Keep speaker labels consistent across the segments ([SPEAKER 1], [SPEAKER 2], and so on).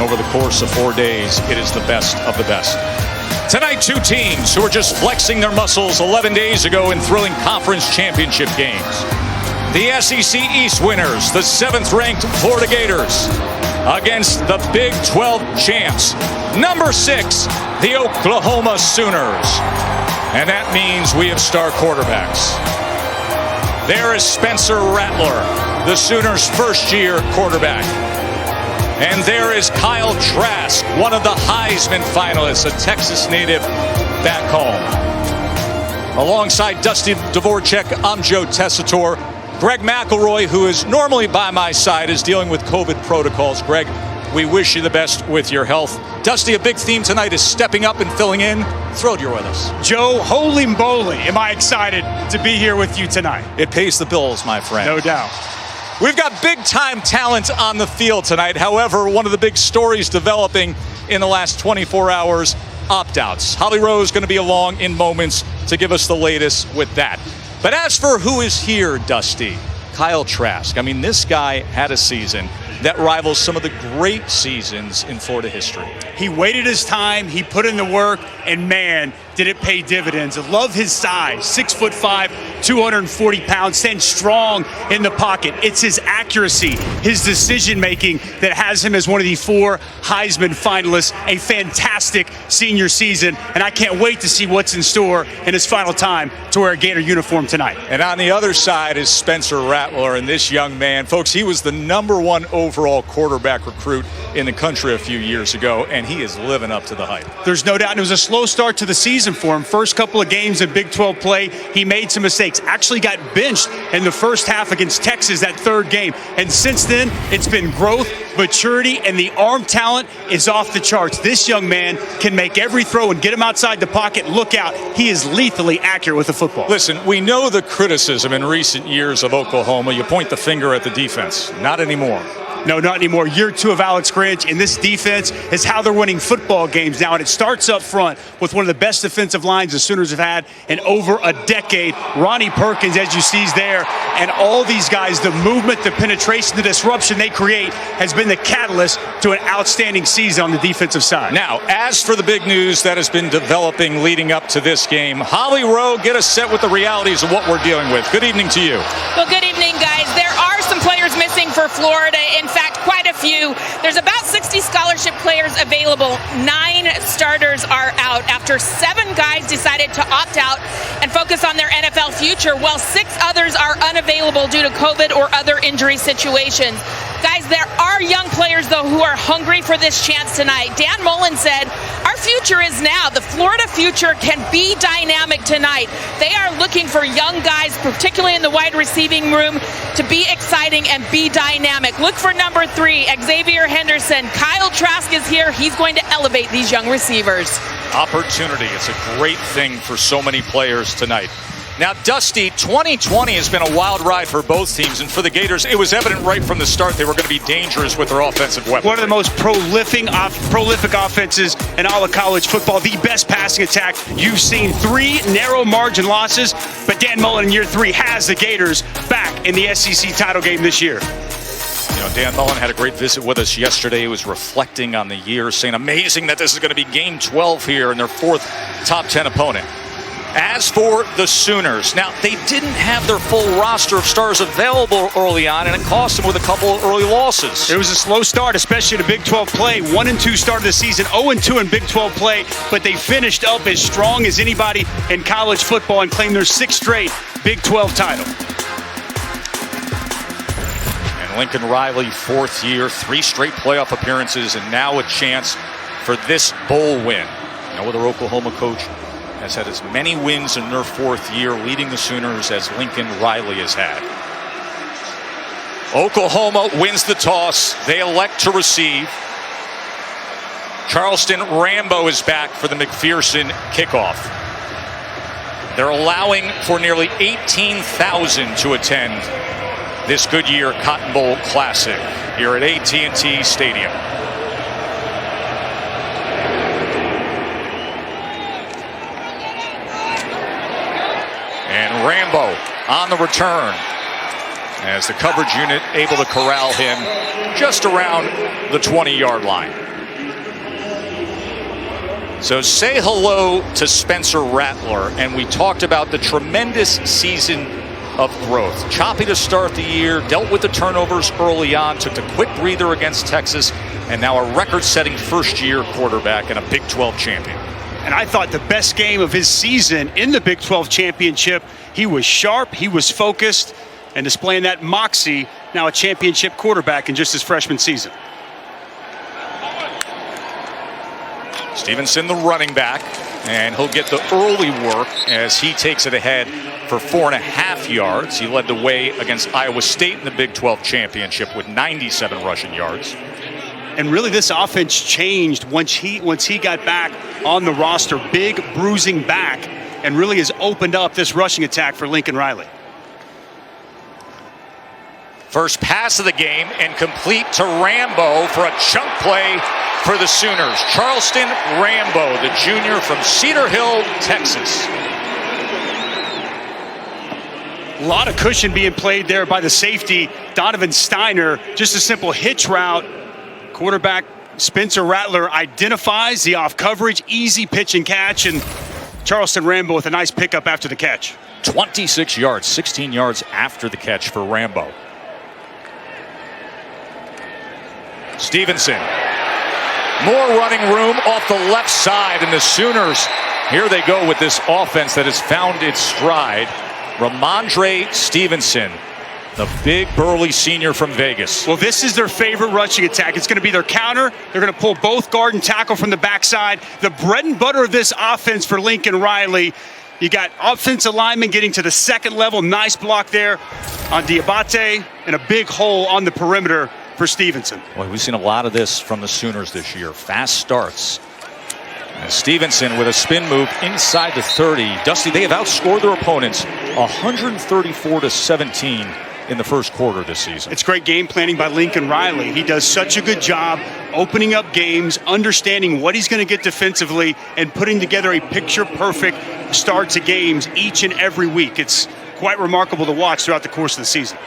[SPEAKER 1] over the course of 4 days, it is the best of the best. Tonight, two teams who were just flexing their muscles 11 days ago in thrilling conference championship games. The SEC East winners, the 7th-ranked Florida Gators, against the Big 12 champs, number 6, the Oklahoma Sooners. And that means we have star quarterbacks. There is Spencer Rattler, the Sooners' first-year quarterback. And there is Kyle Trask, one of the Heisman finalists, a Texas native back home. Alongside Dusty Dvorak, I'm Joe Tessitore. Greg McElroy, who is normally by my side, is dealing with COVID protocols. Greg, we wish you the best with your health. Dusty, a big theme tonight is stepping up and filling in. Thrilled you're with us.
[SPEAKER 2] Joe, holy moly, am I excited to be here with you tonight.
[SPEAKER 1] It pays the bills, my friend.
[SPEAKER 2] No doubt.
[SPEAKER 1] We've got big-time talent on the field tonight. However, one of the big stories developing in the last 24 hours, opt-outs. Holly Rowe's going to be along in moments to give us the latest with that. But as for who is here, Dusty, Kyle Trask. I mean, this guy had a season that rivals some of the great seasons in Florida history.
[SPEAKER 2] He waited his time, he put in the work, and man, did it pay dividends. I love his size, 6'5", 240 pounds, stands strong in the pocket. It's his accuracy, his decision-making that has him as one of the 4 Heisman finalists, a fantastic senior season, and I can't wait to see what's in store in his final time to wear a Gator uniform tonight.
[SPEAKER 1] And on the other side is Spencer Rattler, and this young man, folks, he was the #1 overall quarterback recruit in the country a few years ago, and he is living up to the hype.
[SPEAKER 2] There's no doubt, and it was a slow start to the season for him. First couple of games in Big 12 play, he made some mistakes. Actually got benched in the first half against Texas, that 3rd game. And since then, it's been growth, maturity, and the arm talent is off the charts. This young man can make every throw and get him outside the pocket. Look out, he is lethally accurate with the football.
[SPEAKER 1] Listen, we know the criticism in recent years of Oklahoma. You point the finger at the defense. Not anymore.
[SPEAKER 2] No, not anymore. Year 2 of Alex Grinch, and this defense is how they're winning football games now. And it starts up front with one of the best defensive lines the Sooners have had in over a decade. Ronnie Perkins, as you see, is there. And all these guys, the movement, the penetration, the disruption they create has been the catalyst to an outstanding season on the defensive side.
[SPEAKER 1] Now, as for the big news that has been developing leading up to this game, Holly Rowe, get us set with the realities of what we're dealing with. Good evening to you.
[SPEAKER 3] Well, good evening, guys. There are some players missing for Florida. In fact, quite a few. There's about 60 scholarship players available. 9 starters are out after 7 guys decided to opt out and focus on their NFL future, while 6 others are unavailable due to COVID or other injury situations. Guys, there are young players, though, who are hungry for this chance tonight. Dan Mullen said, our future is now. The Florida future can be dynamic tonight. They are looking for young guys, particularly in the wide receiving room, to be exciting and be dynamic. Look for number 3, Xavier Henderson. Kyle Trask is here. He's going to elevate these young receivers.
[SPEAKER 1] Opportunity. It's a great thing for so many players tonight. Now, Dusty, 2020 has been a wild ride for both teams, and for the Gators, it was evident right from the start they were going to be dangerous with their offensive weapons.
[SPEAKER 2] One of the most prolific offenses in all of college football, the best passing attack you've seen. 3 narrow margin losses, but Dan Mullen in year 3 has the Gators back in the SEC title game this year.
[SPEAKER 1] You know, Dan Mullen had a great visit with us yesterday. He was reflecting on the year, saying amazing that this is going to be game 12 here and their 4th top 10 opponent. As for the Sooners, now they didn't have their full roster of stars available early on, and it cost them with a couple of early losses.
[SPEAKER 2] It was a slow start, especially to Big 12 play. 1-2 start of the season, 0-2 in Big 12 play, but they finished up as strong as anybody in college football and claimed their 6th straight Big 12 title.
[SPEAKER 1] And Lincoln Riley, 4th year, 3 straight playoff appearances, and now a chance for this bowl win. No other Oklahoma coach has had as many wins in their 4th year leading the Sooners as Lincoln Riley has had. Oklahoma wins the toss. They elect to receive. Charleston Rambo is back for the McPherson kickoff. They're allowing for nearly 18,000 to attend this Goodyear Cotton Bowl Classic here at AT&T Stadium. And Rambo on the return. as the coverage unit able to corral him just around the 20-yard line. So say hello to Spencer Rattler, and we talked about the tremendous season of growth. Choppy to start the year, dealt with the turnovers early on, took a quick breather against Texas, and now a record-setting first-year quarterback and a Big 12 champion.
[SPEAKER 2] And I thought the best game of his season in the Big 12 championship, he was sharp, he was focused, and displaying that moxie, now a championship quarterback in just his freshman season.
[SPEAKER 1] Stevenson, the running back, and he'll get the early work as he takes it ahead for 4.5 yards. He led the way against Iowa State in the Big 12 championship with 97 rushing yards.
[SPEAKER 2] And really this offense changed once he got back on the roster. Big bruising back, and really has opened up this rushing attack for Lincoln Riley.
[SPEAKER 1] First pass of the game and complete to Rambo for a chunk play for the Sooners. Charleston Rambo, the junior from Cedar Hill, Texas.
[SPEAKER 2] A lot of cushion being played there by the safety, Donovan Steiner. Just a simple hitch route. Quarterback Spencer Rattler identifies the off coverage, easy pitch and catch, and Charleston Rambo with a nice pickup after the catch.
[SPEAKER 1] 26 yards, 16 yards after the catch for Rambo. Stevenson. More running room off the left side, and the Sooners, here they go with this offense that has found its stride. Ramondre Stevenson, the big burly senior from Vegas.
[SPEAKER 2] Well, this is their favorite rushing attack. It's going to be their counter. They're going to pull both guard and tackle from the backside. The bread and butter of this offense for Lincoln Riley. You got offensive linemen getting to the second level. Nice block there on Diabate, and a big hole on the perimeter for Stevenson.
[SPEAKER 1] Well, we've seen a lot of this from the Sooners this year. Fast starts. And Stevenson with a spin move inside the 30. Dusty, they have outscored their opponents 134-17 in the first quarter this season.
[SPEAKER 2] It's great game planning by Lincoln Riley. He does such a good job opening up games, understanding what he's going to get defensively, and putting together a picture-perfect start to games each and every week. It's quite remarkable to watch throughout the course of the season.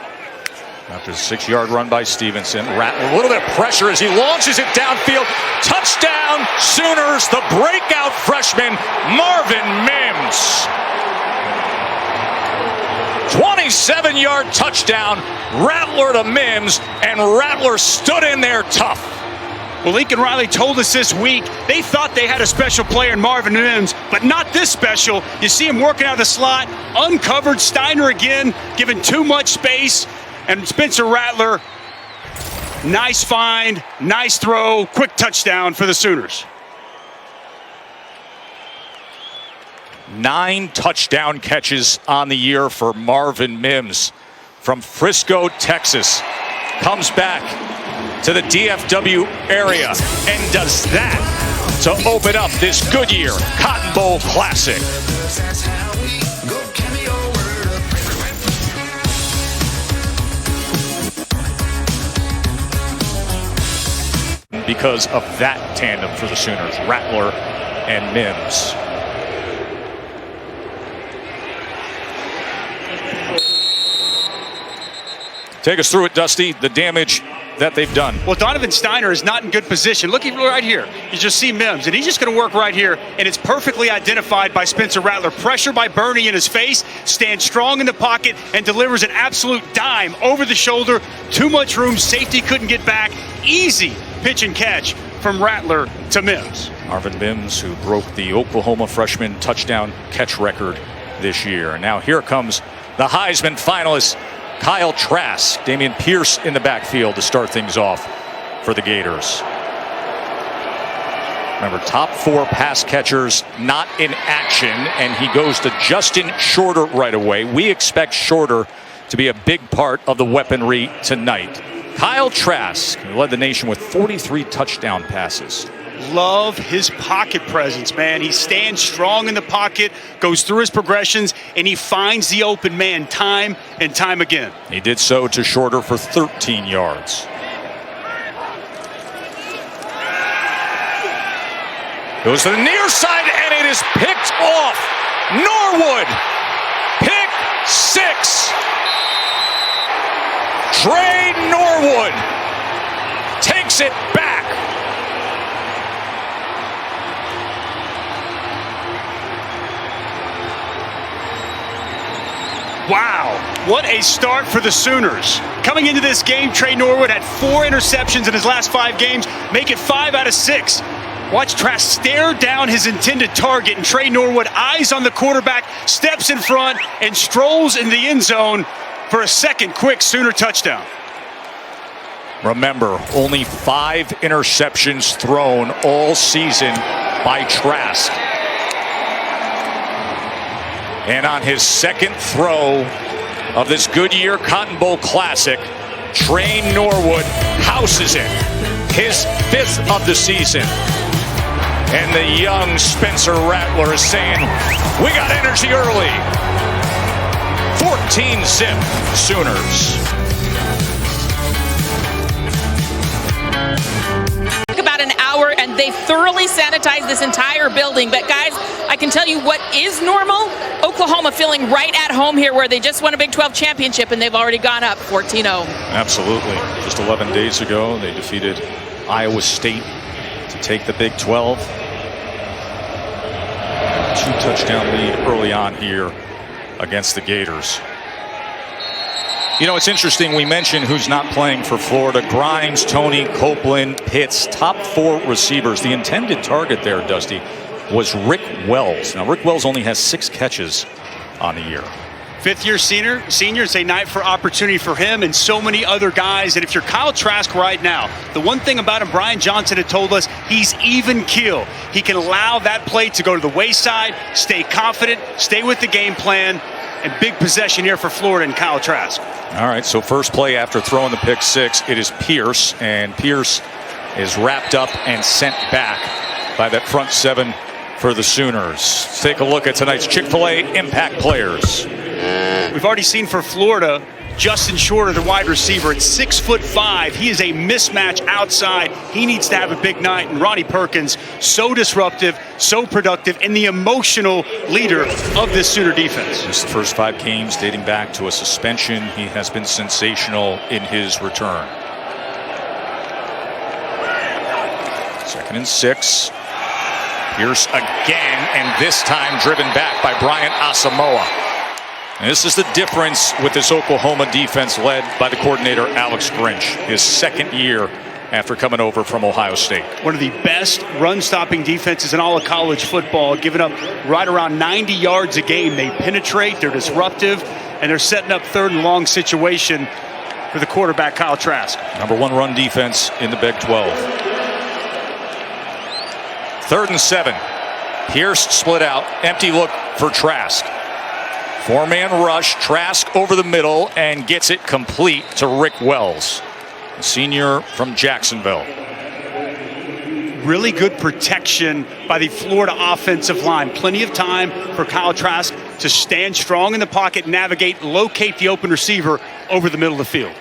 [SPEAKER 1] After the 6-yard run by Stevenson, Rattler, a little bit of pressure as he launches it downfield. Touchdown, Sooners, the breakout freshman, Marvin Mims. 27-yard touchdown, Rattler to Mims, and Rattler stood in there tough.
[SPEAKER 2] Well, Lincoln Riley told us this week they thought they had a special player in Marvin Mims, but not this special. You see him working out of the slot, uncovered. Steiner again, given too much space. And Spencer Rattler, nice find, nice throw, quick touchdown for the Sooners.
[SPEAKER 1] 9 touchdown catches on the year for Marvin Mims from Frisco, Texas. Comes back to the DFW area and does that to open up this Goodyear Cotton Bowl Classic. Because of that tandem for the Sooners, Rattler and Mims. Take us through it, Dusty, the damage that they've done.
[SPEAKER 2] Well, Donovan Steiner is not in good position. Looking right here, you just see Mims, and he's just going to work right here, and it's perfectly identified by Spencer Rattler. Pressure by Bernie in his face, stands strong in the pocket, and delivers an absolute dime over the shoulder. Too much room, safety couldn't get back. Easy pitch and catch from Rattler to Mims.
[SPEAKER 1] Marvin Mims, who broke the Oklahoma freshman touchdown catch record this year. And now here comes the Heisman finalist, Kyle Trask. Damian Pierce in the backfield to start things off for the Gators. Remember, top 4 pass catchers not in action, and he goes to Justin Shorter right away. We expect Shorter to be a big part of the weaponry tonight. Kyle Trask, who led the nation with 43 touchdown passes.
[SPEAKER 2] Love his pocket presence, man. He stands strong in the pocket, goes through his progressions, and he finds the open man time and time again.
[SPEAKER 1] He did so to Shorter for 13 yards. Goes to the near side, and it is picked off. Norwood, pick 6. Trey Norwood takes it back.
[SPEAKER 2] Wow, what a start for the Sooners. Coming into this game, Trey Norwood had 4 interceptions in his last 5 games, make it 5 out of 6. Watch Trask stare down his intended target, and Trey Norwood, eyes on the quarterback, steps in front and strolls in the end zone for a second quick Sooner touchdown.
[SPEAKER 1] Remember, only 5 interceptions thrown all season by Trask. And on his second throw of this Goodyear Cotton Bowl Classic, Trey Norwood houses it. His 5th of the season. And the young Spencer Rattler is saying, we got energy early. 14-zip Sooners.
[SPEAKER 3] About an hour, and they thoroughly sanitized this entire building. But guys, I can tell you what is normal. Oklahoma feeling right at home here, where they just won a Big 12 championship and they've already gone up 14-0.
[SPEAKER 1] Absolutely. Just 11 days ago, they defeated Iowa State to take the Big 12. 2-touchdown lead early on here against the Gators. You know, it's interesting, we mentioned who's not playing for Florida. Grimes, Tony, Copeland, Pitts, top 4 receivers. The intended target there, Dusty, was Rick Wells. Now, Rick Wells only has 6 catches on the year.
[SPEAKER 2] 5th-year senior, it's a night for opportunity for him and so many other guys. And if you're Kyle Trask right now, the one thing about him, Brian Johnson had told us, he's even keel. He can allow that play to go to the wayside, stay confident, stay with the game plan, and big possession here for Florida and Kyle Trask.
[SPEAKER 1] All right, so first play after throwing the pick 6, it is Pierce, and Pierce is wrapped up and sent back by that front 7 for the Sooners. Let's take a look at tonight's Chick-fil-A impact players.
[SPEAKER 2] We've already seen for Florida, Justin Shorter, the wide receiver, at 6'5". He is a mismatch outside. He needs to have a big night. And Ronnie Perkins, so disruptive, so productive, and the emotional leader of this Sooner defense.
[SPEAKER 1] Just the first 5 games dating back to a suspension. He has been sensational in his return. 2nd and 6. Pierce again, and this time driven back by Brian Asamoah. And this is the difference with this Oklahoma defense led by the coordinator Alex Grinch, his 2nd year after coming over from Ohio State.
[SPEAKER 2] One of the best run-stopping defenses in all of college football, giving up right around 90 yards a game. They penetrate, they're disruptive, and they're setting up 3rd and long situation for the quarterback, Kyle Trask.
[SPEAKER 1] Number 1 run defense in the Big 12. 3rd and 7. Pierce split out, empty look for Trask. 4-man rush, Trask over the middle and gets it complete to Rick Wells, a senior from Jacksonville.
[SPEAKER 2] Really good protection by the Florida offensive line. Plenty of time for Kyle Trask to stand strong in the pocket, navigate, locate the open receiver over the middle of the field.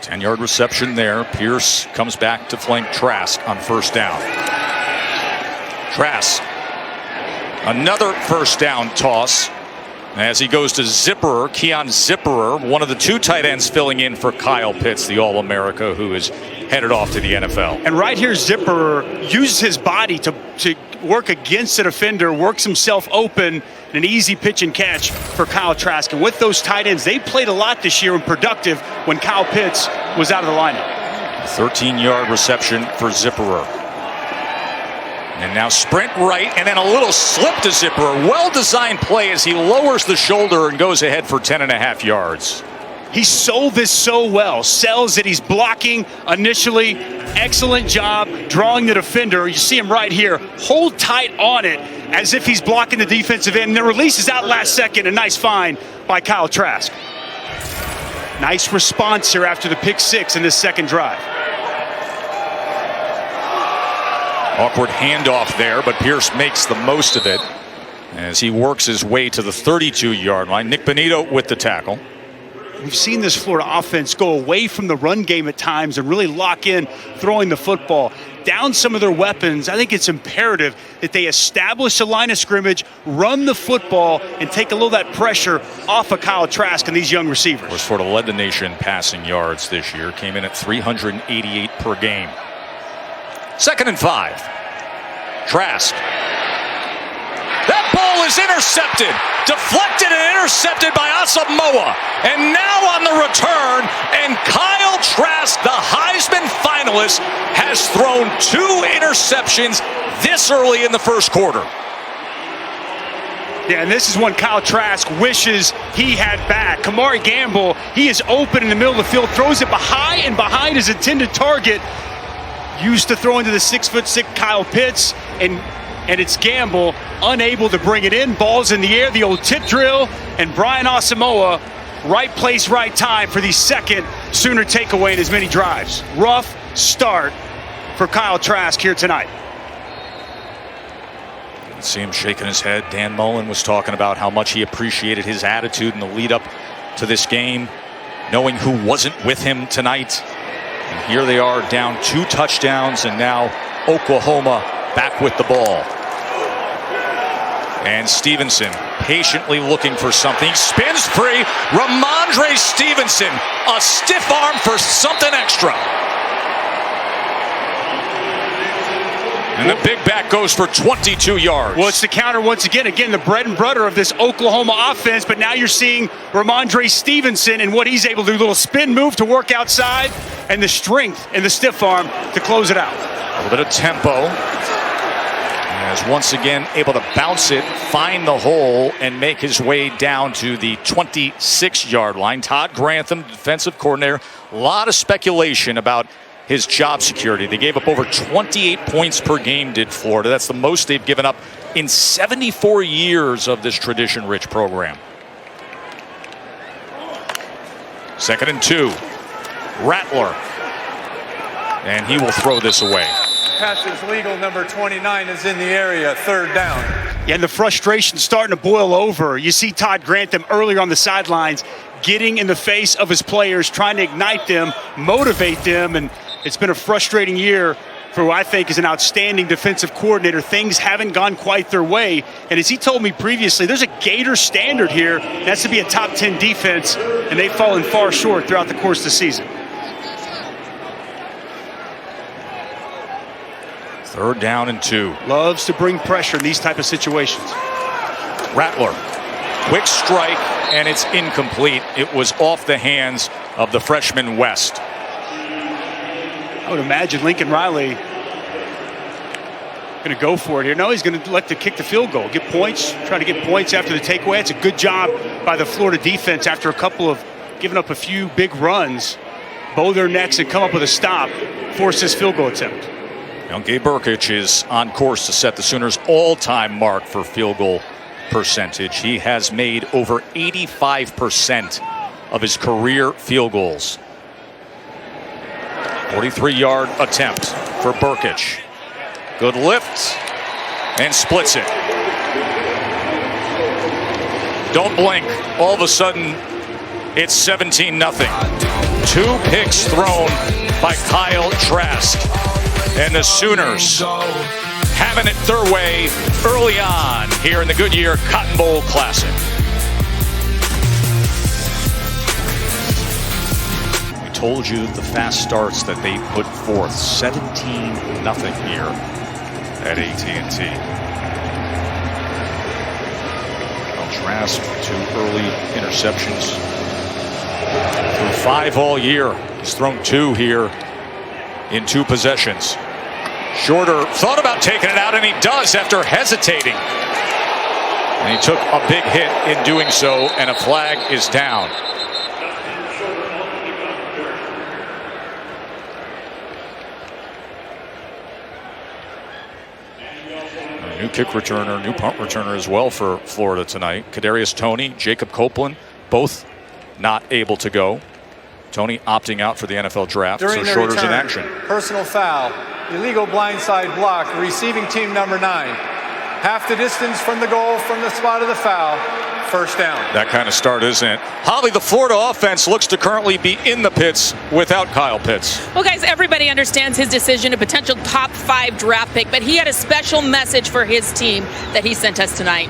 [SPEAKER 1] 10-yard reception there. Pierce comes back to flank Trask on 1st down. Trask, another 1st down toss. As he goes to Zipperer, Keon Zipperer, one of the 2 tight ends filling in for Kyle Pitts, the All-America, who is headed off to the NFL.
[SPEAKER 2] And right here, Zipperer uses his body to work against the defender, works himself open, and an easy pitch and catch for Kyle Trask. And with those tight ends, they played a lot this year and productive when Kyle Pitts was out of the lineup.
[SPEAKER 1] 13-yard reception for Zipperer. And now sprint right, and then a little slip to Zipperer. Well-designed play as he lowers the shoulder and goes ahead for 10.5 yards.
[SPEAKER 2] He sold this so well. Sells that he's blocking initially. Excellent job drawing the defender. You see him right here. Hold tight on it as if he's blocking the defensive end. And the release is out last second. A nice find by Kyle Trask. Nice response here after the pick 6 in this 2nd drive.
[SPEAKER 1] Awkward handoff there, but Pierce makes the most of it as he works his way to the 32-yard line. Nick Benito with the tackle.
[SPEAKER 2] we've seen this Florida offense go away from the run game at times and really lock in throwing the football. Down some of their weapons, I think it's imperative that they establish a line of scrimmage, run the football, and take a little of that pressure off of Kyle Trask and these young receivers.
[SPEAKER 1] Of course, Florida led the nation passing yards this year, came in at 388 per game. 2nd and 5. Trask. That ball is intercepted, deflected and intercepted by Asamoah. And now on the return, and Kyle Trask, the Heisman finalist, has thrown 2 interceptions this early in the first quarter.
[SPEAKER 2] Yeah, and this is one Kyle Trask wishes he had back. Kamari Gamble, he is open in the middle of the field, throws it high and behind his intended target. Used to throw into the 6'6" Kyle Pitts, and it's Gamble unable to bring it in. Ball's in the air, the old tip drill, and Brian Asamoah, right place, right time for the second Sooner takeaway in as many drives. Rough start for Kyle Trask here tonight.
[SPEAKER 1] You can see him shaking his head. Dan Mullen was talking about how much he appreciated his attitude in the lead up to this game, knowing who wasn't with him tonight. And here they are down 2 touchdowns, and now Oklahoma back with the ball. And Stevenson patiently looking for something. He spins free. Ramondre Stevenson, a stiff arm for something extra. And the big back goes for 22 yards.
[SPEAKER 2] Well, it's the counter once again. Again, the bread and butter of this Oklahoma offense. But now you're seeing Ramondre Stevenson and what he's able to do. A little spin move to work outside, and the strength and the stiff arm to close it out.
[SPEAKER 1] A little bit of tempo. As once again able to bounce it, find the hole, and make his way down to the 26-yard line. Todd Grantham, defensive coordinator. A lot of speculation about his job security. They gave up over 28 points per game, did Florida. That's the most they've given up in 74 years of this tradition-rich program. 2nd and 2. Rattler. And he will throw this away.
[SPEAKER 4] Passage legal, number 29 is in the area, 3rd down.
[SPEAKER 2] Yeah, and the frustration starting to boil over. You see Todd Grantham earlier on the sidelines getting in the face of his players, trying to ignite them, motivate them, and it's been a frustrating year for who I think is an outstanding defensive coordinator. Things haven't gone quite their way, and as he told me previously, there's a Gators standard here. That's to be a top 10 defense, and they've fallen far short throughout the course of the season.
[SPEAKER 1] 3rd down and 2.
[SPEAKER 2] Loves to bring pressure in these type of situations.
[SPEAKER 1] Rattler, quick strike, and it's incomplete. It was off the hands of the freshman West.
[SPEAKER 2] I would imagine Lincoln Riley going to go for it here. No, he's going to let the kick the field goal, get points, try to get points after the takeaway. It's a good job by the Florida defense after a couple of giving up a few big runs, bow their necks and come up with a stop, force this field goal attempt.
[SPEAKER 1] Now, Gabe Burkich is on course to set the Sooners' all-time mark for field goal percentage. He has made over 85% of his career field goals. 43-yard attempt for Burkich. Good lift and splits it. Don't blink. All of a sudden, it's 17-0. 2 picks thrown by Kyle Trask. And the Sooners having it their way early on here in the Goodyear Cotton Bowl Classic. We told you the fast starts that they put forth. 17-0 here at AT&T. Trask, 2 early interceptions. Through 5 all year. He's thrown 2 here in 2 possessions. Shorter thought about taking it out, and he does after hesitating. And he took a big hit in doing so, and a flag is down. A new kick returner, new punt returner as well for Florida tonight. Kadarius Toney, Jacob Copeland, both not able to go. Toney opting out for the NFL draft,
[SPEAKER 4] During
[SPEAKER 1] so Shorter's
[SPEAKER 4] return,
[SPEAKER 1] in action.
[SPEAKER 4] Personal foul, illegal blindside block, receiving team number 9. Half the distance from the goal from the spot of the foul, first down.
[SPEAKER 1] That kind of start, isn't it? Holly, the Florida offense looks to currently be in the pits without Kyle Pitts.
[SPEAKER 3] Well, guys, everybody understands his decision, a potential top 5 draft pick, but he had a special message for his team that he sent us tonight.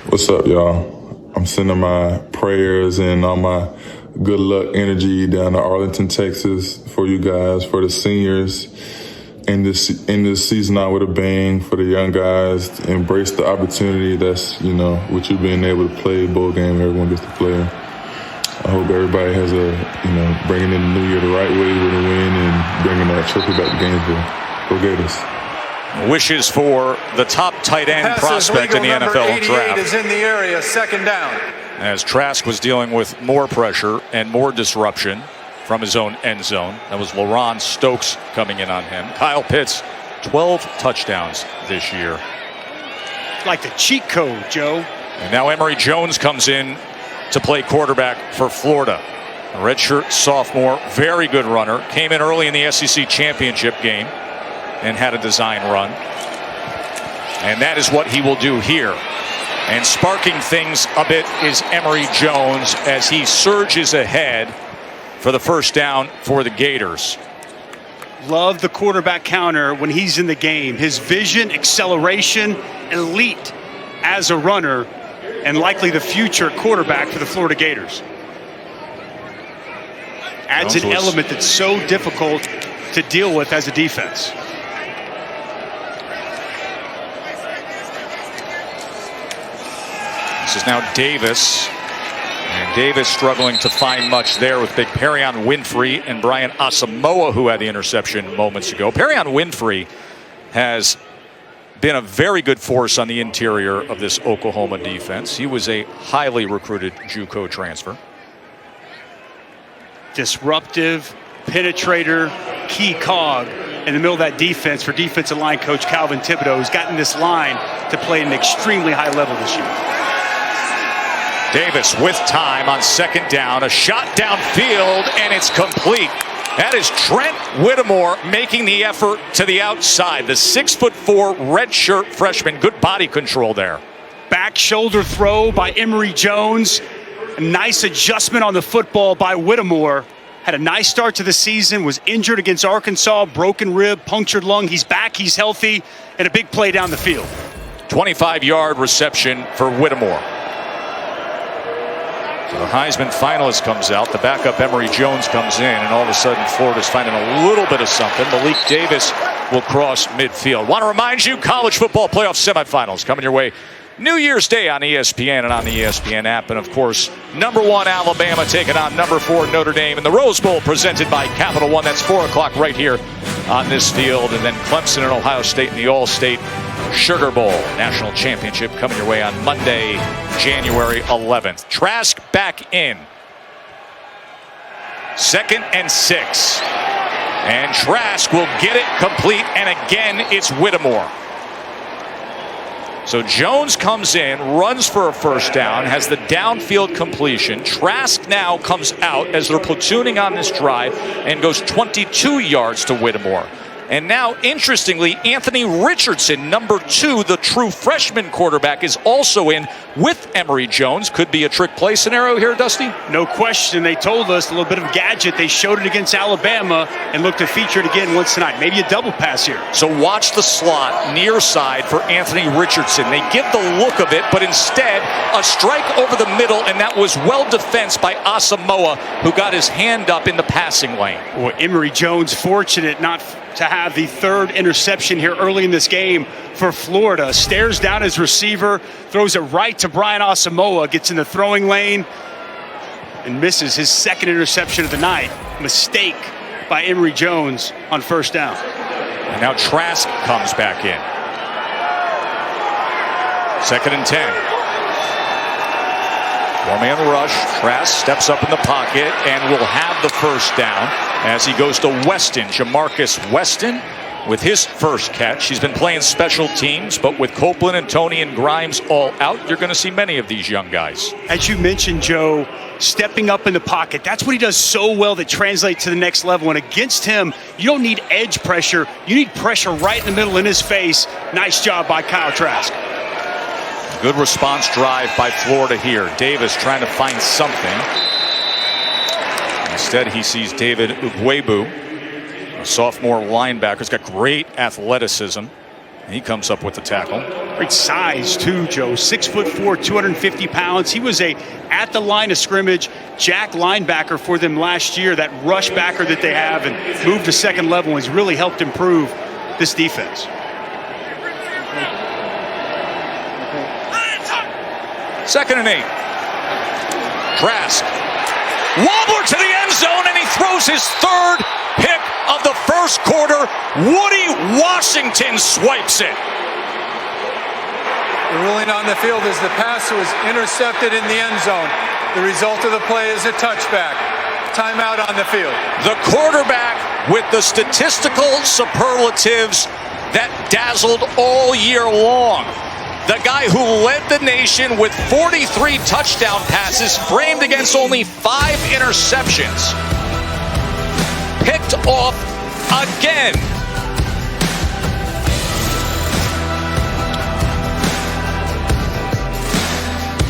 [SPEAKER 5] What's up, y'all? I'm sending my prayers and all my good luck energy down to Arlington, Texas for you guys, for the seniors. In this season out with a bang, for the young guys to embrace the opportunity that's, with you being able to play a bowl game, everyone gets to play. I hope everybody has bringing in the new year the right way with a win and bringing that trophy back to Gainesville. Go Gators.
[SPEAKER 1] Wishes for the top tight end prospect in the NFL draft.
[SPEAKER 4] Is in the area, second down.
[SPEAKER 1] As Trask was dealing with more pressure and more disruption from his own end zone. That was LaRon Stokes coming in on him. Kyle Pitts, 12 touchdowns this year.
[SPEAKER 2] Like the cheat code, Joe.
[SPEAKER 1] And now Emory Jones comes in to play quarterback for Florida. A redshirt sophomore, very good runner. Came in early in the SEC championship game and had a design run. And that is what he will do here. And sparking things a bit is Emory Jones as he surges ahead for the first down for the Gators.
[SPEAKER 2] Love the quarterback counter when he's in the game. His vision, acceleration, elite as a runner, and likely the future quarterback for the Florida Gators. Adds an element that's so difficult to deal with as a defense.
[SPEAKER 1] This is now Davis. And Davis struggling to find much there with big Perion Winfrey and Brian Asamoah, who had the interception moments ago. Perion Winfrey has been a very good force on the interior of this Oklahoma defense. He was a highly recruited JUCO transfer.
[SPEAKER 2] Disruptive, penetrator, key cog in the middle of that defense for defensive line coach Calvin Thibodeau, who's gotten this line to play at an extremely high level this year.
[SPEAKER 1] Davis with time on second down, a shot downfield, and it's complete. That is Trent Whittemore making the effort to the outside. The 6'4" redshirt freshman, good body control there.
[SPEAKER 2] Back shoulder throw by Emory Jones. A nice adjustment on the football by Whittemore. Had a nice start to the season, was injured against Arkansas, broken rib, punctured lung. He's back, he's healthy, and a big play down the field.
[SPEAKER 1] 25-yard reception for Whittemore. So the Heisman finalist comes out. The backup Emory Jones comes in, and all of a sudden Florida's finding a little bit of something. Malik Davis will cross midfield. Want to remind you, college football playoff semifinals coming your way New Year's Day on ESPN and on the ESPN app. And, of course, #1 Alabama taking on #4 Notre Dame in the Rose Bowl presented by Capital One. That's 4 o'clock right here on this field. And then Clemson and Ohio State in the All-State Sugar Bowl National Championship coming your way on Monday, January 11th. Trask back in. 2nd and 6. And Trask will get it complete. And again, it's Whittemore. So Jones comes in, runs for a first down, has the downfield completion. Trask now comes out as they're platooning on this drive and goes 22 yards to Whittemore. And now, interestingly, Anthony Richardson, #2, the true freshman quarterback, is also in with Emory Jones. Could be a trick play scenario here, Dusty?
[SPEAKER 2] No question. They told us a little bit of gadget. They showed it against Alabama and looked to feature it again once tonight. Maybe a double pass here.
[SPEAKER 1] So watch the slot near side for Anthony Richardson. They give the look of it, but instead a strike over the middle, and that was well defensed by Asamoah, who got his hand up in the passing lane.
[SPEAKER 2] Well, Emory Jones fortunate not to have the 3rd interception here early in this game for Florida. Stares down his receiver, throws it right to Brian Asamoah, gets in the throwing lane, and misses his 2nd interception of the night. Mistake by Emory Jones on first down.
[SPEAKER 1] And now Trask comes back in. 2nd and 10. 4-man rush. Trask steps up in the pocket and will have the first down as he goes to Weston. Jamarcus Weston with his first catch. He's been playing special teams, but with Copeland and Tony and Grimes all out, you're going to see many of these young guys.
[SPEAKER 2] As you mentioned, Joe, stepping up in the pocket. That's what he does so well that translates to the next level. And against him, you don't need edge pressure. You need pressure right in the middle in his face. Nice job by Kyle Trask.
[SPEAKER 1] Good response drive by Florida here. Davis trying to find something. Instead, he sees David Ugwebu, a sophomore linebacker. He's got great athleticism. He comes up with the tackle.
[SPEAKER 2] Great size too, Joe. 6'4", 250 pounds. He was at the line of scrimmage jack linebacker for them last year. That rush backer that they have, and moved to second level, and has really helped improve this defense.
[SPEAKER 1] Second and 8. Trask. Wobbler to the end zone, and he throws his third pick of the first quarter. Woody Washington swipes it.
[SPEAKER 4] The ruling on the field is the pass was intercepted in the end zone. The result of the play is a touchback. Timeout on the field.
[SPEAKER 1] The quarterback with the statistical superlatives that dazzled all year long. The guy who led the nation with 43 touchdown passes, framed against only 5 interceptions. Picked off again.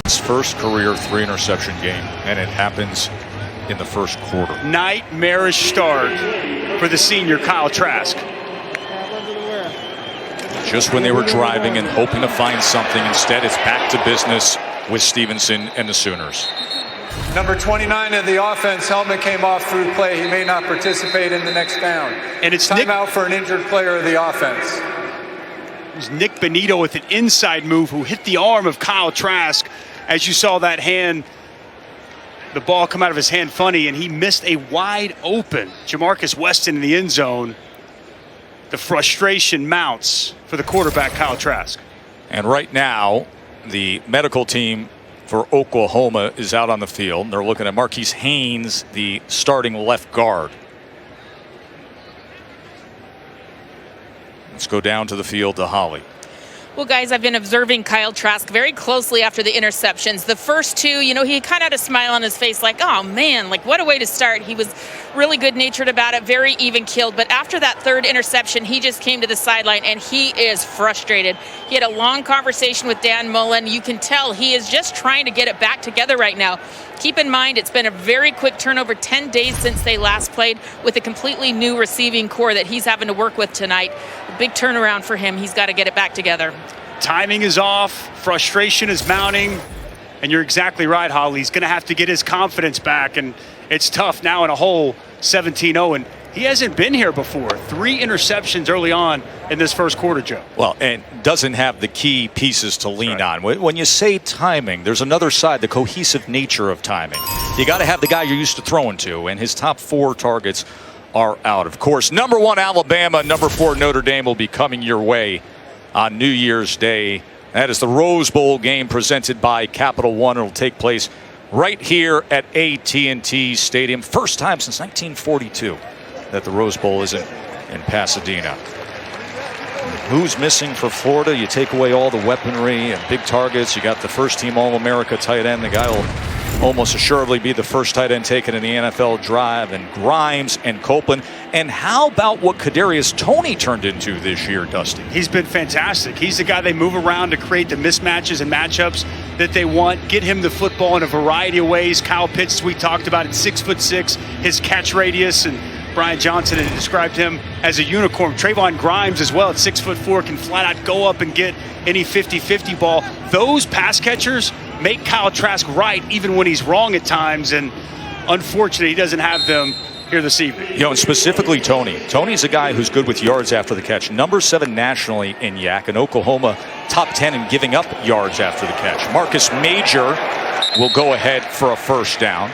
[SPEAKER 1] His first career 3 interception game, and it happens in the first quarter.
[SPEAKER 2] Nightmarish start for the senior Kyle Trask.
[SPEAKER 1] Just when they were driving and hoping to find something, instead it's back to business with Stevenson and the Sooners.
[SPEAKER 4] Number 29 of the offense, helmet came off through play. He may not participate in the next down.
[SPEAKER 2] And it's
[SPEAKER 4] timeout for an injured player of the offense.
[SPEAKER 2] It was Nick Benito with an inside move who hit the arm of Kyle Trask. As you saw that hand, the ball come out of his hand funny, and he missed a wide open Jamarcus Weston in the end zone. The frustration mounts for the quarterback, Kyle Trask.
[SPEAKER 1] And right now, the medical team for Oklahoma is out on the field. They're looking at Marquise Haynes, the starting left guard. Let's go down to the field to Holly.
[SPEAKER 3] Well, guys, I've been observing Kyle Trask very closely after the interceptions. The first 2, he kind of had a smile on his face like, oh, man, like what a way to start. He was really good-natured about it, very even-keeled. But after that 3rd interception, he just came to the sideline, and he is frustrated. He had a long conversation with Dan Mullen. You can tell he is just trying to get it back together right now. Keep in mind, it's been a very quick turnover, 10 days since they last played, with a completely new receiving core that he's having to work with tonight. A big turnaround for him. He's got to get it back together.
[SPEAKER 2] Timing is off, frustration is mounting, and you're exactly right, Holly. He's going to have to get his confidence back, and it's tough now in a hole, 17-0, and he hasn't been here before. 3 interceptions early on in this first quarter, Joe.
[SPEAKER 1] Well, and doesn't have the key pieces to lean on. When you say timing, there's another side, the cohesive nature of timing. You got to have the guy you're used to throwing to, and his top 4 targets are out. Of course, number 1 Alabama, number 4 Notre Dame will be coming your way on New Year's Day. That is the Rose Bowl game presented by Capital One. It will take place right here at AT&T Stadium. First time since 1942 that the Rose Bowl isn't in Pasadena. Who's missing for Florida? You take away all the weaponry and big targets. You got the first-team All-America tight end. The guy will almost assuredly be the first tight end taken in the NFL drive, and Grimes and Copeland. And how about what Kadarius Toney turned into this year, Dusty?
[SPEAKER 2] He's been fantastic. He's the guy they move around to create the mismatches and matchups that they want. Get him the football in a variety of ways. Kyle Pitts, we talked about, at 6'6", his catch radius, and Brian Johnson had described him as a unicorn. Trayvon Grimes as well at 6'4", can flat out go up and get any 50-50 ball. Those pass catchers make Kyle Trask right even when he's wrong at times, and unfortunately he doesn't have them here this evening.
[SPEAKER 1] And specifically Toney. Toney's a guy who's good with yards after the catch. Number 7 nationally in YAC, and Oklahoma top 10 in giving up yards after the catch. Marcus Major will go ahead for a first down.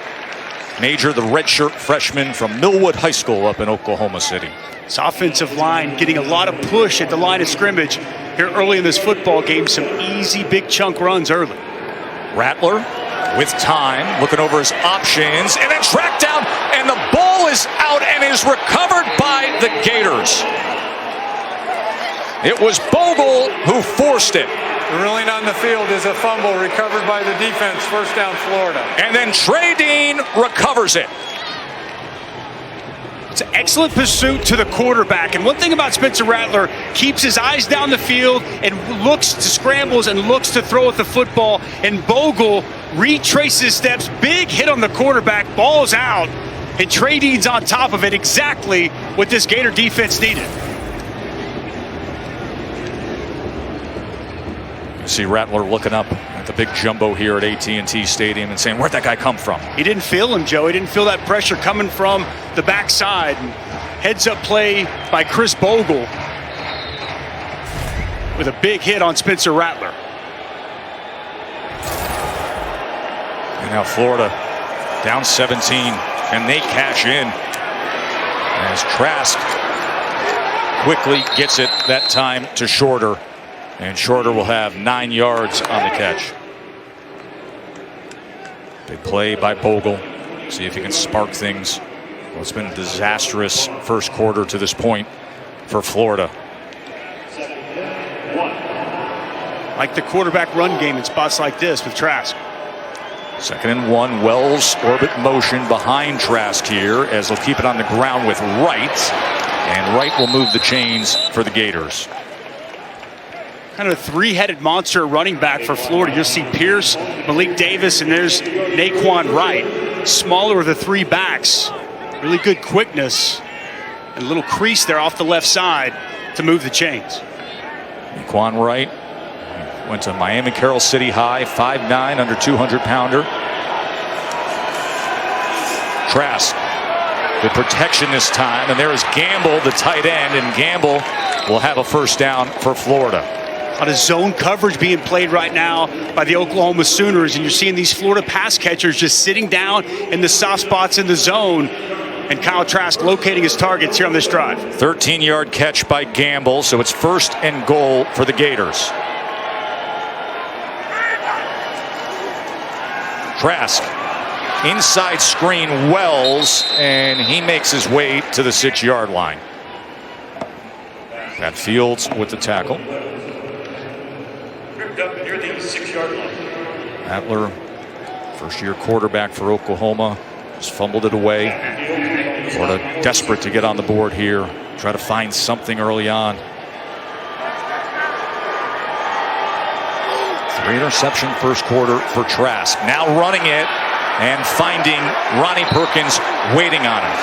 [SPEAKER 1] Major, the redshirt freshman from Millwood High School up in Oklahoma City.
[SPEAKER 2] This offensive line getting a lot of push at the line of scrimmage here early in this football game. Some easy big chunk runs early.
[SPEAKER 1] Rattler with time, looking over his options, and then tracked down, and the ball is out and is recovered by the Gators. It was Bogle who forced it.
[SPEAKER 4] The ruling on the field is a fumble recovered by the defense. First down, Florida.
[SPEAKER 1] And then Trey Dean recovers it.
[SPEAKER 2] It's an excellent pursuit to the quarterback. And one thing about Spencer Rattler, keeps his eyes down the field and looks to scrambles and looks to throw at the football. And Bogle retraces steps, big hit on the quarterback, ball's out, and Trey Dean's on top of it. Exactly what this Gator defense needed.
[SPEAKER 1] You see Rattler looking up at the big jumbo here at AT&T Stadium and saying, where'd that guy come from?
[SPEAKER 2] He didn't feel him, Joe. He didn't feel that pressure coming from the backside. Heads-up play by Chris Bogle with a big hit on Spencer Rattler.
[SPEAKER 1] And now Florida down 17, and they cash in as Trask quickly gets it that time to Shorter, and Shorter will have 9 yards on the catch. Big play by Bogle. See if he can spark things. Well, it's been a disastrous first quarter to this point for Florida.
[SPEAKER 2] Like the quarterback run game in spots like this with Trask.
[SPEAKER 1] 2nd and 1. Wells orbit motion behind Trask here as they'll keep it on the ground with Wright. And Wright will move the chains for the Gators.
[SPEAKER 2] Kind of a three-headed monster running back for Florida. You'll see Pierce, Malik Davis, and there's Naquan Wright. Smaller of the three backs. Really good quickness. And a little crease there off the left side to move the chains.
[SPEAKER 1] Naquan Wright went to Miami Carroll City High, 5'9", under 200-pounder. Trask, the protection this time, and there is Gamble, the tight end, and Gamble will have a first down for Florida.
[SPEAKER 2] A lot of zone coverage being played right now by the Oklahoma Sooners, and you're seeing these Florida pass catchers just sitting down in the soft spots in the zone, and Kyle Trask locating his targets here on this drive.
[SPEAKER 1] 13-yard catch by Gamble, so it's 1st and goal for the Gators. Trask, inside screen, Wells, and he makes his way to the 6-yard line. Pat Fields with the tackle.
[SPEAKER 6] Up near the 6-yard line.
[SPEAKER 1] Rattler, first-year quarterback for Oklahoma, just fumbled it away. Florida desperate to get on the board here, try to find something early on. 3 interception first quarter for Trask. Now running it and finding Ronnie Perkins waiting on him.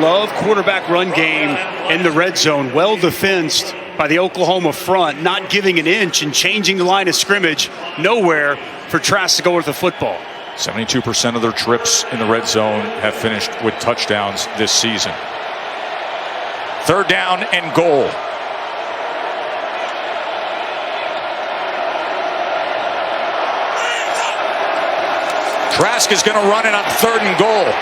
[SPEAKER 2] Love quarterback run game in the red zone. Well defensed by the Oklahoma front, not giving an inch and changing the line of scrimmage. Nowhere for Trask to go with the football.
[SPEAKER 1] 72% of their trips in the red zone have finished with touchdowns this season. 3rd down and goal. Trask is going to run it on 3rd and goal.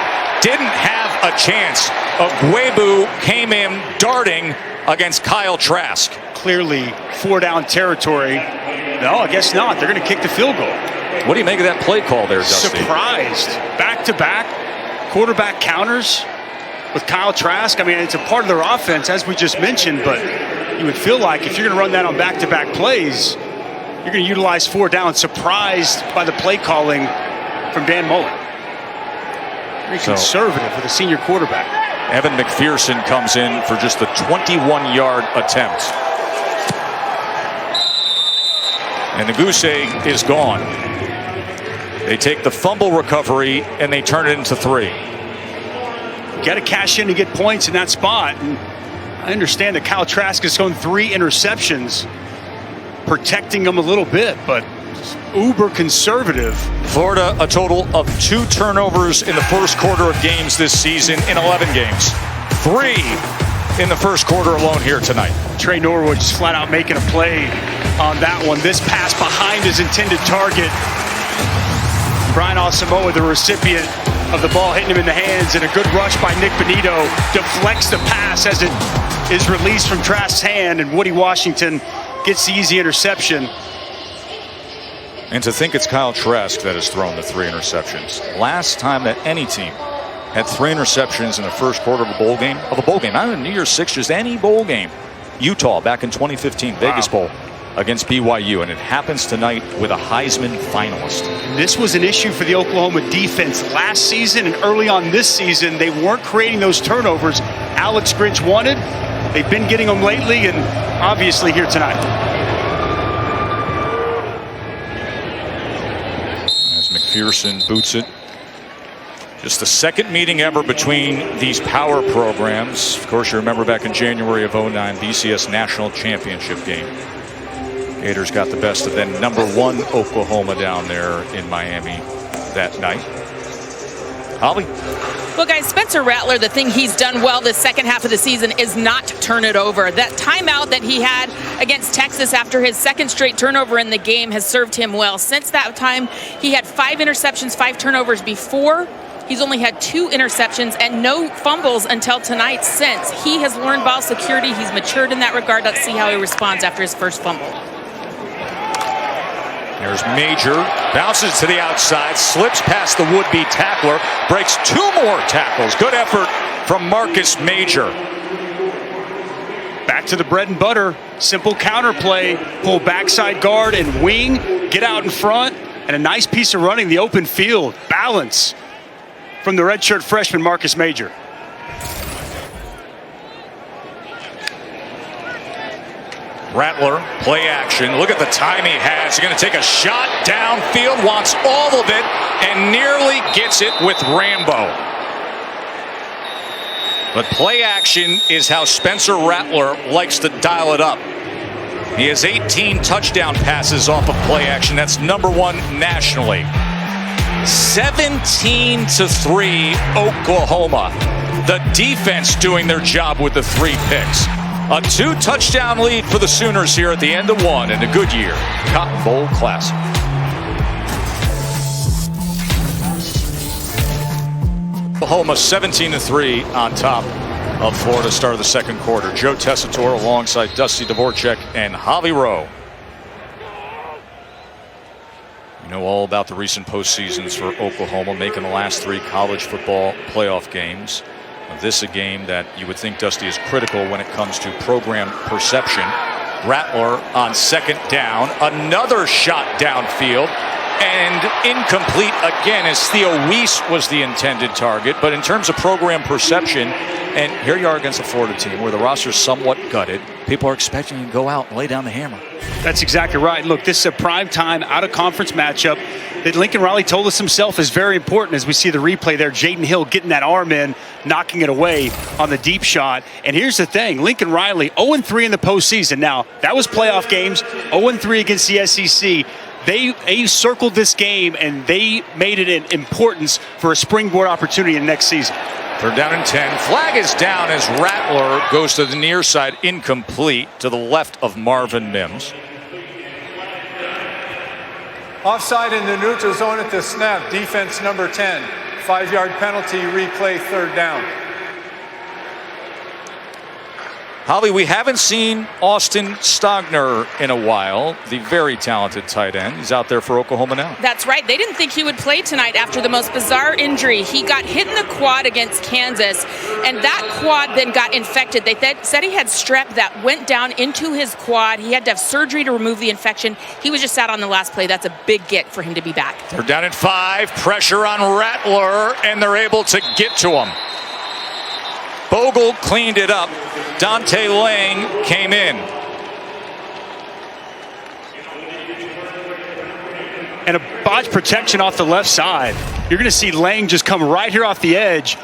[SPEAKER 1] Didn't have a chance. Agwebu came in darting against Kyle Trask.
[SPEAKER 2] Clearly 4-down territory. No, I guess not. They're going to kick the field goal.
[SPEAKER 1] What do you make of that play call there, Dusty?
[SPEAKER 2] Surprised. Back-to-back quarterback counters with Kyle Trask. I mean, it's a part of their offense, as we just mentioned, but you would feel like if you're going to run that on back-to-back plays, you're going to utilize 4 down. Surprised by the play calling from Dan Mullen. Very conservative with a senior quarterback.
[SPEAKER 1] Evan McPherson comes in for just the 21-yard attempt. And the goose egg is gone. They take the fumble recovery and they turn it into 3.
[SPEAKER 2] You got to cash in to get points in that spot. And I understand that Kyle Trask has thrown 3 interceptions, protecting them a little bit, but uber conservative.
[SPEAKER 1] Florida, a total of 2 turnovers in the first quarter of games this season in 11 games. 3 in the first quarter alone here tonight.
[SPEAKER 2] Trey Norwood just flat out making a play on that one. This pass behind his intended target. Brian Asamoah, the recipient of the ball, hitting him in the hands, and a good rush by Nick Benito deflects the pass as it is released from Trask's hand, and Woody Washington gets the easy interception.
[SPEAKER 1] And to think it's Kyle Trask that has thrown the 3 interceptions. Last time that any team had 3 interceptions in the first quarter of a bowl game, not a New Year's Six, just any bowl game. Utah back in 2015, Vegas Bowl. against BYU, and it happens tonight with a Heisman finalist.
[SPEAKER 2] This was an issue for the Oklahoma defense last season and early on this season. They weren't creating those turnovers Alex Grinch wanted. They've been getting them lately, and obviously here tonight.
[SPEAKER 1] As McPherson boots it. Just the second meeting ever between these power programs. Of course, you remember back in January of '09, BCS National Championship game. Gators got the best of then #1 Oklahoma down there in Miami that night. Holly?
[SPEAKER 3] Well, guys, Spencer Rattler, the thing he's done well this second half of the season is not turn it over. That timeout that he had against Texas after his second straight turnover in the game has served him well. Since that time, he had 5 interceptions, 5 turnovers before. He's only had 2 interceptions and no fumbles until tonight since. He has learned ball security. He's matured in that regard. Let's see how he responds after his first fumble.
[SPEAKER 1] There's Major, bounces to the outside, slips past the would-be tackler, breaks 2 more tackles. Good effort from Marcus Major.
[SPEAKER 2] Back to the bread and butter. Simple counter play. Pull backside guard and wing. Get out in front. And a nice piece of running the open field. Balance from the redshirt freshman Marcus Major.
[SPEAKER 1] Rattler, play action. Look at the time he has. He's going to take a shot downfield, wants all of it, and nearly gets it with Rambo. But play action is how Spencer Rattler likes to dial it up. He has 18 touchdown passes off of play action. That's #1 nationally. 17-3 Oklahoma. The defense doing their job with the 3 picks. A 2-touchdown lead for the Sooners here at the end of 1 in a Goodyear Cotton Bowl Classic. Oklahoma 17-3 on top of Florida, start of the second quarter. Joe Tessitore alongside Dusty Dvorak and Javi Rowe. You know all about the recent postseasons for Oklahoma, making the last 3 college football playoff games. This a game that you would think Dusty is critical when it comes to program perception. Rattler on second down, another shot downfield, and incomplete again as Theo Weiss was the intended target. But in terms of program perception, and here you are against a Florida team where the roster's somewhat gutted, people are expecting you to go out and lay down the hammer.
[SPEAKER 2] That's exactly right. Look, this is a prime-time, out-of-conference matchup that Lincoln Riley told us himself is very important as we see the replay there. Jaden Hill getting that arm in, knocking it away on the deep shot. And here's the thing. Lincoln Riley, 0-3 in the postseason. Now, that was playoff games, 0-3 against the SEC. They circled this game, and they made it an importance for a springboard opportunity in next season.
[SPEAKER 1] 3rd down and 10. Flag is down as Rattler goes to the near side, incomplete to the left of Marvin Mims.
[SPEAKER 4] Offside in the neutral zone at the snap. Defense number 10. 5-yard penalty, replay 3rd down.
[SPEAKER 1] Holly, we haven't seen Austin Stogner in a while, the very talented tight end. He's out there for Oklahoma now.
[SPEAKER 3] That's right. They didn't think he would play tonight after the most bizarre injury. He got hit in the quad against Kansas, and that quad then got infected. They said he had strep that went down into his quad. He had to have surgery to remove the infection. He was just out on the last play. That's a big get for him to be back.
[SPEAKER 1] 3rd down and 5. Pressure on Rattler, and they're able to get to him. Bogle cleaned it up. Dante Lang came in.
[SPEAKER 2] And a botch protection off the left side. You're going to see Lang just come right here off the edge.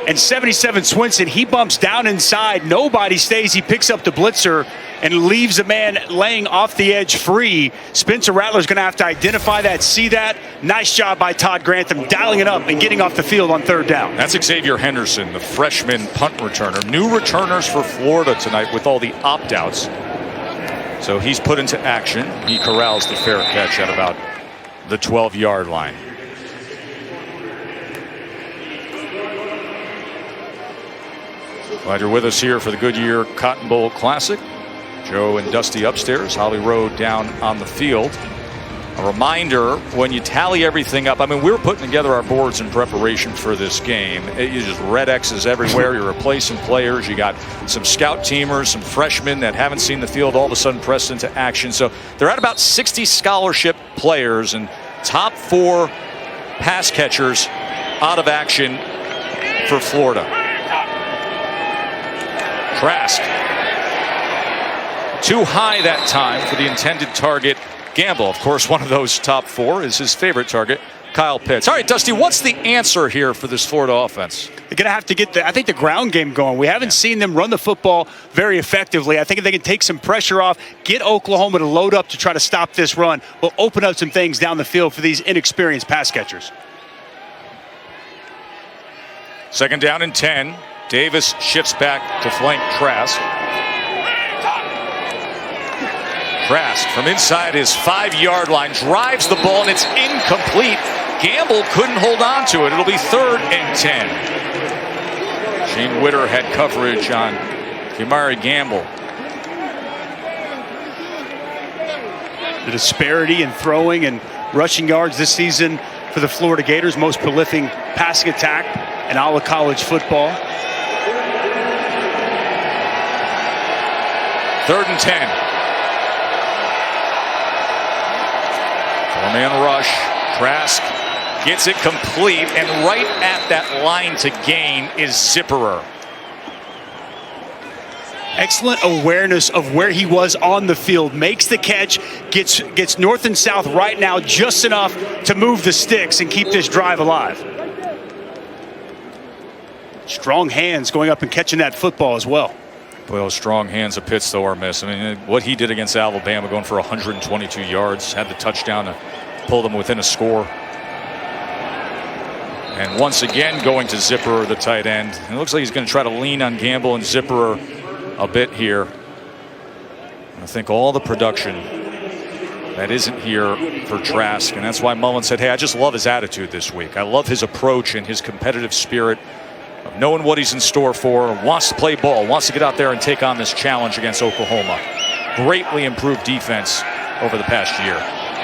[SPEAKER 2] And 77 Swinson, he bumps down inside. Nobody stays. He picks up the blitzer and leaves a man laying off the edge free. Spencer Rattler's going to have to identify that, see that. Nice job by Todd Grantham dialing it up and getting off the field on 3rd down.
[SPEAKER 1] That's Xavier Henderson, the freshman punt returner. New returners for Florida tonight with all the opt-outs. So he's put into action. He corrals the fair catch at about the 12-yard line. Glad you're with us here for the Goodyear Cotton Bowl Classic. Joe and Dusty upstairs, Holly Rowe down on the field. A reminder, when you tally everything up, I mean, we were putting together our boards in preparation for this game. You just red X's everywhere. You're replacing players. You got some scout teamers, some freshmen that haven't seen the field all of a sudden pressed into action. So they're at about 60 scholarship players and top 4 pass catchers out of action for Florida. Trask. Too high that time for the intended target. Gamble, of course, one of those top 4 is his favorite target, Kyle Pitts. All right, Dusty, what's the answer here for this Florida offense?
[SPEAKER 2] They're going to have to get the ground game going. We haven't seen them run the football very effectively. I think if they can take some pressure off, get Oklahoma to load up to try to stop this run, will open up some things down the field for these inexperienced pass catchers.
[SPEAKER 1] 2nd down and 10. Davis shifts back to flank Trask. Trask from inside his 5-yard line drives the ball and it's incomplete. Gamble couldn't hold on to it. It'll be 3rd and 10. Shane Witter had coverage on Kamari Gamble.
[SPEAKER 2] The disparity in throwing and rushing yards this season for the Florida Gators, most prolific passing attack in all of college football.
[SPEAKER 1] 3rd and 10. 4-man rush. Trask gets it complete, and right at that line to gain is Zipperer.
[SPEAKER 2] Excellent awareness of where he was on the field. Makes the catch, gets north and south right now just enough to move the sticks and keep this drive alive. Strong hands going up and catching that football as well.
[SPEAKER 1] Boy, those strong hands of Pitts, though, are missed. I mean, what he did against Alabama, going for 122 yards, had the touchdown to pull them within a score. And once again, going to Zipperer, the tight end. And it looks like he's going to try to lean on Gamble and Zipperer a bit here. I think all the production that isn't here for Trask, and that's why Mullen said, hey, I just love his attitude this week. I love his approach and his competitive spirit of knowing what he's in store for, wants to play ball, wants to get out there and take on this challenge against Oklahoma. Greatly improved defense over the past year.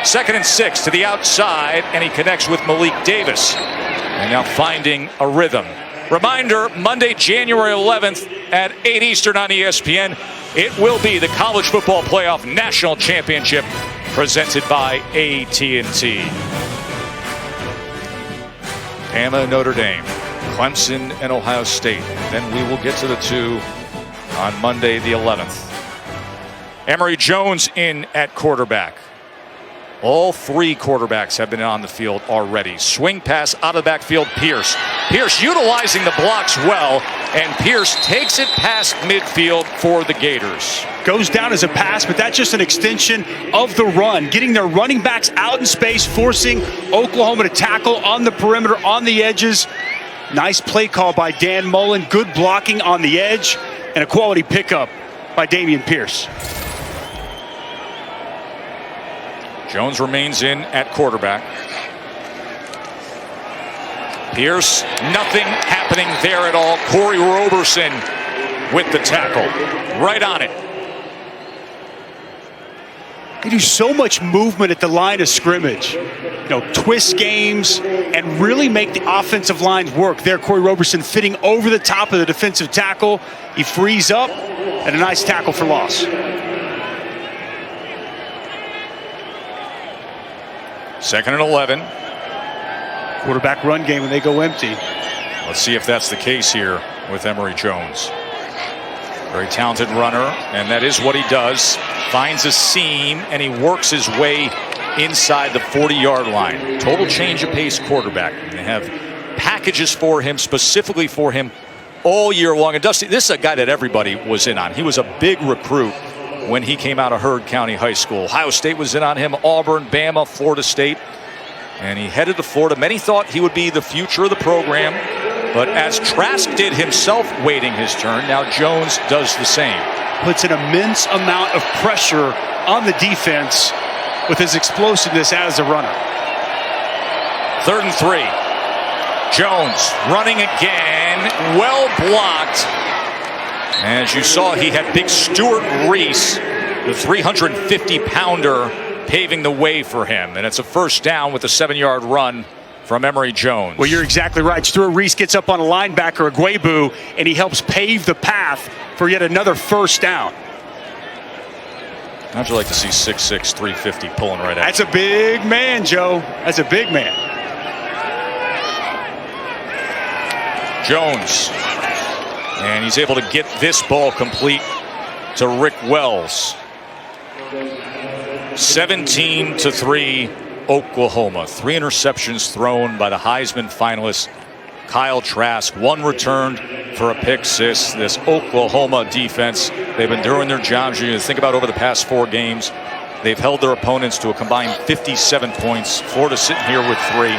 [SPEAKER 1] 2nd and 6 to the outside, and he connects with Malik Davis. And now finding a rhythm. Reminder, Monday, January 11th at 8 Eastern on ESPN, it will be the College Football Playoff National Championship presented by AT&T. Bama and Notre Dame, Clemson and Ohio State. Then we will get to the 2 on Monday the 11th. Emory Jones in at quarterback. All 3 quarterbacks have been on the field already. Swing pass out of the backfield, Pierce. Pierce utilizing the blocks well, and Pierce takes it past midfield for the Gators.
[SPEAKER 2] Goes down as a pass, but that's just an extension of the run. Getting their running backs out in space, forcing Oklahoma to tackle on the perimeter, on the edges. Nice play call by Dan Mullen. Good blocking on the edge, and a quality pickup by Dameon Pierce.
[SPEAKER 1] Jones remains in at quarterback. Pierce, nothing happening there at all. Corey Roberson with the tackle. Right on it.
[SPEAKER 2] They do so much movement at the line of scrimmage. You know, twist games and really make the offensive lines work. There, Corey Roberson fitting over the top of the defensive tackle. He frees up, and a nice tackle for loss.
[SPEAKER 1] 2nd and 11.
[SPEAKER 2] Quarterback run game when they go empty.
[SPEAKER 1] Let's see if that's the case here with Emory Jones. Very talented runner, and that is what he does. Finds a seam, and he works his way inside the 40-yard line. Total change of pace quarterback. And they have packages for him, specifically for him, all year long. And Dusty, this is a guy that everybody was in on. He was a big recruit when he came out of Heard County High School. Ohio State was in on him, Auburn, Bama, Florida State. And he headed to Florida. Many thought he would be the future of the program. But as Trask did himself waiting his turn, now Jones does the same.
[SPEAKER 2] Puts an immense amount of pressure on the defense with his explosiveness as a runner.
[SPEAKER 1] 3rd and 3. Jones running again, well blocked. As you saw, he had big Stuart Reese, the 350-pounder, paving the way for him. And it's a first down with a 7-yard run from Emory Jones.
[SPEAKER 2] Well, you're exactly right. Stuart Reese gets up on a linebacker, Aguebu, and he helps pave the path for yet another first down.
[SPEAKER 1] How'd you like to see 6'6", 350 pulling right at
[SPEAKER 2] That's a big man, Joe. That's a big man.
[SPEAKER 1] Jones. And he's able to get this ball complete to Rick Wells. 17-3 Oklahoma. 3 interceptions thrown by the Heisman finalist Kyle Trask. 1 returned for a pick six. This Oklahoma defense, they've been doing their jobs. You think about over the past 4 games, they've held their opponents to a combined 57 points. Florida sitting here with 3.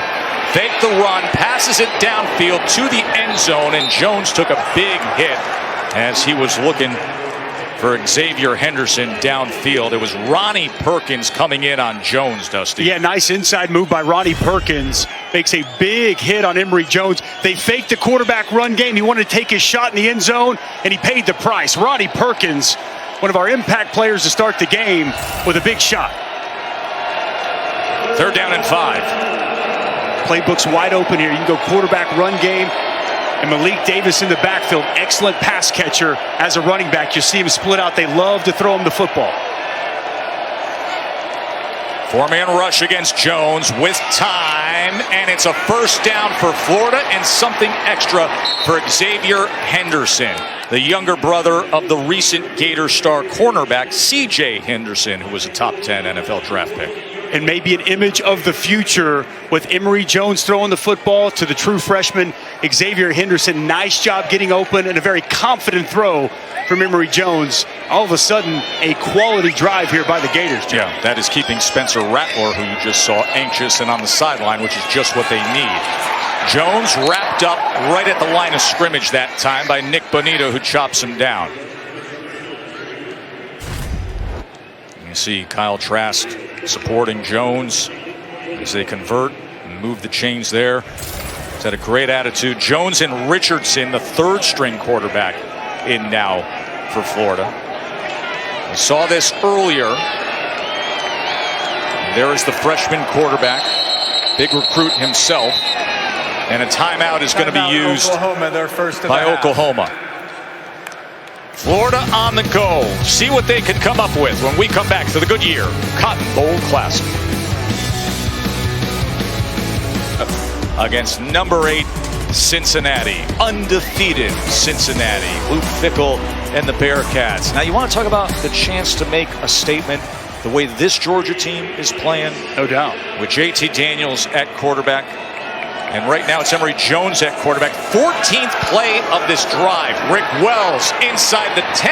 [SPEAKER 1] Fake the run, passes it downfield to the end zone, and Jones took a big hit as he was looking for Xavier Henderson downfield. It was Ronnie Perkins coming in on Jones, Dusty.
[SPEAKER 2] Yeah, nice inside move by Ronnie Perkins. Makes a big hit on Emory Jones. They faked the quarterback run game. He wanted to take his shot in the end zone, and he paid the price. Ronnie Perkins, one of our impact players to start the game, with a big shot.
[SPEAKER 1] 3rd down and 5.
[SPEAKER 2] Playbook's wide open here. You can go quarterback run game. And Malik Davis in the backfield, excellent pass catcher as a running back. You see him split out. They love to throw him the football.
[SPEAKER 1] 4-man rush against Jones with time, and it's a first down for Florida and something extra for Xavier Henderson, the younger brother of the recent Gator star cornerback C.J. Henderson, who was a top 10 NFL draft pick.
[SPEAKER 2] And maybe an image of the future with Emory Jones throwing the football to the true freshman Xavier Henderson. Nice job getting open and a very confident throw from Emory Jones. All of a sudden, a quality drive here by the Gators, Jim.
[SPEAKER 1] Yeah, that is keeping Spencer Rattler, who you just saw, anxious and on the sideline, which is just what they need. Jones wrapped up right at the line of scrimmage that time by Nick Bonito, who chops him down. You see Kyle Trask supporting Jones as they convert and move the chains there. He's had a great attitude. Jones and Richardson, the 3rd string quarterback, in now for Florida. We saw this earlier. And there is the freshman quarterback, big recruit himself. And a timeout is going to be used by Oklahoma. Florida on the go. See what they can come up with when we come back to the Goodyear Cotton Bowl Classic. Against number 8 Cincinnati, undefeated Cincinnati. Luke Fickell and the Bearcats. Now you want to talk about the chance to make a statement the way this Georgia team is playing?
[SPEAKER 2] No doubt.
[SPEAKER 1] With JT Daniels at quarterback. And right now it's Emory Jones at quarterback. 14th play of this drive. Rick Wells inside the 10,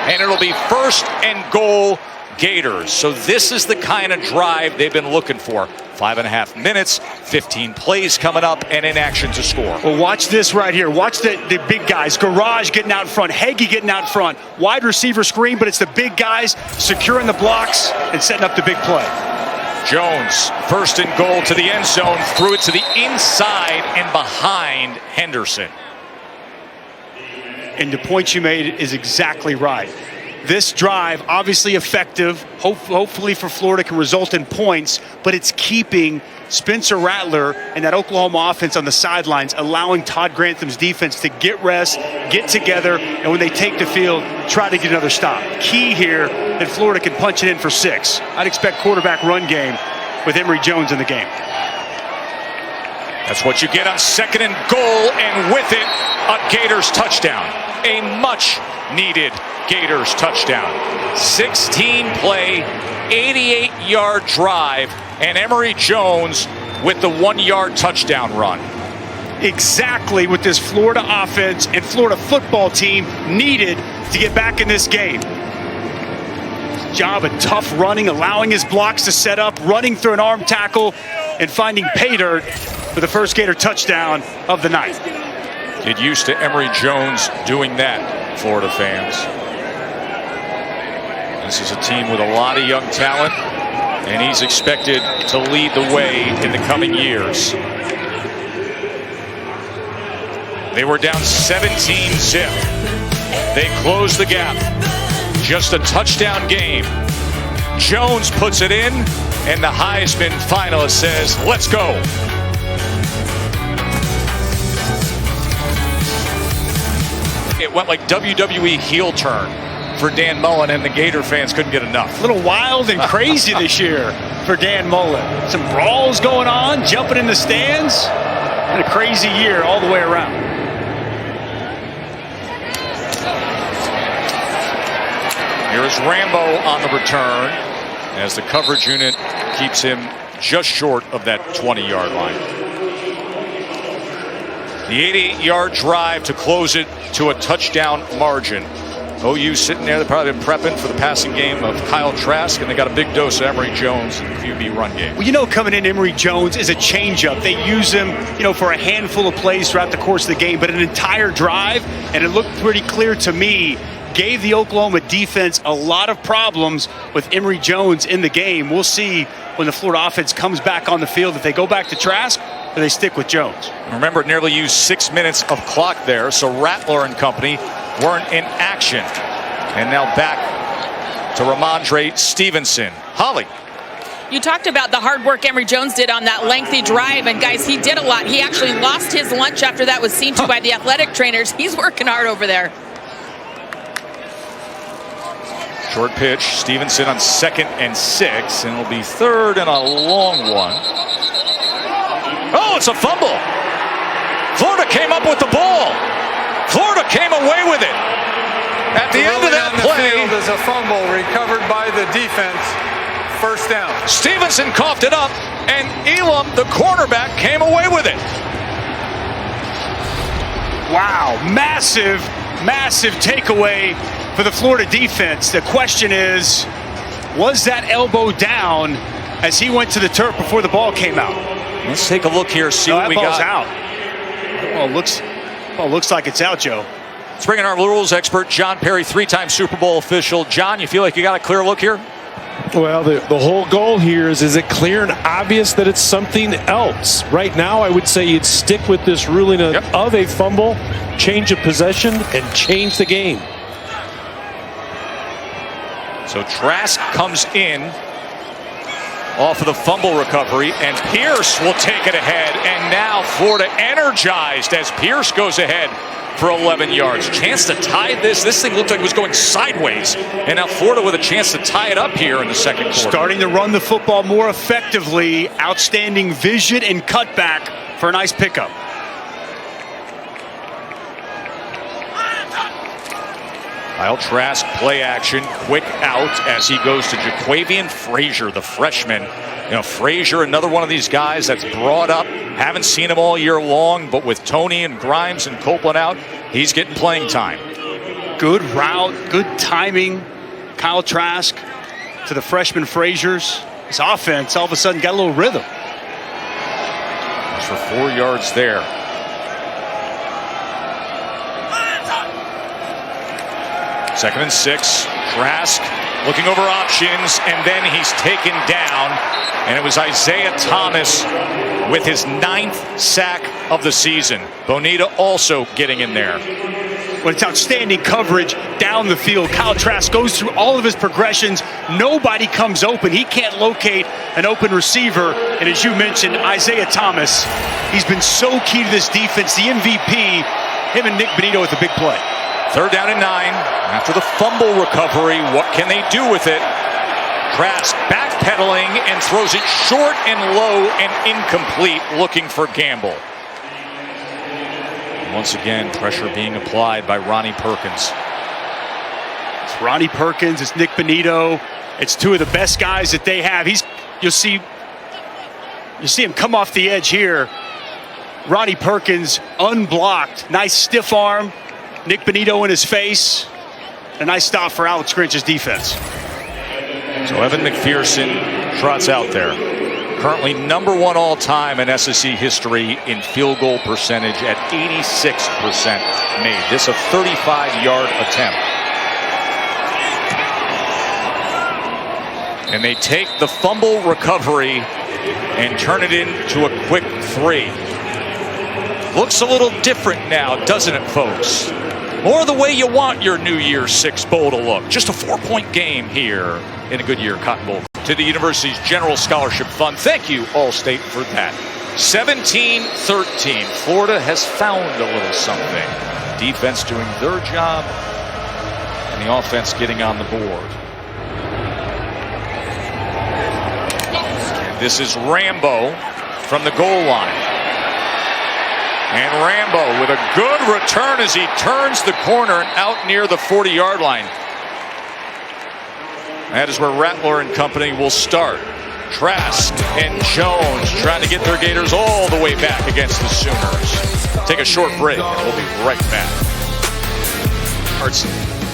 [SPEAKER 1] and it'll be 1st and goal Gators. So this is the kind of drive they've been looking for. 5.5 minutes, 15 plays coming up, and in action to score.
[SPEAKER 2] Well, watch this right here. Watch the big guys. Garage getting out in front. Hagee getting out in front. Wide receiver screen, but it's the big guys securing the blocks and setting up the big play.
[SPEAKER 1] Jones, 1st and goal to the end zone, threw it to the inside and behind Henderson.
[SPEAKER 2] And the point you made is exactly right. This drive, obviously effective, hopefully for Florida can result in points, but it's keeping Spencer Rattler and that Oklahoma offense on the sidelines, allowing Todd Grantham's defense to get rest, get together, and when they take the field, try to get another stop. Key here that Florida can punch it in for 6. I'd expect quarterback run game with Emory Jones in the game.
[SPEAKER 1] That's what you get on 2nd and goal, and with it, a Gators touchdown. A much-needed Gators touchdown. 16-play, 88-yard drive, and Emory Jones with the 1-yard touchdown run.
[SPEAKER 2] Exactly what this Florida offense and Florida football team needed to get back in this game. Job of tough running, allowing his blocks to set up, running through an arm tackle, and finding pay dirt for the first Gator touchdown of the night.
[SPEAKER 1] Get used to Emory Jones doing that, Florida fans. This is a team with a lot of young talent, and he's expected to lead the way in the coming years. They were down 17-zip. They closed the gap. Just a touchdown game Jones puts it in, and the Heisman finalist says, let's go. It went like WWE heel turn for Dan Mullen, and the Gator fans couldn't get enough.
[SPEAKER 2] A little wild and crazy this year for Dan Mullen. Some brawls going on, jumping in the stands, and a crazy year all the way around.
[SPEAKER 1] Here is Rambo on the return as the coverage unit keeps him just short of that 20-yard line. The 88-yard drive to close it to a touchdown margin. OU sitting there, they've probably been prepping for the passing game of Kyle Trask, and they got a big dose of Emory Jones in the QB run game.
[SPEAKER 2] Well, you know, coming in, Emory Jones is a changeup. They use him, you know, for a handful of plays throughout the course of the game, but an entire drive, and it looked pretty clear to me, gave the Oklahoma defense a lot of problems with Emory Jones in the game. We'll see when the Florida offense comes back on the field if they go back to Trask or they stick with Jones.
[SPEAKER 1] Remember, it nearly used 6 minutes of clock there, so Rattler and company weren't in action. And now back to Ramondre Stevenson. Holly.
[SPEAKER 3] You talked about the hard work Emory Jones did on that lengthy drive, and guys, he did a lot. He actually lost his lunch after that was seen to by the athletic trainers. He's working hard over there.
[SPEAKER 1] Short pitch, Stevenson on 2nd and 6, and it'll be 3rd and a long one. Oh, it's a fumble. Florida came up with the ball. Florida came away with it. At the end of that play,
[SPEAKER 4] there's a fumble recovered by the defense. First down.
[SPEAKER 1] Stevenson coughed it up, and Elam, the cornerback, came away with it.
[SPEAKER 2] Wow, massive, massive takeaway for the Florida defense. The question is, was that elbow down as he went to the turf before the ball came out?
[SPEAKER 1] Let's take a look here, see what we got.
[SPEAKER 2] That ball's out. Well, looks like it's out, Joe.
[SPEAKER 1] Let's bring in our rules expert, John Perry, 3-time Super Bowl official. John, you feel like you got a clear look here?
[SPEAKER 7] Well, the whole goal here is it clear and obvious that it's something else? Right now, I would say you'd stick with this ruling of a fumble, change of possession, and change the game.
[SPEAKER 1] So Trask comes in off of the fumble recovery, and Pierce will take it ahead. And now Florida energized as Pierce goes ahead for 11 yards. Chance to tie this. This thing looked like it was going sideways. And now Florida with a chance to tie it up here in the second quarter.
[SPEAKER 2] Starting to run the football more effectively. Outstanding vision and cutback for a nice pickup.
[SPEAKER 1] Kyle Trask, play action, quick out as he goes to Jaquavian Frazier, the freshman. You know, Frazier, another one of these guys that's brought up. Haven't seen him all year long, but with Tony and Grimes and Copeland out, he's getting playing time.
[SPEAKER 2] Good route, good timing. Kyle Trask to the freshman Fraziers. His offense all of a sudden got a little rhythm.
[SPEAKER 1] That's for 4 yards there. Second and 6, Trask looking over options, and then he's taken down. And it was Isaiah Thomas with his 9th sack of the season. Bonita also getting in there.
[SPEAKER 2] Well, it's outstanding coverage down the field. Kyle Trask goes through all of his progressions. Nobody comes open. He can't locate an open receiver. And as you mentioned, Isaiah Thomas, he's been so key to this defense. The MVP, him and Nick Bonito with the big play.
[SPEAKER 1] 3rd down and 9. After the fumble recovery, what can they do with it? Trask backpedaling and throws it short and low and incomplete, looking for Gamble. Once again, pressure being applied by Ronnie Perkins.
[SPEAKER 2] It's Ronnie Perkins, it's Nick Bonito. It's two of the best guys that they have. You'll see him come off the edge here. Ronnie Perkins unblocked, nice stiff arm. Nick Bonito in his face. A nice stop for Alex Grinch's defense.
[SPEAKER 1] So Evan McPherson trots out there. Currently #1 all-time in SEC history in field goal percentage at 86% made. This a 35-yard attempt. And they take the fumble recovery and turn it into a quick 3. Looks a little different now, doesn't it, folks? More the way you want your New Year's Six Bowl to look. Just a 4-point game here in a Goodyear Cotton Bowl. To the university's General Scholarship Fund. Thank you, Allstate, for that. 17-13. Florida has found a little something. Defense doing their job, and the offense getting on the board. And this is Rambo from the goal line. And Rambo with a good return as he turns the corner and out near the 40-yard line. That is where Rattler and company will start. Trask and Jones trying to get their Gators all the way back against the Sooners. Take a short break and we'll be right back.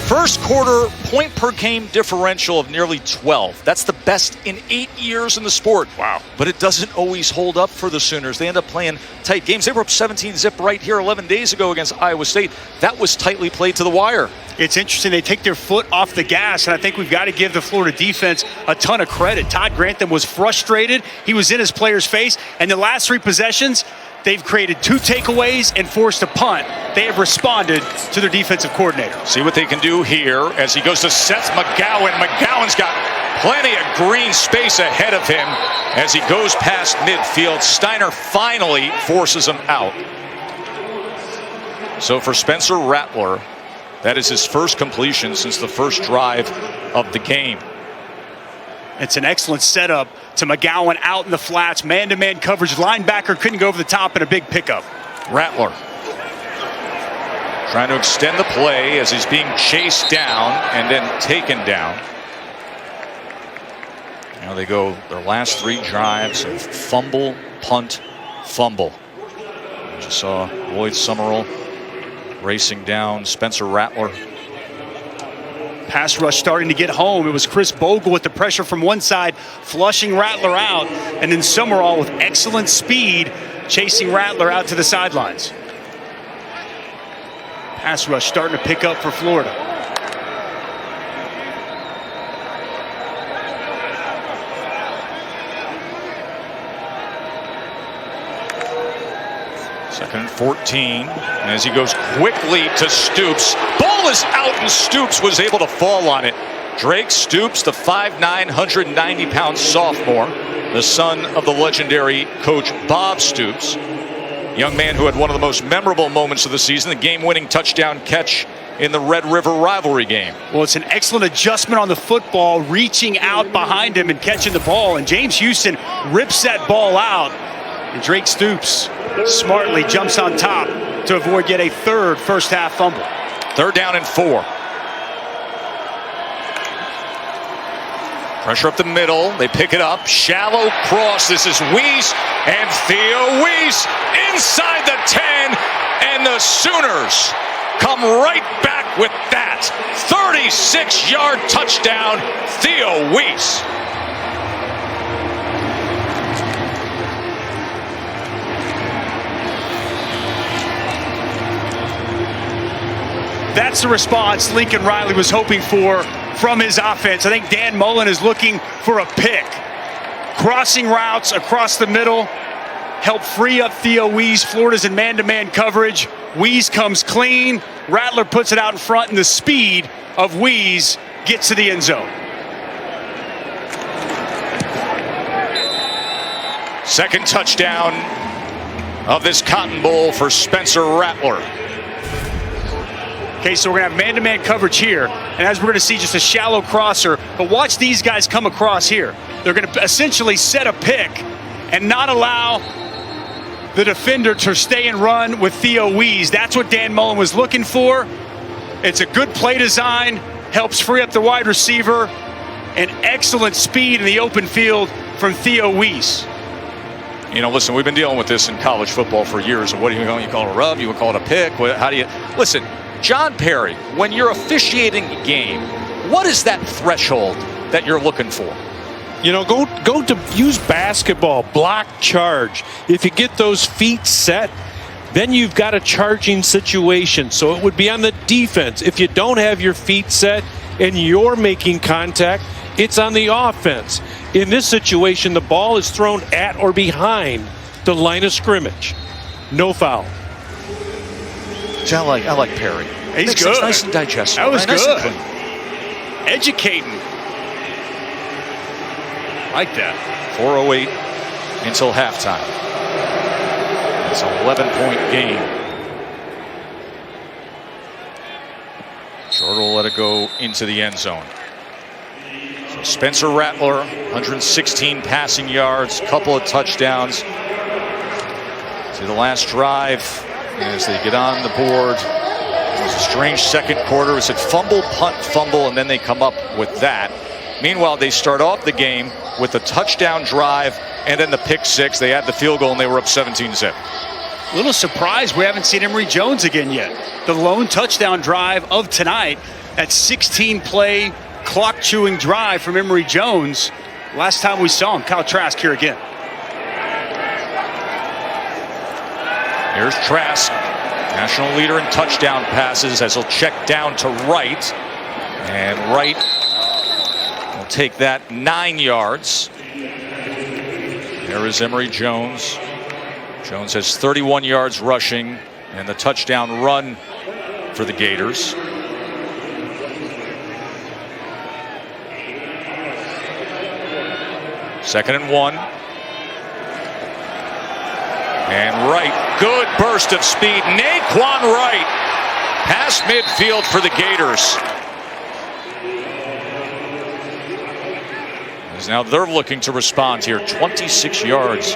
[SPEAKER 1] First quarter point per game differential of nearly 12. That's the best in 8 years in the sport.
[SPEAKER 2] Wow.
[SPEAKER 1] But it doesn't always hold up for the Sooners. They end up playing tight games. They were up 17-zip right here 11 days ago against Iowa State. That was tightly played to the wire.
[SPEAKER 2] It's interesting. They take their foot off the gas, and I think we've got to give the Florida defense a ton of credit. Todd Grantham was frustrated. He was in his player's face, and the last 3 possessions, they've created 2 takeaways and forced a punt. They have responded to their defensive coordinator.
[SPEAKER 1] See what they can do here as he goes to Seth McGowan. McGowan's got plenty of green space ahead of him as he goes past midfield. Steiner finally forces him out. So for Spencer Rattler, that is his first completion since the first drive of the game.
[SPEAKER 2] It's an excellent setup to McGowan out in the flats. Man-to-man coverage. Linebacker couldn't go over the top in a big pickup.
[SPEAKER 1] Rattler trying to extend the play as he's being chased down and then taken down. Now they go their last 3 drives of fumble, punt, fumble. You just saw Lloyd Summerall racing down Spencer Rattler.
[SPEAKER 2] Pass rush starting to get home. It was Chris Bogle with the pressure from one side, flushing Rattler out, and then Summerall with excellent speed chasing Rattler out to the sidelines. Pass rush starting to pick up for Florida.
[SPEAKER 1] Second and 14, and as he goes quickly to Stoops. Ball is out, and Stoops was able to fall on it. Drake Stoops, the 5'9", 190-pound sophomore, the son of the legendary coach Bob Stoops. Young man who had one of the most memorable moments of the season, the game-winning touchdown catch in the Red River rivalry game.
[SPEAKER 2] Well, it's an excellent adjustment on the football, reaching out behind him and catching the ball, and James Houston rips that ball out, and Drake Stoops smartly jumps on top to avoid yet a third first-half fumble.
[SPEAKER 1] 3rd down and 4. Pressure up the middle. They pick it up. Shallow cross. This is Weiss and Theo Weiss inside the 10. And the Sooners come right back with that. 36-yard touchdown, Theo Weiss.
[SPEAKER 2] That's the response Lincoln Riley was hoping for from his offense. I think Dan Mullen is looking for a pick. Crossing routes across the middle help free up Theo Weiss. Florida's in man-to-man coverage. Weiss comes clean. Rattler puts it out in front, and the speed of Weiss gets to the end zone.
[SPEAKER 1] Second touchdown of this Cotton Bowl for Spencer Rattler.
[SPEAKER 2] Okay, so we're going to have man-to-man coverage here, and as we're going to see, just a shallow crosser. But watch these guys come across here. They're going to essentially set a pick and not allow the defender to stay and run with Theo Weiss. That's what Dan Mullen was looking for. It's a good play design, helps free up the wide receiver, and excellent speed in the open field from Theo Weiss.
[SPEAKER 1] You know, listen, we've been dealing with this in college football for years. What do you call it, a rub? You would call it a pick? How do you listen? John Perry, when you're officiating a game, what is that threshold that you're looking for?
[SPEAKER 7] You know, go to use basketball, block, charge. If you get those feet set, then you've got a charging situation. So it would be on the defense. If you don't have your feet set and you're making contact, it's on the offense. In this situation, the ball is thrown at or behind the line of scrimmage. No foul.
[SPEAKER 1] I like Perry.
[SPEAKER 2] He's
[SPEAKER 1] Makes
[SPEAKER 2] good.
[SPEAKER 1] things nice and digestible.
[SPEAKER 2] That was
[SPEAKER 1] right? Nice and
[SPEAKER 2] good.
[SPEAKER 1] clean.
[SPEAKER 2] Educating. Like that.
[SPEAKER 1] 4:08 until halftime. It's an 11-point game. Jordan will let it go into the end zone. So Spencer Rattler, 116 passing yards, couple of touchdowns. To the last drive as they get on the board. It was a strange second quarter. It was a fumble, punt, fumble, and then they come up with that. Meanwhile, they start off the game with a touchdown drive and then the pick six. They had the field goal and they were up 17-7.
[SPEAKER 2] A little surprised we haven't seen Emory Jones again yet. The lone touchdown drive of tonight, that 16-play clock-chewing drive from Emory Jones. Last time we saw him, Kyle Trask here again.
[SPEAKER 1] Here's Trask, national leader in touchdown passes, as he'll check down to Wright. And Wright will take that 9 yards. There is Emory Jones. Jones has 31 yards rushing and the touchdown run for the Gators. Second and 1. And Wright, good burst of speed. Naquan Wright, past midfield for the Gators. As now they're looking to respond here. 26 yards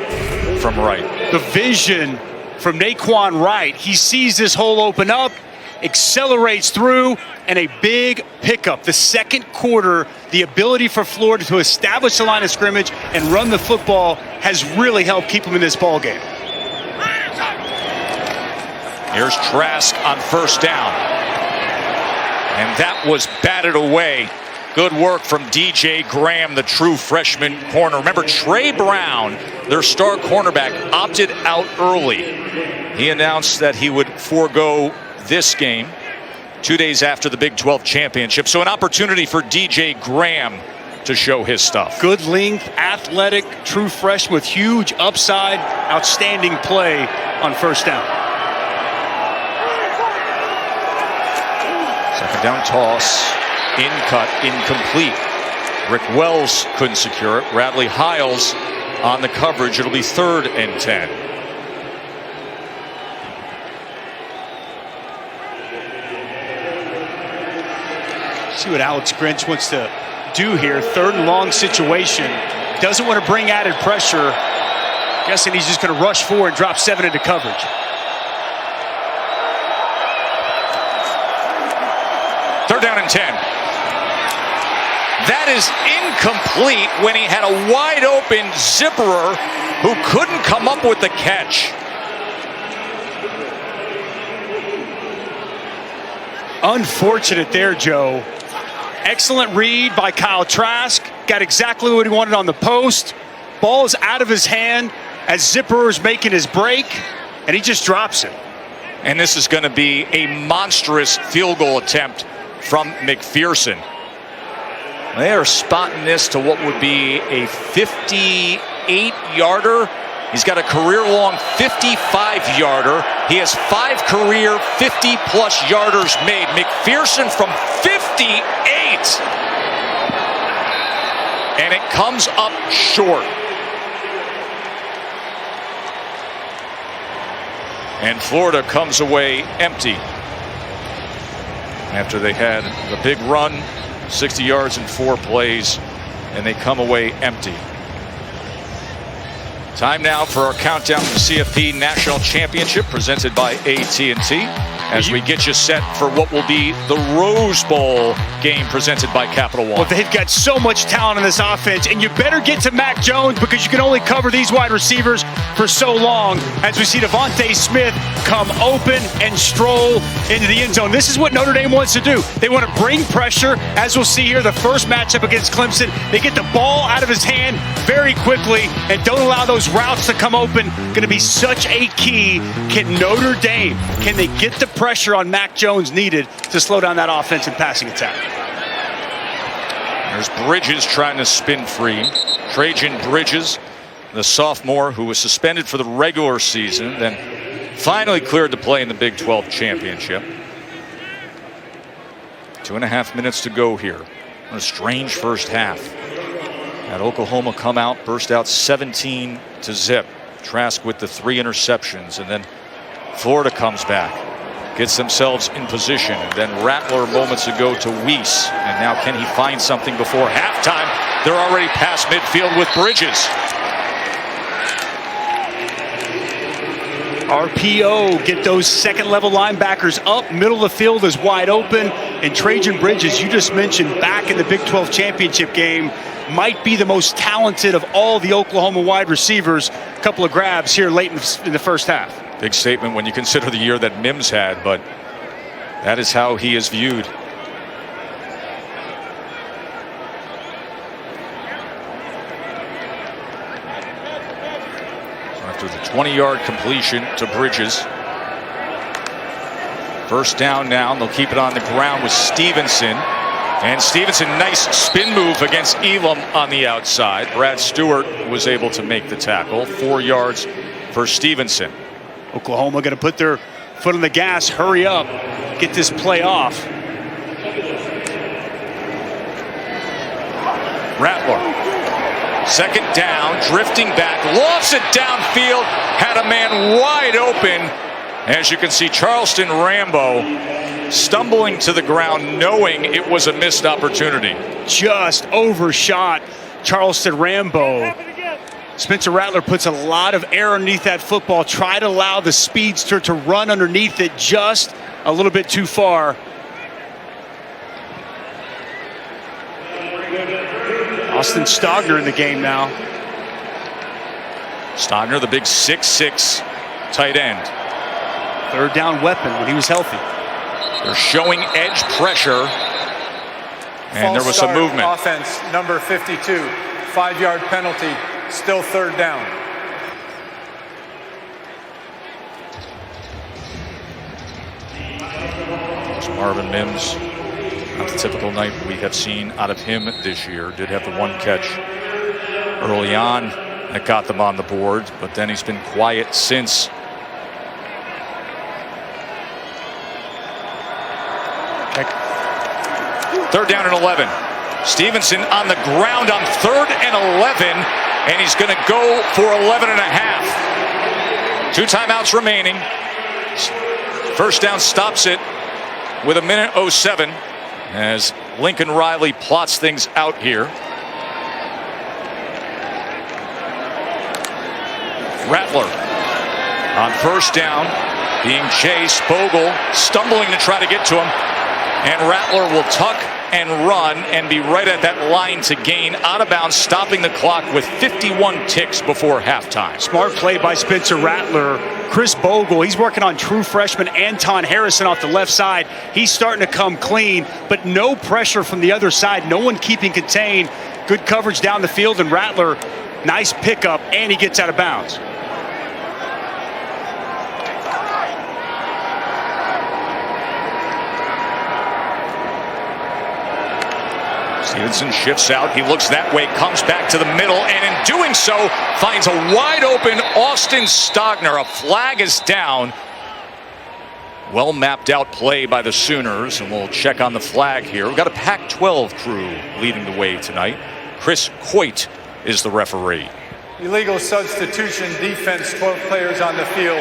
[SPEAKER 1] from Wright.
[SPEAKER 2] The vision from Naquan Wright. He sees this hole open up, accelerates through, and a big pickup. The second quarter, the ability for Florida to establish the line of scrimmage and run the football has really helped keep them in this ball game.
[SPEAKER 1] Here's Trask on first down. And that was batted away. Good work from DJ Graham, the true freshman corner. Remember, Trey Brown, their star cornerback, opted out early. He announced that he would forego this game 2 days after the Big 12 championship. So an opportunity for DJ Graham to show his stuff.
[SPEAKER 2] Good length, athletic, true freshman with huge upside, outstanding play on first down.
[SPEAKER 1] Second down toss, in cut, incomplete. Rick Wells couldn't secure it. Radley Hiles on the coverage. It'll be 3rd and 10.
[SPEAKER 2] See what Alex Grinch wants to do here. 3rd and long situation. Doesn't want to bring added pressure. Guessing he's just going to rush forward and drop 7 into coverage.
[SPEAKER 1] Third down and 10. That is incomplete when he had a wide open Zipperer who couldn't come up with the catch.
[SPEAKER 2] Unfortunate there, Joe. Excellent read by Kyle Trask. Got exactly what he wanted on the post. Ball's out of his hand as Zipperer's making his break, and he just drops it.
[SPEAKER 1] And this is going to be a monstrous field goal attempt from McPherson. They are spotting this to what would be a 58-yarder. He's got a career-long 55-yarder. He has 5 career 50-plus yarders made. McPherson from 58. And it comes up short. And Florida comes away empty after they had the big run, 60 yards in 4 plays, and they come away empty. Time now for our countdown to the CFP National Championship presented by AT&T as we get you set for what will be the Rose Bowl game presented by Capital One.
[SPEAKER 2] Well, they've got so much talent in this offense, and you better get to Mac Jones because you can only cover these wide receivers for so long as we see Devontae Smith come open and stroll into the end zone. This is what Notre Dame wants to do. They want to bring pressure, as we'll see here, the first matchup against Clemson. They get the ball out of his hand very quickly and don't allow those routes to come open. Going to be such a key. Can Notre Dame, can they get the pressure on Mac Jones needed to slow down that offense and passing attack?
[SPEAKER 1] There's Bridges trying to spin free. Trajan Bridges, the sophomore who was suspended for the regular season, then finally cleared to play in the Big 12 championship. 2.5 minutes to go here. A strange first half. Had Oklahoma come out, burst out 17-0. Trask with the 3 interceptions, and then Florida comes back, gets themselves in position, and then Rattler moments ago to Weiss, and now can he find something before halftime? They're already past midfield with Bridges.
[SPEAKER 2] RPO, get those second-level linebackers up. Middle of the field is wide open. And Trajan Bridges, you just mentioned, back in the Big 12 championship game, might be the most talented of all the Oklahoma wide receivers. A couple of grabs here late in the first half.
[SPEAKER 1] Big statement when you consider the year that Mims had, but that is how he is viewed. After the 20-yard completion to Bridges. First down now, and they'll keep it on the ground with Stevenson. And Stevenson, nice spin move against Elam on the outside. Brad Stewart was able to make the tackle. 4 yards for Stevenson.
[SPEAKER 2] Oklahoma going to put their foot on the gas. Hurry up. Get this play off.
[SPEAKER 1] Rattler. Second down, drifting back, lofts it downfield, had a man wide open. As you can see, Charleston Rambo stumbling to the ground, knowing it was a missed opportunity.
[SPEAKER 2] Just overshot Charleston Rambo. Spencer Rattler puts a lot of air underneath that football, tried to allow the speedster to run underneath it just a little bit too far. Austin Stogner in the game now.
[SPEAKER 1] Stogner, the big 6'6" tight end.
[SPEAKER 2] Third down weapon when he was healthy.
[SPEAKER 1] They're showing edge pressure. And there was some movement.
[SPEAKER 4] Offense, number 52, 5-yard penalty, still third down.
[SPEAKER 1] Marvin Mims, not the typical night we have seen out of him this year. Did have the one catch early on that got them on the board, but then he's been quiet since. Third down and 11. Stevenson on the ground on 3rd and 11, and he's going to go for 11 and a half. 2 timeouts remaining. First down stops it with 1:07 as Lincoln Riley plots things out here. Rattler on first down being chased. Bogle stumbling to try to get to him, and Rattler will tuck and run and be right at that line to gain, out of bounds, stopping the clock with 51 ticks before halftime.
[SPEAKER 2] Smart play by Spencer Rattler. Chris Bogle, he's working on true freshman Anton Harrison off the left side. He's starting to come clean, but no pressure from the other side. No one keeping contained. Good coverage down the field, and Rattler, nice pickup, and he gets out of bounds.
[SPEAKER 1] Stevenson shifts out. He looks that way, comes back to the middle, and in doing so, finds a wide open Austin Stogner. A flag is down. Well mapped out play by the Sooners, and we'll check on the flag here. We've got a Pac-12 crew leading the way tonight. Chris Coit is the referee.
[SPEAKER 4] Illegal substitution, defense, 12 players on the field.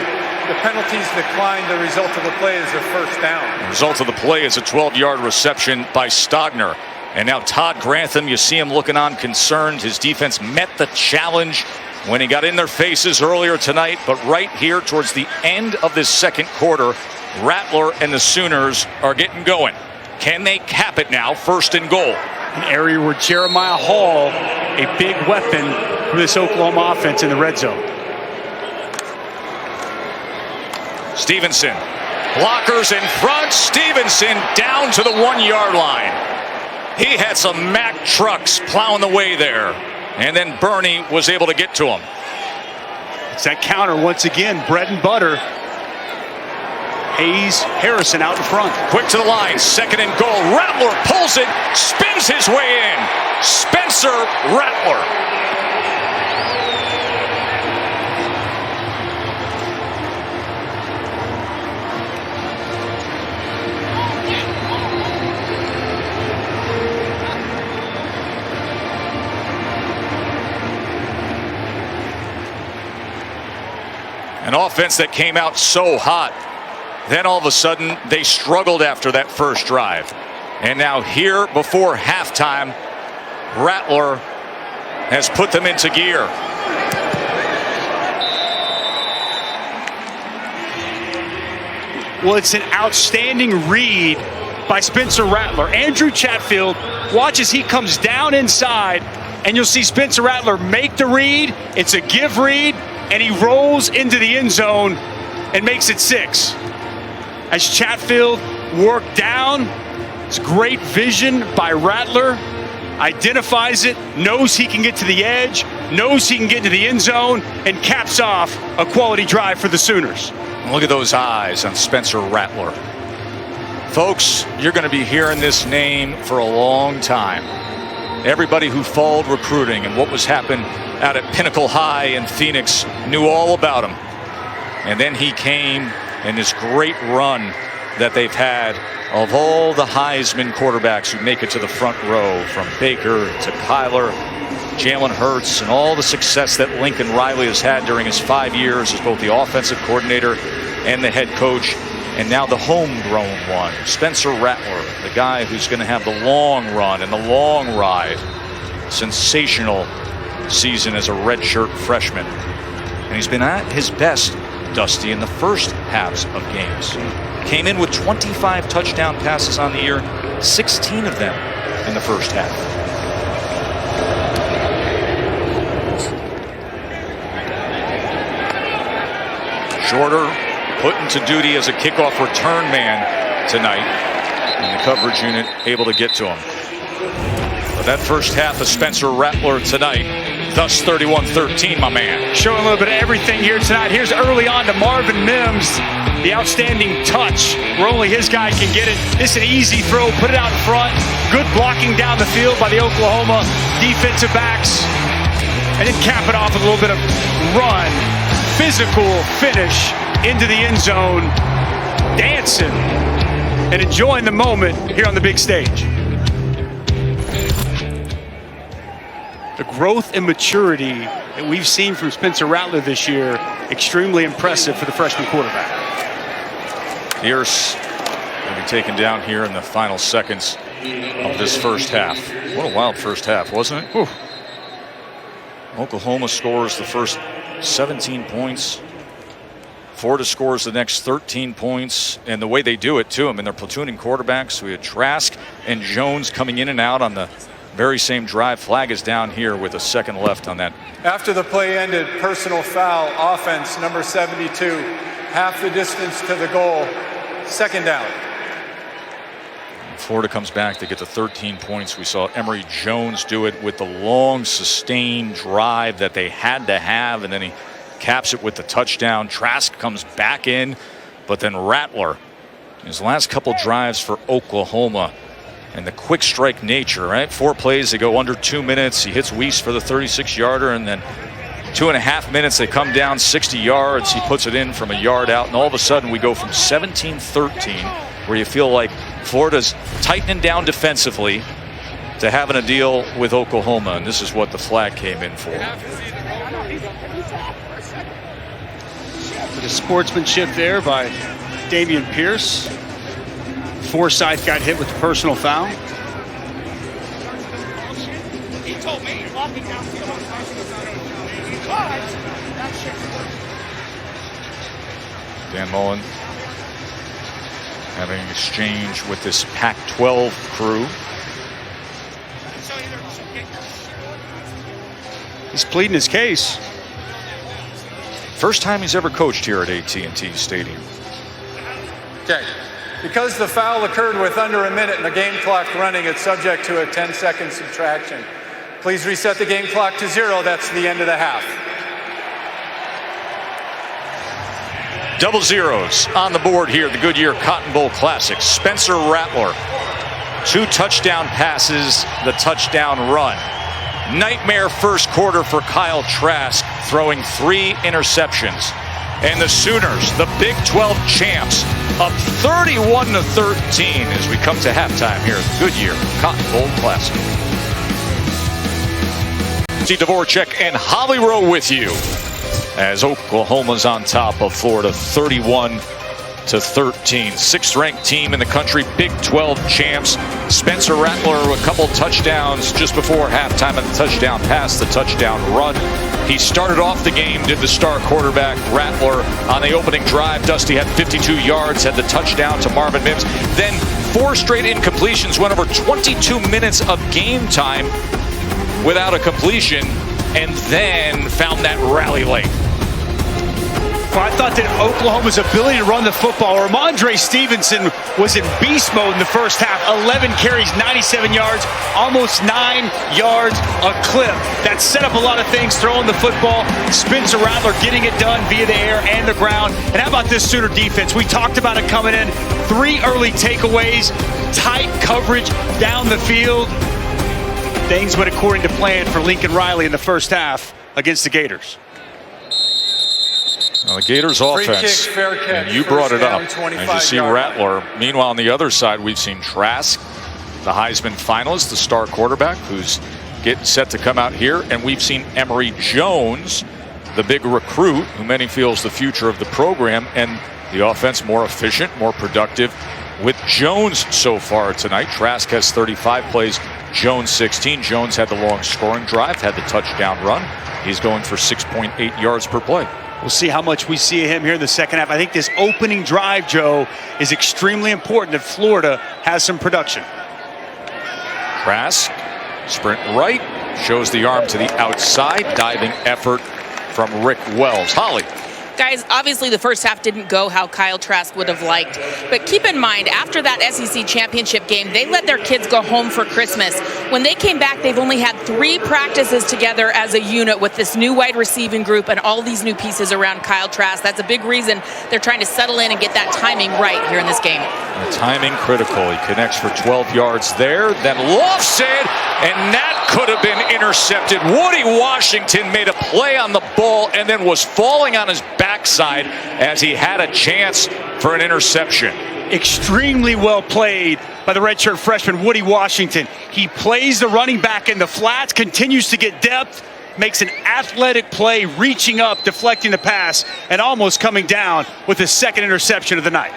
[SPEAKER 4] The penalties declined. The result of the play is a first down.
[SPEAKER 1] The result of the play is a 12-yard reception by Stogner. And now Todd Grantham, you see him looking on concerned. His defense met the challenge when he got in their faces earlier tonight. But right here towards the end of this second quarter, Rattler and the Sooners are getting going. Can they cap it now? 1st and goal.
[SPEAKER 2] An area where Jeremiah Hall, a big weapon for this Oklahoma offense in the red zone.
[SPEAKER 1] Stevenson. Blockers in front. Stevenson down to the 1-yard line. He had some Mack trucks plowing the way there. And then Bernie was able to get to him.
[SPEAKER 2] It's that counter once again, bread and butter. Hayes, Harrison out in front.
[SPEAKER 1] Quick to the line, 2nd and goal. Rattler pulls it, spins his way in. Spencer Rattler. An offense that came out so hot. Then all of a sudden, they struggled after that first drive. And now here before halftime, Rattler has put them into gear.
[SPEAKER 2] Well, it's an outstanding read by Spencer Rattler. Andrew Chatfield, watch as he comes down inside, and you'll see Spencer Rattler make the read. It's a give read, and he rolls into the end zone and makes it 6. As Chatfield worked down, it's great vision by Rattler. Identifies it, knows he can get to the edge, knows he can get to the end zone, and caps off a quality drive for the Sooners.
[SPEAKER 1] Look at those eyes on Spencer Rattler. Folks, you're going to be hearing this name for a long time. Everybody who followed recruiting and what was happening out at Pinnacle High in Phoenix knew all about him. And then he came in this great run that they've had of all the Heisman quarterbacks who make it to the front row, from Baker to Kyler, Jalen Hurts, and all the success that Lincoln Riley has had during his 5 years as both the offensive coordinator and the head coach, and now the homegrown one, Spencer Rattler, the guy who's going to have the long run and the long ride. Sensational season as a redshirt freshman. And he's been at his best, Dusty, in the first halves of games. Came in with 25 touchdown passes on the year, 16 of them in the first half. Shorter put into duty as a kickoff return man tonight, and the coverage unit able to get to him. But that first half of Spencer Rattler tonight, thus 31-13, my man.
[SPEAKER 2] Showing a little bit of everything here tonight. Here's early on to Marvin Mims, the outstanding touch where only his guy can get it. This is an easy throw, put it out in front. Good blocking down the field by the Oklahoma defensive backs. And then cap it off with a little bit of run. Physical finish into the end zone, dancing and enjoying the moment here on the big stage. The growth and maturity that we've seen from Spencer Rattler this year, extremely impressive for the freshman quarterback.
[SPEAKER 1] Pierce will be taken down here in the final seconds of this first half. What a wild first half, wasn't it? Whew. Oklahoma scores the first 17 points. Florida scores the next 13 points, and the way they do it, too. I mean, they're platooning quarterbacks. We had Trask and Jones coming in and out on the very same drive. Flag is down here with a second left on that.
[SPEAKER 4] After the play ended, personal foul, offense, number 72, half the distance to the goal, second down.
[SPEAKER 1] Florida comes back to get to 13 points. We saw Emory Jones do it with the long, sustained drive that they had to have, and then he caps it with the touchdown. Trask comes back in, but then Rattler, his last couple drives for Oklahoma, and the quick strike nature, right? 4 plays, they go under 2 minutes. He hits Weiss for the 36-yarder, and then 2.5 minutes, they come down 60 yards. He puts it in from a yard out, and all of a sudden we go from 17-13, where you feel like Florida's tightening down defensively, to having a deal with Oklahoma, and this is what the flag came in for.
[SPEAKER 2] The sportsmanship there by Damian Pierce. Forsythe got hit with the personal foul.
[SPEAKER 8] He told me walking downfield on personal foul because that shit's
[SPEAKER 1] Dan Mullen having an exchange with this Pac-12 crew.
[SPEAKER 2] He's pleading his case.
[SPEAKER 1] First time he's ever coached here at AT&T Stadium.
[SPEAKER 4] Okay. Because the foul occurred with under a minute and the game clock running, it's subject to a 10-second subtraction. Please reset the game clock to 0. That's the end of the half.
[SPEAKER 1] Double zeros on the board here at the Goodyear Cotton Bowl Classic. Spencer Rattler, 2 touchdown passes, the touchdown run. Nightmare first quarter for Kyle Trask, throwing 3 interceptions. And the Sooners, the Big 12 champs, up 31-13 as we come to halftime here at the Goodyear Cotton Bowl Classic. Steve Dvorak and Holly Rowe with you as Oklahoma's on top of Florida 31-13. 6th ranked team in the country, Big 12 champs. Spencer Rattler, a couple touchdowns just before halftime of the touchdown pass, the touchdown run. He started off the game, did the star quarterback Rattler on the opening drive. Dusty had 52 yards, had the touchdown to Marvin Mims. Then 4 straight incompletions, went over 22 minutes of game time without a completion, and then found that rally late.
[SPEAKER 2] Well, I thought that Oklahoma's ability to run the football, Ramondre Stevenson was in beast mode in the first half. 11 carries, 97 yards, almost 9 yards a clip. That set up a lot of things, throwing the football. Spencer Rattler getting it done via the air and the ground. And how about this Sooner defense? We talked about it coming in. 3 early takeaways, tight coverage down the field. Things went according to plan for Lincoln Riley in the first half against the Gators.
[SPEAKER 1] Well, the Gators offense, and you brought it up, as you see Rattler. Meanwhile, on the other side, we've seen Trask, the Heisman finalist, the star quarterback, who's getting set to come out here. And we've seen Emory Jones, the big recruit, who many feel is the future of the program. And the offense more efficient, more productive with Jones so far tonight. Trask has 35 plays, Jones 16. Jones had the long scoring drive, had the touchdown run. He's going for 6.8 yards per play.
[SPEAKER 2] We'll see how much we see of him here in the second half. I think this opening drive, Joe, is extremely important that Florida has some production.
[SPEAKER 1] Trask, sprint right, shows the arm to the outside. Diving effort from Rick Wells. Holly.
[SPEAKER 3] Guys, obviously the first half didn't go how Kyle Trask would have liked. But keep in mind, after that SEC championship game, they let their kids go home for Christmas. When they came back, they've only had 3 practices together as a unit with this new wide receiving group and all these new pieces around Kyle Trask. That's a big reason they're trying to settle in and get that timing right here in this game.
[SPEAKER 1] The timing critical. He connects for 12 yards there, then lofts it, and that could have been intercepted. Woody Washington made a play on the ball and then was falling on his backside as he had a chance for an interception.
[SPEAKER 2] Extremely well played by the redshirt freshman Woody Washington. He plays the running back in the flats, continues to get depth, makes an athletic play, reaching up, deflecting the pass, and almost coming down with his second interception of the night.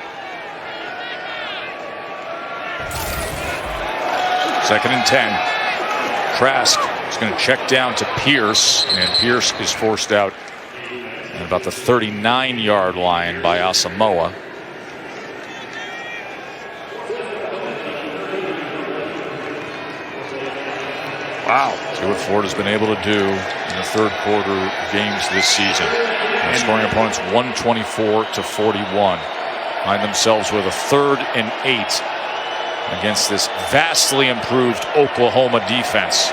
[SPEAKER 1] 2nd and 10. Trask is going to check down to Pierce, and Pierce is forced out at about the 39-yard line by Asamoah. Wow. See what Florida's been able to do in the third quarter games this season. They're scoring opponents 124-41. Find themselves with a 3rd and 8 against this vastly improved Oklahoma defense.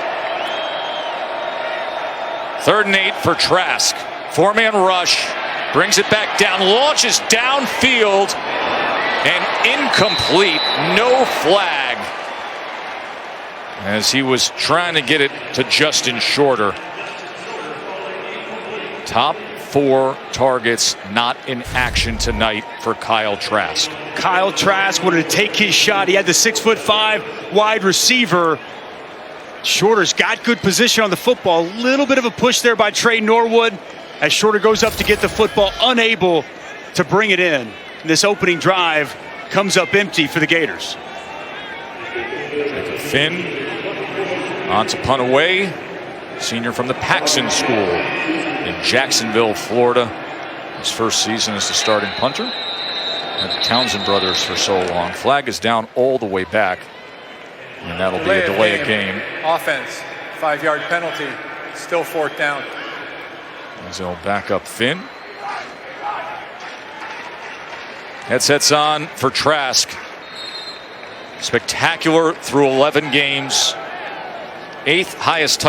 [SPEAKER 1] 3rd and 8 for Trask. 4-man rush, brings it back down, launches downfield, and incomplete. No flag, as he was trying to get it to Justin Shorter. Top 4 targets not in action tonight for Kyle Trask.
[SPEAKER 2] Kyle Trask wanted to take his shot. He had the 6'5" wide receiver. Shorter's got good position on the football. A little bit of a push there by Trey Norwood as Shorter goes up to get the football, unable to bring it in. This opening drive comes up empty for the Gators.
[SPEAKER 1] Jacob Finn on to punt away. Senior from the Paxson School in Jacksonville, Florida. His first season as the starting punter. Had the Townsend brothers for so long. Flag is down all the way back, and that'll be a delay of game.
[SPEAKER 4] Offense, 5-yard penalty, still 4th down.
[SPEAKER 1] As they'll back up Finn. Headsets on for Trask. Spectacular through 11 games. 8th highest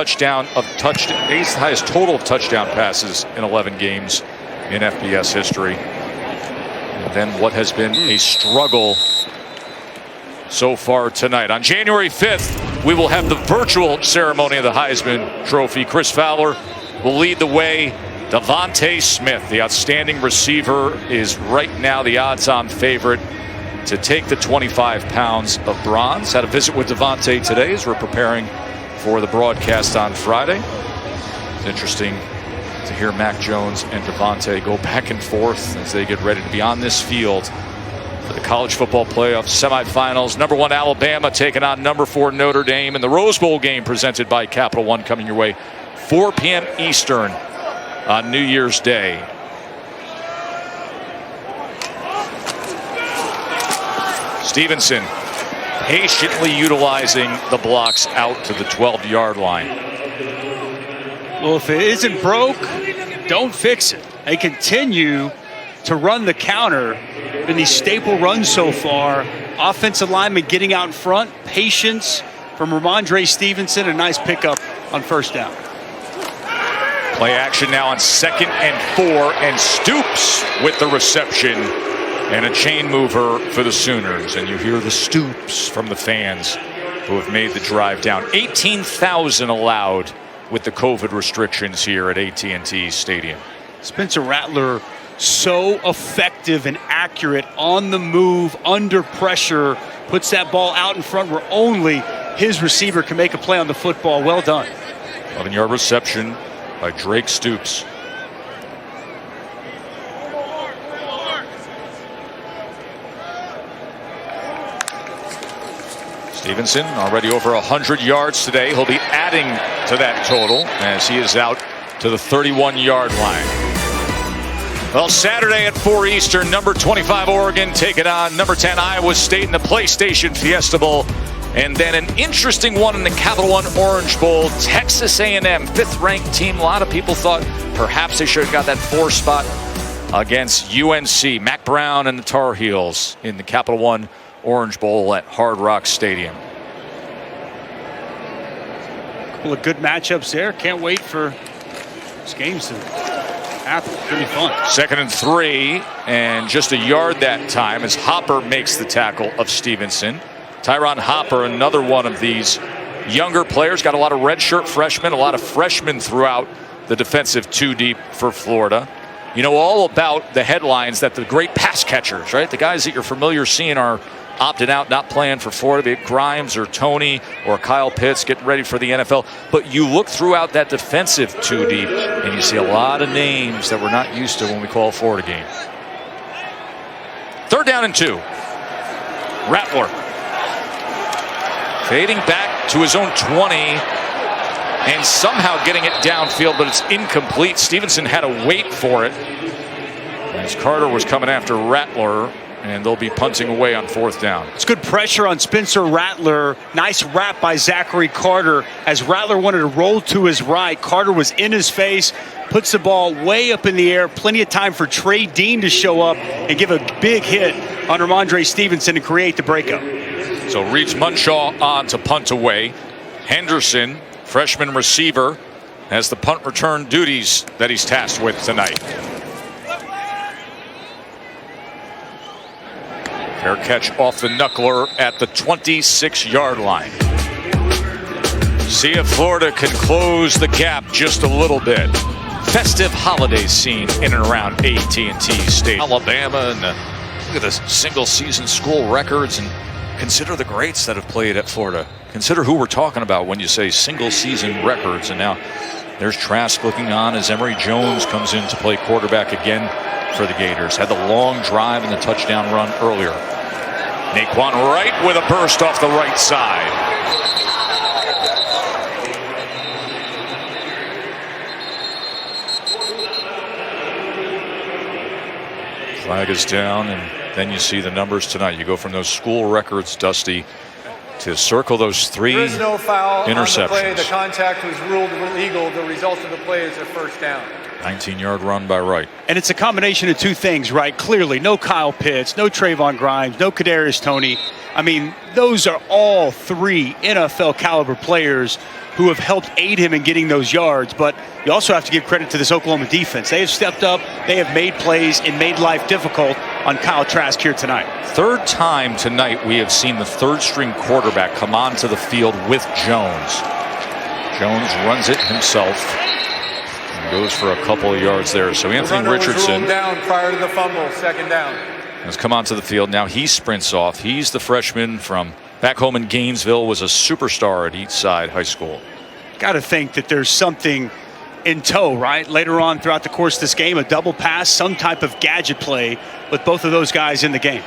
[SPEAKER 1] total of touchdown passes in 11 games in FBS history. And then what has been a struggle so far tonight. On January 5th, we will have the virtual ceremony of the Heisman Trophy. Chris Fowler will lead the way. Devontae Smith, the outstanding receiver, is right now the odds-on favorite to take the 25 pounds of bronze. Had a visit with Devontae today as we're preparing for the broadcast on Friday. It's interesting to hear Mac Jones and Devontae go back and forth as they get ready to be on this field for the college football playoff semifinals. Number 1 Alabama taking on number 4 Notre Dame in the Rose Bowl game presented by Capital One, coming your way 4 p.m. Eastern on New Year's Day. Stevenson patiently utilizing the blocks out to the 12-yard line.
[SPEAKER 2] Well, if it isn't broke, don't fix it. They continue to run the counter in these staple runs so far. Offensive lineman getting out in front. Patience from Ramondre Stevenson. A nice pickup on first down.
[SPEAKER 1] Play action now on 2nd and 4, and Stoops with the reception. And a chain mover for the Sooners. And you hear the Stoops from the fans who have made the drive down. 18,000 allowed with the COVID restrictions here at AT&T Stadium.
[SPEAKER 2] Spencer Rattler, so effective and accurate on the move, under pressure, puts that ball out in front where only his receiver can make a play on the football. Well done.
[SPEAKER 1] 11-yard reception by Drake Stoops. Stevenson already over 100 yards today. He'll be adding to that total as he is out to the 31-yard line. Well, Saturday at 4 Eastern, number 25 Oregon taking on number 10 Iowa State in the PlayStation Fiesta Bowl. And then an interesting one in the Capital One Orange Bowl. Texas A&M, 5th-ranked team. A lot of people thought perhaps they should have got that 4 spot against UNC. Mac Brown and the Tar Heels in the Capital One Orange Bowl at Hard Rock Stadium.
[SPEAKER 2] A couple of good matchups there. Can't wait for this game to happen. It's going to be fun.
[SPEAKER 1] 2nd and 3, and just a yard that time as Hopper makes the tackle of Stevenson. Tyron Hopper, another one of these younger players, got a lot of redshirt freshmen, a lot of freshmen throughout the defensive 2 deep for Florida. You know all about the headlines that the great pass catchers, right? The guys that you're familiar seeing are opting out, not playing for Florida, be it Grimes or Tony or Kyle Pitts getting ready for the NFL. But you look throughout that defensive 2 deep and you see a lot of names that we're not used to when we call a Florida game. 3rd down and 2. Rattler fading back to his own 20 and somehow getting it downfield, but it's incomplete. Stevenson had to wait for it as Carter was coming after Rattler, and they'll be punting away on 4th down.
[SPEAKER 2] It's good pressure on Spencer Rattler. Nice wrap by Zachary Carter as Rattler wanted to roll to his right. Carter was in his face, puts the ball way up in the air. Plenty of time for Trey Dean to show up and give a big hit on Ramondre Stevenson to create the breakup.
[SPEAKER 1] So Reeds Munshaw on to punt away. Henderson, freshman receiver, has the punt return duties that he's tasked with tonight. Fair catch off the knuckler at the 26-yard line. See if Florida can close the gap just a little bit. Festive holiday scene in and around AT&T Stadium. Alabama, and look at the single-season school records, and consider the greats that have played at Florida. Consider who we're talking about when you say single-season records. And now there's Trask looking on as Emory Jones comes in to play quarterback again for the Gators. Had the long drive and the touchdown run earlier. Naquan Wright with a burst off the right side. Flag is down, and then you see the numbers tonight. You go from those school records, Dusty, to circle those 3
[SPEAKER 4] There is no foul
[SPEAKER 1] interceptions.
[SPEAKER 4] on the play. The contact was ruled illegal. The result of the play is a 1st down.
[SPEAKER 1] 19-yard run by Wright.
[SPEAKER 2] And it's a combination of 2 things, right? Clearly, no Kyle Pitts, no Trayvon Grimes, no Kadarius Toney. I mean, those are all 3 NFL caliber players who have helped aid him in getting those yards. But you also have to give credit to this Oklahoma defense. They have stepped up, they have made plays and made life difficult on Kyle Trask here tonight.
[SPEAKER 1] 3rd time tonight we have seen the 3rd-string quarterback come onto the field with Jones. Jones runs it himself and goes for a couple of yards there. So Anthony Richardson
[SPEAKER 4] was down prior to the fumble, 2nd down.
[SPEAKER 1] has come onto the field. Now he sprints off. He's the freshman from back home in Gainesville, was a superstar at Eastside High School.
[SPEAKER 2] Got to think that there's something in tow, right? Later on throughout the course of this game, a double pass, some type of gadget play with both of those guys in the game.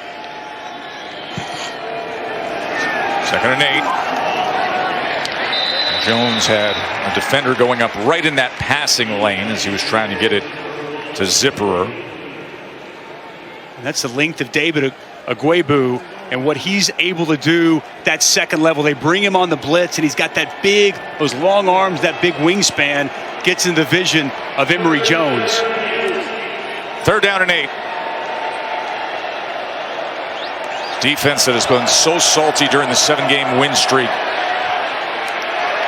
[SPEAKER 1] 2nd and 8. Jones had a defender going up right in that passing lane as he was trying to get it to Zipperer.
[SPEAKER 2] And that's the length of David Agwebu and what he's able to do that second level. They bring him on the blitz, and he's got that big, those long arms, that big wingspan, gets in the vision of Emory Jones.
[SPEAKER 1] 3rd down and 8. Defense that has been so salty during the 7-game win streak.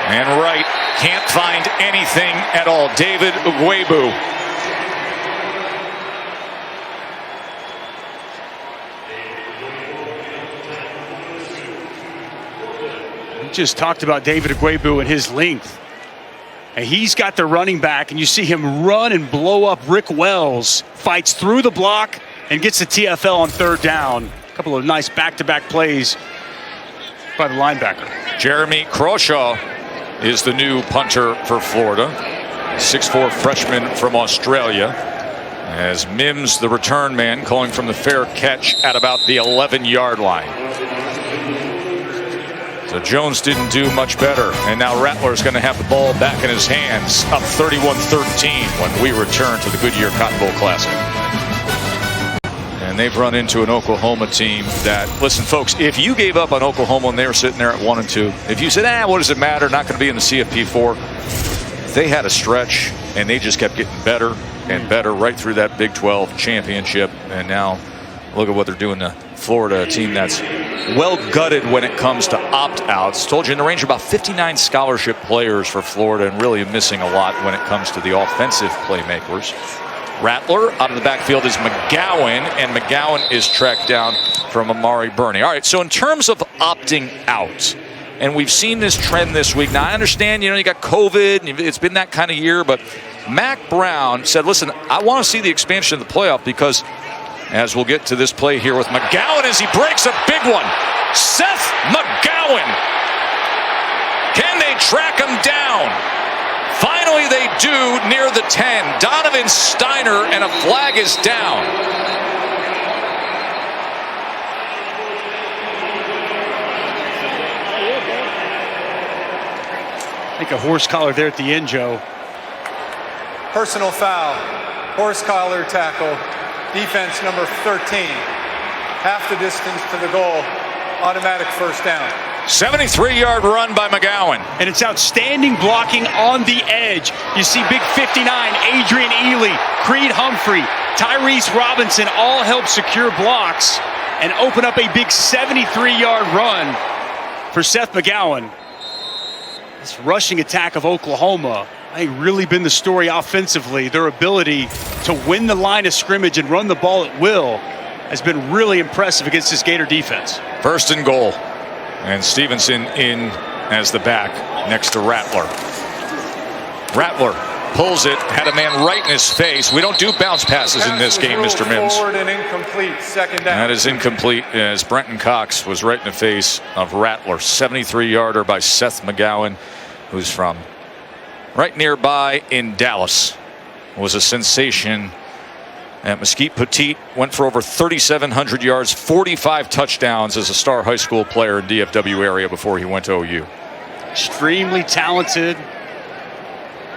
[SPEAKER 1] And Wright can't find anything at all. David Agwebu.
[SPEAKER 2] We just talked about David Agwebu and his length. And he's got the running back, and you see him run and blow up Rick Wells. Fights through the block and gets the TFL on 3rd down. A couple of nice back-to-back plays by the linebacker.
[SPEAKER 1] Jeremy Crawshaw is the new punter for Florida. 6'4" freshman from Australia. As Mims, the return man, calling from the fair catch at about the 11-yard line. So Jones didn't do much better, and now Rattler's going to have the ball back in his hands, up 31-13 when we return to the Goodyear Cotton Bowl Classic. And they've run into an Oklahoma team that, listen, folks, if you gave up on Oklahoma when they were sitting there at 1-2, if you said, what does it matter, not going to be in the CFP4, they had a stretch, and they just kept getting better and better right through that Big 12 championship, and now look at what they're doing to Florida, a team that's well gutted when it comes to opt-outs. Told you in the range of about 59 scholarship players for Florida, and really missing a lot when it comes to the offensive playmakers. Rattler out of the backfield is McGowan, and McGowan is tracked down from Amari Burney. All right, so in terms of opting out, and we've seen this trend this week. Now, I understand, you got COVID, and it's been that kind of year, but Mack Brown said, listen, I want to see the expansion of the playoff because, as we'll get to this play here with McGowan as he breaks a big one. Seth McGowan. Can they track him down? Finally they do near the 10. Donovan Steiner, and a flag is down.
[SPEAKER 2] I think a horse collar there at the end, Joe.
[SPEAKER 4] Personal foul, horse collar tackle, defense number 13. Half the distance to the goal, automatic 1st down.
[SPEAKER 1] 73-yard run by McGowan.
[SPEAKER 2] And it's outstanding blocking on the edge. You see big 59, Adrian Ely, Creed Humphrey, Tyrese Robinson all help secure blocks and open up a big 73-yard run for Seth McGowan. This rushing attack of Oklahoma, I think, really been the story offensively. Their ability to win the line of scrimmage and run the ball at will has been really impressive against this Gator defense.
[SPEAKER 1] 1st and goal. And Stevenson in as the back next to Rattler. Rattler pulls it, had a man right in his face. We don't do bounce passes in this game, Mr. Mims.
[SPEAKER 4] Forward and incomplete, 2nd down.
[SPEAKER 1] That is incomplete as Brenton Cox was right in the face of Rattler. 73-yarder by Seth McGowan, who's from right nearby in Dallas. Was a sensation at Mesquite Petite. Went for over 3,700 yards, 45 touchdowns as a star high school player in DFW area before he went to OU.
[SPEAKER 2] Extremely talented.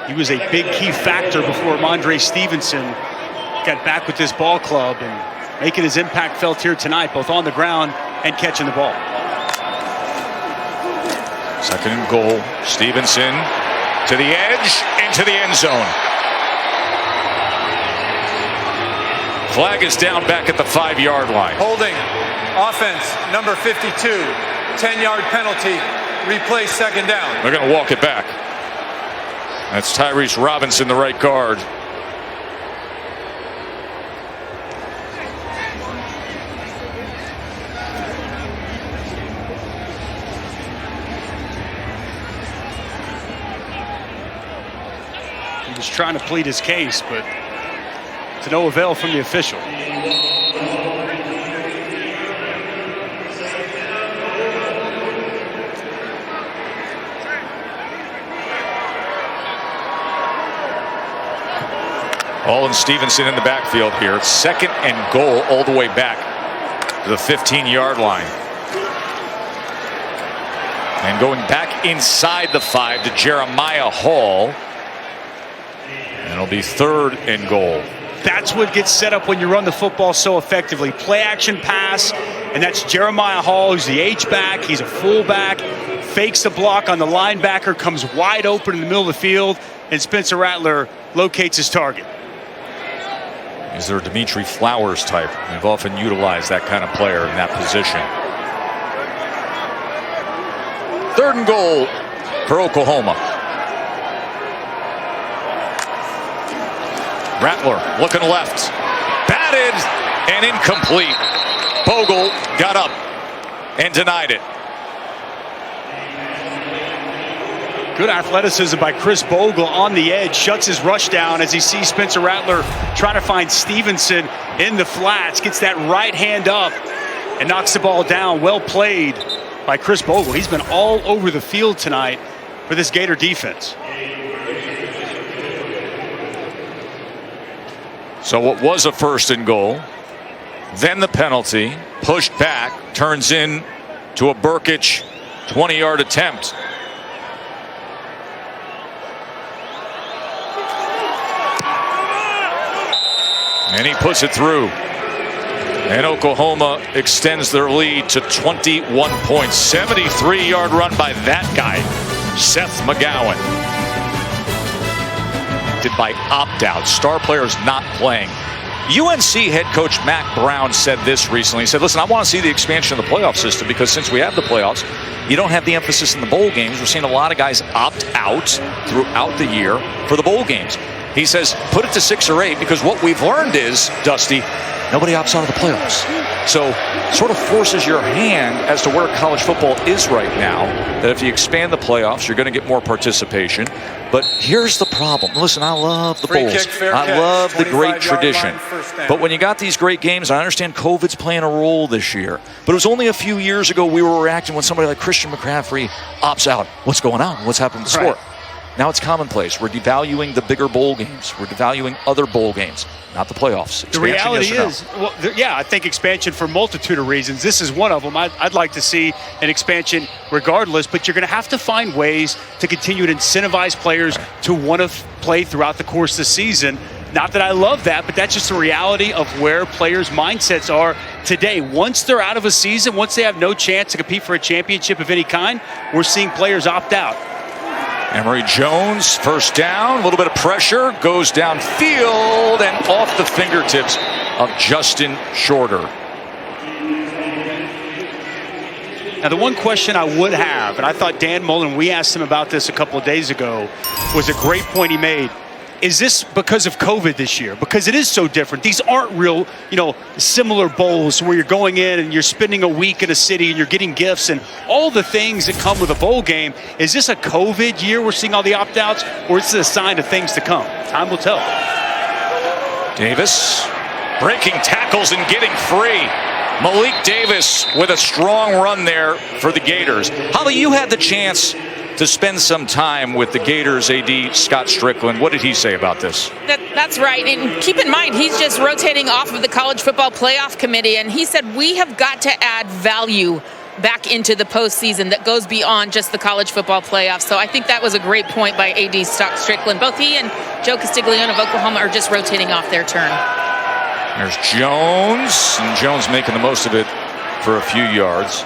[SPEAKER 2] He was a big key factor before Ramondre Stevenson got back with this ball club and making his impact felt here tonight, both on the ground and catching the ball.
[SPEAKER 1] 2nd and goal. Stevenson to the edge, into the end zone. Flag is down back at the 5-yard line.
[SPEAKER 4] Holding, offense, number 52, 10-yard penalty, replay 2nd down.
[SPEAKER 1] They're going to walk it back. That's Tyrese Robinson, the right guard.
[SPEAKER 2] He was trying to plead his case, but to no avail from the official.
[SPEAKER 1] Olin Stevenson in the backfield here. 2nd and goal all the way back to the 15-yard line. And going back inside the 5 to Jeremiah Hall. And it'll be 3rd and goal.
[SPEAKER 2] That's what gets set up when you run the football so effectively. Play action pass, and that's Jeremiah Hall, who's the H-back. He's a fullback, fakes the block on the linebacker, comes wide open in the middle of the field, and Spencer Rattler locates his target.
[SPEAKER 1] Is there a Dimitri Flowers type? We've often utilized that kind of player in that position. 3rd and goal for Oklahoma. Rattler looking left. Batted and incomplete. Bogle got up and denied it.
[SPEAKER 2] Good athleticism by Chris Bogle on the edge. Shuts his rush down as he sees Spencer Rattler trying to find Stevenson in the flats. Gets that right hand up and knocks the ball down. Well played by Chris Bogle. He's been all over the field tonight for this Gator defense.
[SPEAKER 1] So what was a 1st and goal, then the penalty, pushed back, turns in to a Burkich 20-yard attempt. And he puts it through. And Oklahoma extends their lead to 21 points. 73-yard run by that guy, Seth McGowan. By opt-out, star players not playing. UNC head coach Mack Brown said this recently. He said, listen, I want to see the expansion of the playoff system because since we have the playoffs, you don't have the emphasis in the bowl games. We're seeing a lot of guys opt out throughout the year for the bowl games. He says, put it to 6 or 8 because what we've learned is, Dusty, nobody opts out of the playoffs. So sort of forces your hand as to where college football is right now, that if you expand the playoffs, you're going to get more participation. But here's the problem. Listen, I love the bowls. I love the great tradition. But when you got these great games, I understand COVID's playing a role this year. But it was only a few years ago we were reacting when somebody like Christian McCaffrey opts out. What's going on? What's happening to the sport? Now it's commonplace. We're devaluing the bigger bowl games. We're devaluing other bowl games, not the playoffs. Expansion,
[SPEAKER 2] the reality
[SPEAKER 1] yes
[SPEAKER 2] is, well, yeah, I think expansion for a multitude of reasons. This is one of them. I'd like to see an expansion regardless, but you're going to have to find ways to continue to incentivize players to want to play throughout the course of the season. Not that I love that, but that's just the reality of where players' mindsets are today. Once they're out of a season, once they have no chance to compete for a championship of any kind, we're seeing players opt out.
[SPEAKER 1] Emory Jones, first down, a little bit of pressure, goes downfield and off the fingertips of Justin Shorter.
[SPEAKER 2] Now, the one question I would have, and I thought Dan Mullen, we asked him about this a couple of days ago, was a great point he made. Is this because of COVID this year? Because it is so different. These aren't real, similar bowls where you're going in and you're spending a week in a city and you're getting gifts and all the things that come with a bowl game. Is this a COVID year we're seeing all the opt-outs, or is this a sign of things to come? Time will tell.
[SPEAKER 1] Davis breaking tackles and getting free. Malik Davis with a strong run there for the Gators. Holly, you had the chance to spend some time with the Gators AD, Scott Strickland. What did he say about this?
[SPEAKER 3] That's right. And keep in mind, he's just rotating off of the College Football Playoff Committee. And he said, we have got to add value back into the postseason that goes beyond just the college football playoffs. So I think that was a great point by AD Scott Strickland. Both he and Joe Castiglione of Oklahoma are just rotating off their turn.
[SPEAKER 1] There's Jones, and Jones making the most of it for a few yards.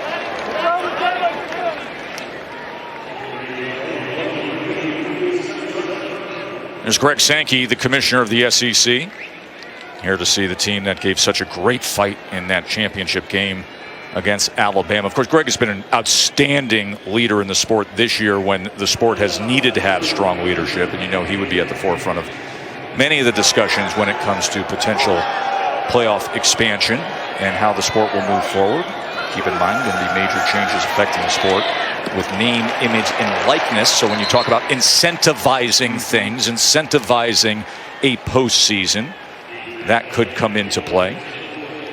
[SPEAKER 1] There's Greg Sankey, the commissioner of the SEC. Here to see the team that gave such a great fight in that championship game against Alabama. Of course, Greg has been an outstanding leader in the sport this year when the sport has needed to have strong leadership. And he would be at the forefront of many of the discussions when it comes to potential playoff expansion and how the sport will move forward. Keep in mind, going to be major changes affecting the sport with name, image, and likeness. So when you talk about incentivizing things, incentivizing a postseason, that could come into play.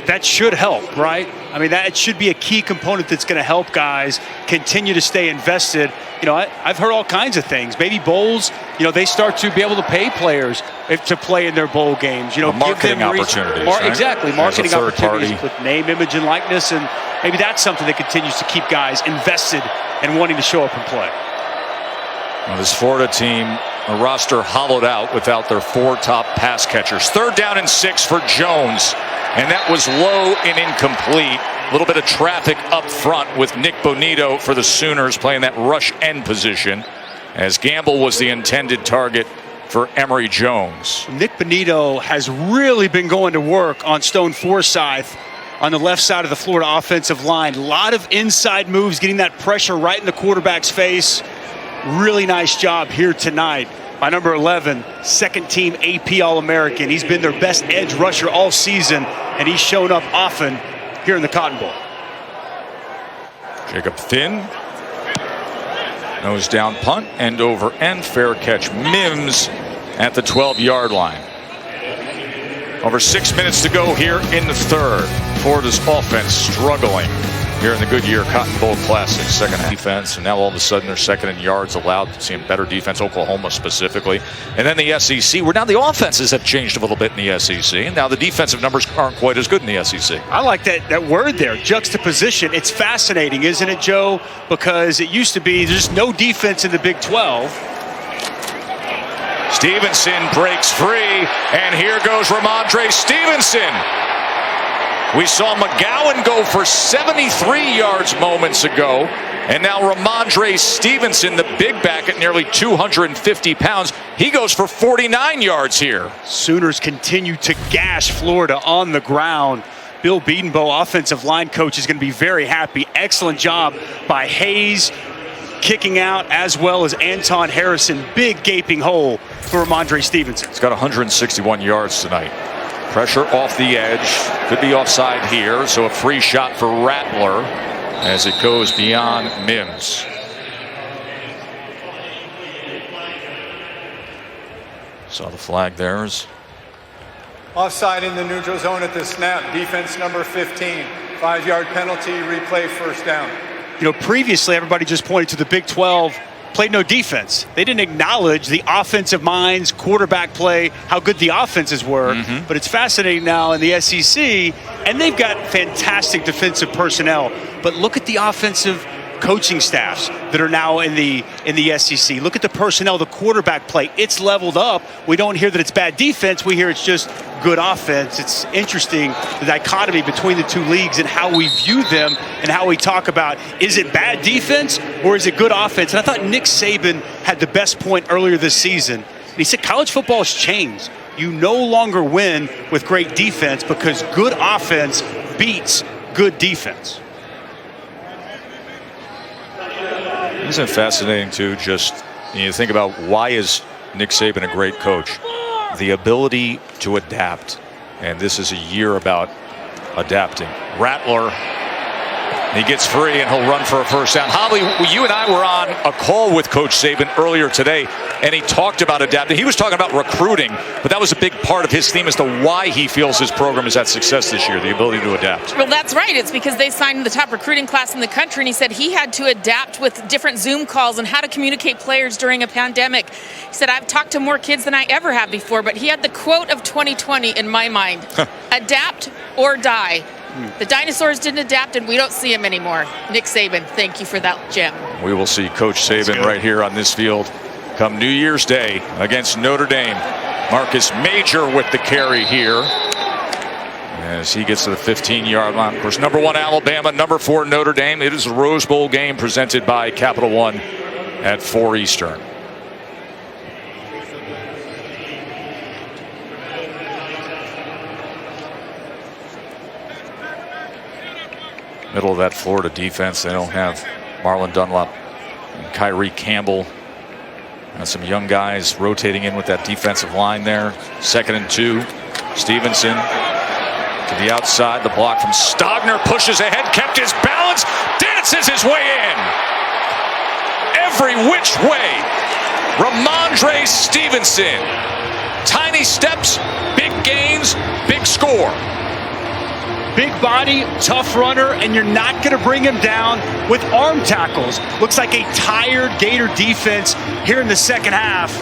[SPEAKER 2] that should help, right? I mean, that should be a key component that's going to help guys continue to stay invested. You know, I've heard all kinds of things. Maybe bowls, you know, they start to be able to pay players to play in their bowl games. You know,
[SPEAKER 1] marketing opportunities. Right?
[SPEAKER 2] Exactly, marketing opportunities
[SPEAKER 1] party.
[SPEAKER 2] with name, image, and likeness. And maybe that's something that continues to keep guys invested and wanting to show up and play.
[SPEAKER 1] Well, this Florida team, a roster hollowed out without their 4 top pass catchers. 3rd down and 6 for Jones. And that was low and incomplete. A little bit of traffic up front with Nick Bonito for the Sooners playing that rush end position, as Gamble was the intended target for Emory Jones.
[SPEAKER 2] Nick Bonito has really been going to work on Stone Forsythe on the left side of the Florida offensive line. A lot of inside moves, getting that pressure right in the quarterback's face. Really nice job here tonight by number 11, second-team AP All-American. He's been their best edge rusher all season, and he's shown up often here in the Cotton Bowl.
[SPEAKER 1] Jacob Finn. Nose down punt, end over end, fair catch. Mims at the 12-yard line. Over 6 minutes to go here in the 3rd. Florida's offense struggling here in the Goodyear Cotton Bowl Classic. Second defense, and now all of a sudden they're second in yards allowed, seeing better defense, Oklahoma specifically. And then the SEC, where now the offenses have changed a little bit in the SEC, and now the defensive numbers aren't quite as good in the SEC.
[SPEAKER 2] I like that word there, juxtaposition. It's fascinating, isn't it, Joe? Because it used to be there's no defense in the Big 12.
[SPEAKER 1] Stevenson breaks free, and here goes Ramondre Stevenson. We saw McGowan go for 73 yards moments ago, and now Ramondre Stevenson, the big back at nearly 250 pounds, he goes for 49 yards here.
[SPEAKER 2] Sooners continue to gash Florida on the ground. Bill Bedenbaugh, offensive line coach, is going to be very happy. Excellent job by Hayes kicking out, as well as Anton Harrison. Big gaping hole for Ramondre Stevenson.
[SPEAKER 1] He's got 161 yards tonight. Pressure off the edge, could be offside here, so a free shot for Rattler as it goes beyond Mims. Saw the flag there.
[SPEAKER 4] Offside in the neutral zone at the snap. Defense number 15. 5-yard penalty, replay, first down.
[SPEAKER 2] You know, previously everybody just pointed to the Big 12, played no defense. They didn't acknowledge the offensive minds, quarterback play, how good the offenses were. But it's fascinating now in the SEC, and they've got fantastic defensive personnel. But look at the offensive coaching staffs that are now in the SEC. Look at the personnel, the quarterback play. It's leveled up. We don't hear that it's bad defense. We hear it's just good offense. It's interesting, the dichotomy between the two leagues and how we view them and how we talk about, is it bad defense or is it good offense? And I thought Nick Saban had the best point earlier this season. And he said college football has changed. You no longer win with great defense because good offense beats good defense.
[SPEAKER 1] Isn't it fascinating too, just you think about why is Nick Saban a great coach? The ability to adapt, and this is a year about adapting. Rattler, he gets free and he'll run for a first down. Holly, you and I were on a call with Coach Saban earlier today, and he talked about adapting. He was talking about recruiting, but that was a big part of his theme as to why he feels his program is at success this year, the ability to adapt.
[SPEAKER 3] Well, that's right. It's because they signed the top recruiting class in the country, and he said he had to adapt with different Zoom calls and how to communicate players during a pandemic. He said, I've talked to more kids than I ever have before, but he had the quote of 2020 in my mind, adapt or die. The dinosaurs didn't adapt, and we don't see them anymore. Nick Saban, thank you for that gem.
[SPEAKER 1] We will see Coach Saban right here on this field come New Year's Day against Notre Dame. Marcus Major with the carry here as he gets to the 15-yard line. Of course, number 1 Alabama, number 4 Notre Dame. It is a Rose Bowl game presented by Capital One at 4 Eastern. Middle of that Florida defense, they don't have Marlon Dunlop and Kyrie Campbell. And some young guys rotating in with that defensive line there. 2nd and 2. Stevenson to the outside. The block from Stogner pushes ahead, kept his balance, dances his way in. Every which way. Ramondre Stevenson. Tiny steps, big gains, big score.
[SPEAKER 2] Big body, tough runner, and you're not going to bring him down with arm tackles. Looks like a tired Gator defense here in the second half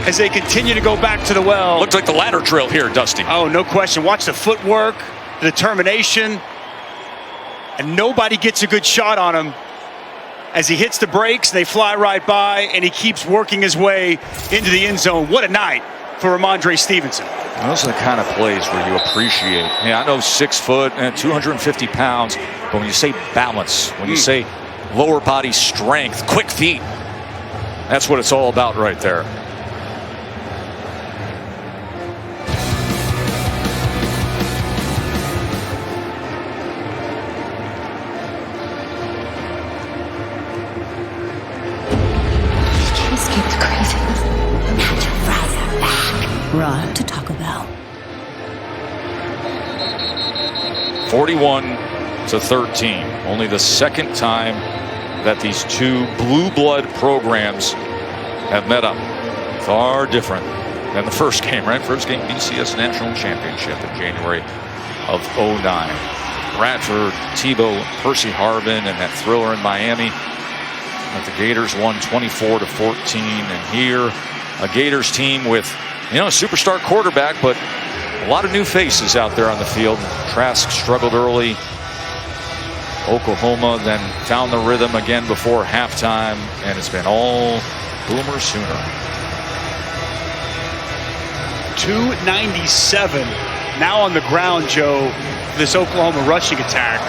[SPEAKER 2] as they continue to go back to the well.
[SPEAKER 1] Looks like the ladder drill here, Dusty.
[SPEAKER 2] Oh, no question. Watch the footwork, the determination, and nobody gets a good shot on him as he hits the brakes. They fly right by, and he keeps working his way into the end zone. What a night for Ramondre Stevenson.
[SPEAKER 1] Those are the kind of plays where you appreciate. Yeah, I know 6 foot and 250 pounds, but when you say balance, when you say lower body strength, quick feet, that's what it's all about right there.
[SPEAKER 9] This kid's crazy. Imagine Friday back. Raw to talk about.
[SPEAKER 1] 41-13. Only the second time that these two blue blood programs have met up. Far different than the first game, right? First game, BCS National Championship in January of 09. Bradford, Tebow, Percy Harvin, and that thriller in Miami. But the Gators won 24-14, and here a Gators team with, a superstar quarterback, but a lot of new faces out there on the field. Trask struggled early. Oklahoma then found the rhythm again before halftime, and it's been all Boomer Sooner.
[SPEAKER 2] 297 now on the ground, Joe, this Oklahoma rushing attack.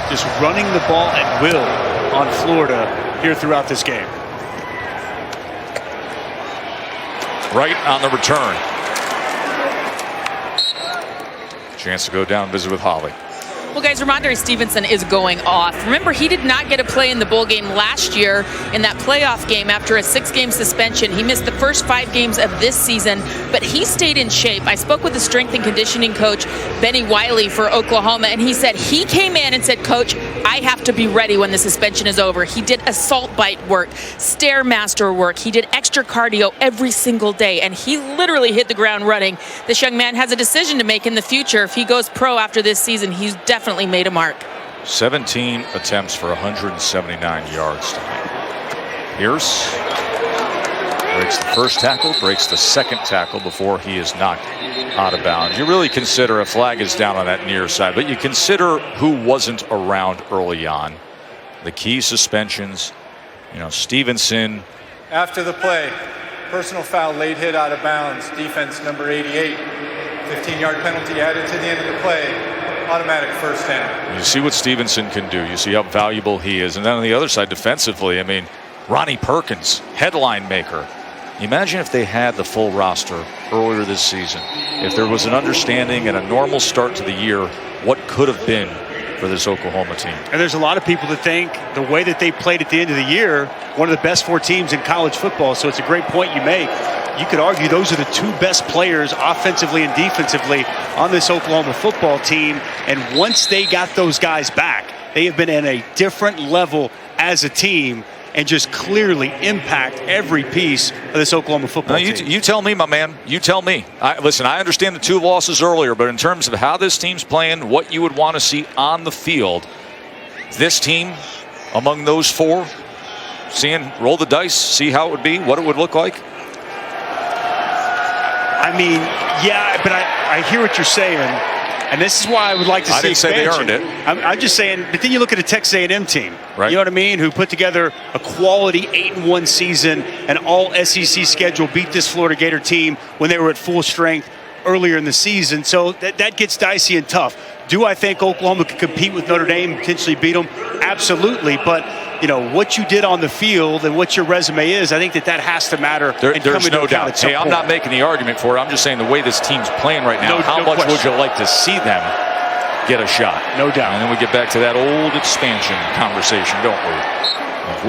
[SPEAKER 2] Just running the ball at will on Florida here throughout this game.
[SPEAKER 1] Right on the return. Chance to go down and visit with Holly.
[SPEAKER 3] Well, guys, Ramondre Stevenson is going off. Remember, he did not get a play in the bowl game last year in that playoff game after a 6-game suspension. He missed the first 5 games of this season, but he stayed in shape. I spoke with the strength and conditioning coach, Benny Wiley, for Oklahoma, and he said he came in and said, Coach, I have to be ready when the suspension is over. He did assault bite work, Stairmaster work. He did extra cardio every single day, and he literally hit the ground running. This young man has a decision to make in the future. If he goes pro after this season, he's definitely made a mark.
[SPEAKER 1] 17 attempts for 179 yards tonight. Pierce breaks the first tackle, breaks the second tackle before he is knocked out of bounds. You really consider a flag is down on that near side, but you consider who wasn't around early on. The key suspensions, Stevenson.
[SPEAKER 4] After the play, personal foul, late hit out of bounds, defense number 88. 15-yard penalty added to the end of the play. Automatic first down.
[SPEAKER 1] You see what Stevenson can do. You see how valuable he is. And then on the other side, defensively, Ronnie Perkins, headline maker. Imagine if they had the full roster earlier this season. If there was an understanding and a normal start to the year, what could have been for this Oklahoma team.
[SPEAKER 2] And there's a lot of people that think the way that they played at the end of the year, one of the best 4 teams in college football. So it's a great point you make. You could argue those are the 2 best players offensively and defensively on this Oklahoma football team. And once they got those guys back, they have been at a different level as a team and just clearly impact every piece of this Oklahoma football team.
[SPEAKER 1] You tell me, my man. You tell me. Listen, I understand the 2 losses earlier, but in terms of how this team's playing, what you would want to see on the field, this team among those 4, roll the dice, see how it would be, what it would look like.
[SPEAKER 2] Yeah, but I hear what you're saying, and this is why I would like to see
[SPEAKER 1] I didn't
[SPEAKER 2] expansion.
[SPEAKER 1] say they earned it.
[SPEAKER 2] I'm just saying, but then you look at a Texas A&M team,
[SPEAKER 1] right?
[SPEAKER 2] You know what I mean, who put together a quality 8-1 season, an all-SEC schedule, beat this Florida Gator team when they were at full strength earlier in the season. So that gets dicey and tough. Do I think Oklahoma could compete with Notre Dame, potentially beat them? Absolutely, but what you did on the field and what your resume is, I think that has to matter.
[SPEAKER 1] There's no doubt. Hey, I'm not making the argument for it. I'm just saying the way this team's playing right now, how much would you like to see them get a shot?
[SPEAKER 2] No doubt.
[SPEAKER 1] And then we get back to that old expansion conversation, don't we?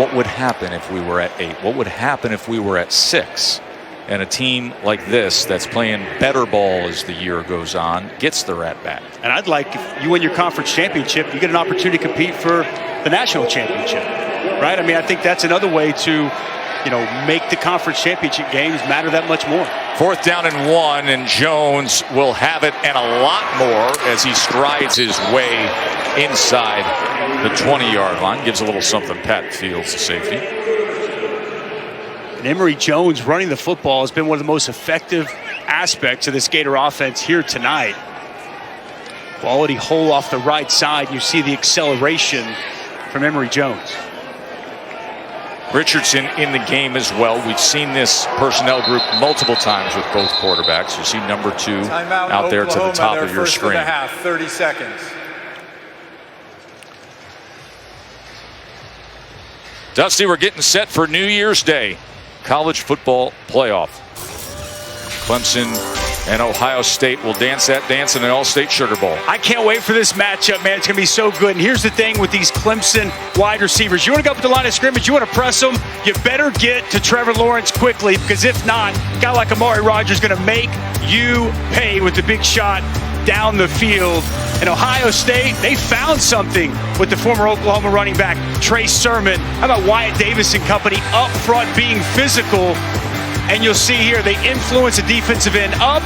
[SPEAKER 1] What would happen if we were at 8? What would happen if we were at 6? And a team like this that's playing better ball as the year goes on gets their at-bat.
[SPEAKER 2] And I'd like, if you win your conference championship, you get an opportunity to compete for the national championship, right? I think that's another way to make the conference championship games matter that much more.
[SPEAKER 1] 4th down and 1, and Jones will have it and a lot more as he strides his way inside the 20-yard line. Gives a little something Pat Fields, the safety.
[SPEAKER 2] And Emory Jones running the football has been one of the most effective aspects of this Gator offense here tonight. Quality hole off the right side. You see the acceleration from Emory Jones.
[SPEAKER 1] Richardson in the game as well. We've seen this personnel group multiple times with both quarterbacks. You see number 2
[SPEAKER 4] Timeout,
[SPEAKER 1] out there to the top of your
[SPEAKER 4] first
[SPEAKER 1] screen.
[SPEAKER 4] And a half, 30 seconds.
[SPEAKER 1] Dusty, we're getting set for New Year's Day. College football playoff. Clemson and Ohio State will dance that dance in an all-state Sugar Bowl.
[SPEAKER 2] I can't wait for this matchup, man. It's going to be so good. And here's the thing with these Clemson wide receivers. You want to go up to the line of scrimmage, you want to press them, you better get to Trevor Lawrence quickly, because if not, a guy like Amari Rodgers is going to make you pay with the big shot down the field. And Ohio State, they found something with the former Oklahoma running back, Trey Sermon. How about Wyatt Davis and company up front being physical? And you'll see here, they influence the defensive end up.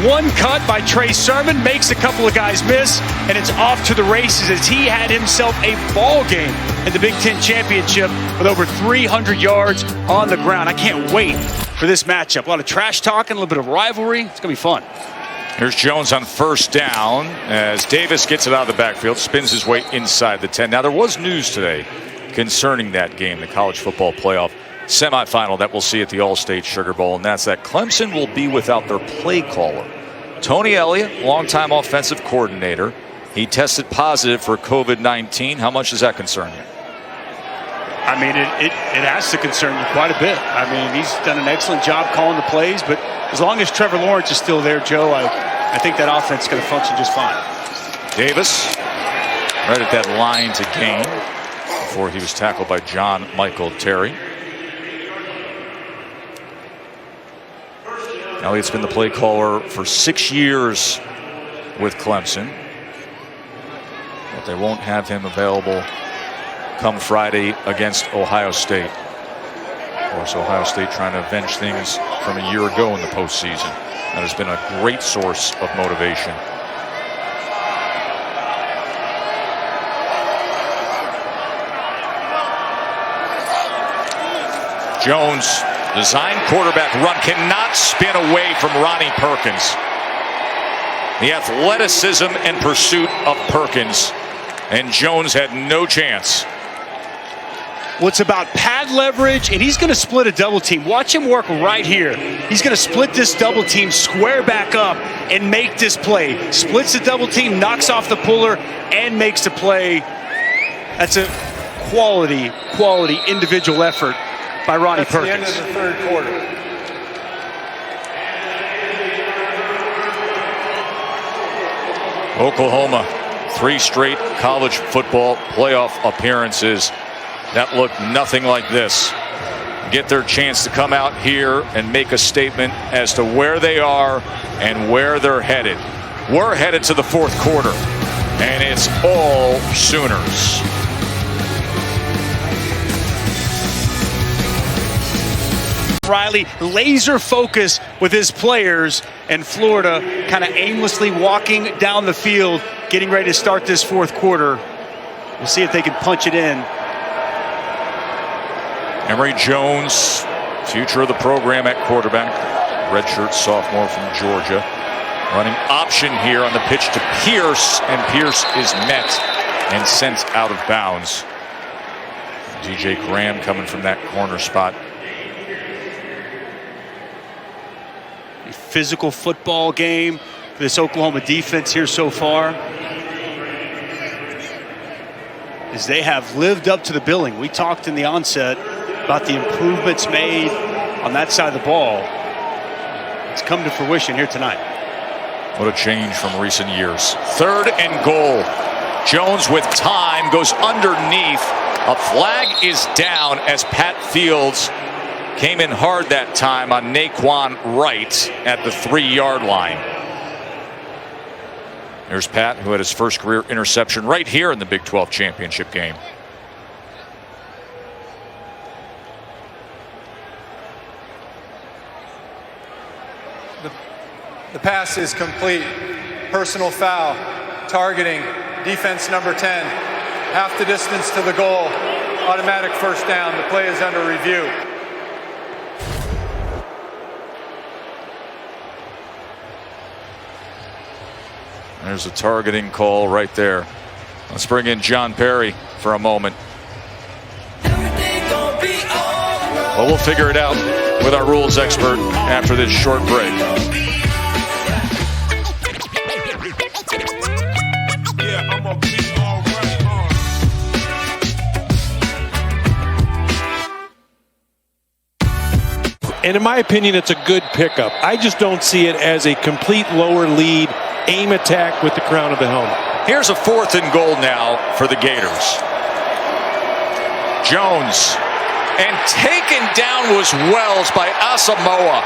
[SPEAKER 2] One cut by Trey Sermon makes a couple of guys miss, and it's off to the races as he had himself a ball game in the Big Ten Championship with over 300 yards on the ground. I can't wait for this matchup. A lot of trash talking, a little bit of rivalry. It's going to be fun.
[SPEAKER 1] Here's Jones on 1st down as Davis gets it out of the backfield, spins his way inside the 10. Now, there was news today concerning that game, the college football playoff semifinal that we'll see at the All-State Sugar Bowl, and that's that Clemson will be without their play caller. Tony Elliott, longtime offensive coordinator, he tested positive for COVID-19. How much does that concern you?
[SPEAKER 2] I mean, it has to concern you quite a bit. I mean, he's done an excellent job calling the plays, but as long as Trevor Lawrence is still there, Joe, I think that offense is going to function just fine. Davis,
[SPEAKER 1] right at that line to gain before he was tackled by John Michael Terry. Elliott's been the play caller for 6 years with Clemson, but they won't have him available come Friday against Ohio State. Of course, Ohio State trying to avenge things from a year ago in the postseason. That has been a great source of motivation. Jones, design quarterback run, cannot spin away from Ronnie Perkins. The athleticism and pursuit of Perkins, and Jones had no chance.
[SPEAKER 2] Well, it's about pad leverage, and he's going to split a double team. Watch him work right here. He's going to split this double team, square back up, and make this play. Splits the double team, knocks off the puller, and makes the play. That's a quality individual effort by Ronnie Perkins.
[SPEAKER 4] That's the end of the third quarter.
[SPEAKER 1] Oklahoma, 3 straight college football playoff appearances that look nothing like this. Get their chance to come out here and make a statement as to where they are and where they're headed. We're headed to the 4th quarter, and it's all Sooners.
[SPEAKER 2] Riley laser focused with his players, and Florida kind of aimlessly walking down the field, getting ready to start this 4th quarter. We'll see if they can punch it in.
[SPEAKER 1] Emory Jones, future of the program at quarterback, redshirt sophomore from Georgia. Running option here on the pitch to Pierce, and Pierce is met and sent out of bounds. DJ Graham coming from that corner spot.
[SPEAKER 2] A physical football game for this Oklahoma defense here so far, as they have lived up to the billing. We talked in the onset about the improvements made on that side of the ball. It's come to fruition here tonight.
[SPEAKER 1] What a change from recent years. 3rd and goal. Jones with time goes underneath. A flag is down as Pat Fields came in hard that time on Naquan Wright at the 3-yard line. There's Pat, who had his first career interception right here in the Big 12 championship game.
[SPEAKER 4] The pass is complete. Personal foul. Targeting. Defense number 10. Half the distance to the goal. Automatic first down. The play is under review.
[SPEAKER 1] There's a targeting call right there. Let's bring in John Perry for a moment. Well, we'll figure it out with our rules expert after this short break.
[SPEAKER 7] And in my opinion, it's a good pickup. I just don't see it as a complete lower lead aim attack with the crown of the helmet.
[SPEAKER 1] Here's a 4th and goal now for the Gators. Jones, and taken down was Wells by Asamoah.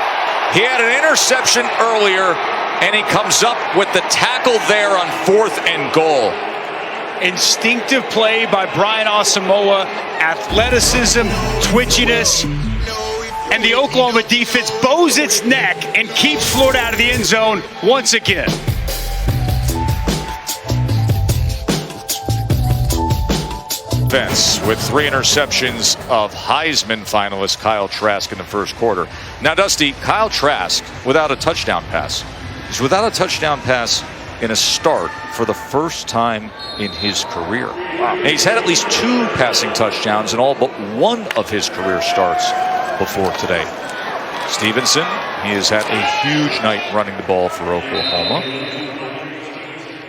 [SPEAKER 1] He had an interception earlier, and he comes up with the tackle there on 4th and goal.
[SPEAKER 2] Instinctive play by Brian Asamoah, athleticism, twitchiness, and the Oklahoma defense bows its neck and keeps Florida out of the end zone once again.
[SPEAKER 1] With 3 interceptions of Heisman finalist Kyle Trask in the first quarter. Now, Dusty, Kyle Trask without a touchdown pass. He's without a touchdown pass in a start for the first time in his career. Wow. And he's had at least 2 passing touchdowns in all but 1 of his career starts before today. Stevenson, he has had a huge night running the ball for Oklahoma.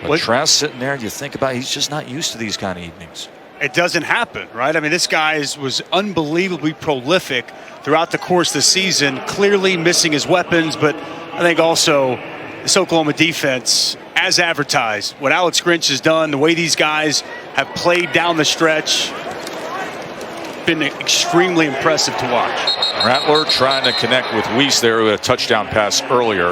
[SPEAKER 1] But Trask sitting there, you think about it, he's just not used to these kind of evenings.
[SPEAKER 2] It doesn't happen, right? I mean, this guy was unbelievably prolific throughout the course of the season, clearly missing his weapons, but I think also this Oklahoma defense, as advertised, what Alex Grinch has done, the way these guys have played down the stretch, been extremely impressive to watch.
[SPEAKER 1] Rattler trying to connect with Weiss there with a touchdown pass earlier.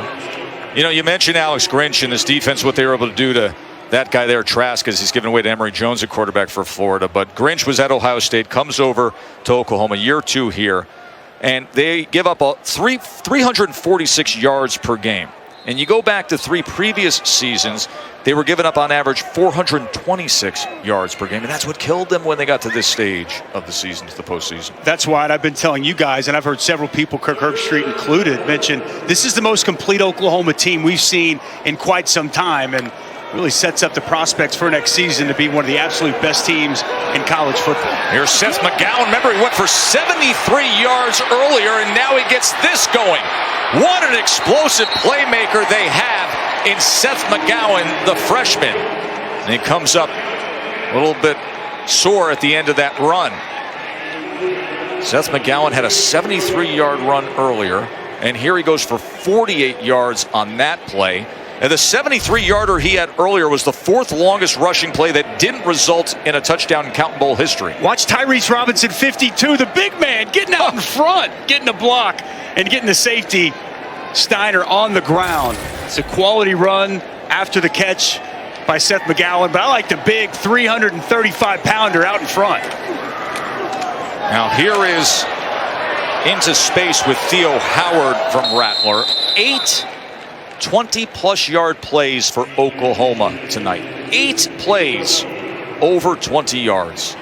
[SPEAKER 1] You know, you mentioned Alex Grinch and his defense, what they were able to do to that guy there, Trask, as he's given away to Emory Jones, a quarterback for Florida. But Grinch was at Ohio State, comes over to Oklahoma, year 2 here, and they give up 346 yards per game. And you go back to 3 previous seasons, they were giving up on average 426 yards per game. And that's what killed them when they got to this stage of the season, to the postseason.
[SPEAKER 2] That's why I've been telling you guys, and I've heard several people, Kirk Herbstreit included, mention this is the most complete Oklahoma team we've seen in quite some time. And really sets up the prospects for next season to be one of the absolute best teams in college football.
[SPEAKER 1] Here's Seth McGowan. Remember, he went for 73 yards earlier, and now he gets this going. What an explosive playmaker they have in Seth McGowan, the freshman. And he comes up a little bit sore at the end of that run. Seth McGowan had a 73-yard run earlier, and here he goes for 48 yards on that play. And the 73-yarder he had earlier was the 4th longest rushing play that didn't result in a touchdown in Cotton Bowl history.
[SPEAKER 2] Watch Tyrese Robinson, 52, the big man, getting out in front, getting a block, and getting the safety, Steiner, on the ground. It's a quality run after the catch by Seth McGowan, but I like the big 335-pounder out in front.
[SPEAKER 1] Now here is into space with Theo Howard from Rattler. 8 20-plus yard plays for Oklahoma tonight. 8 plays over 20 yards.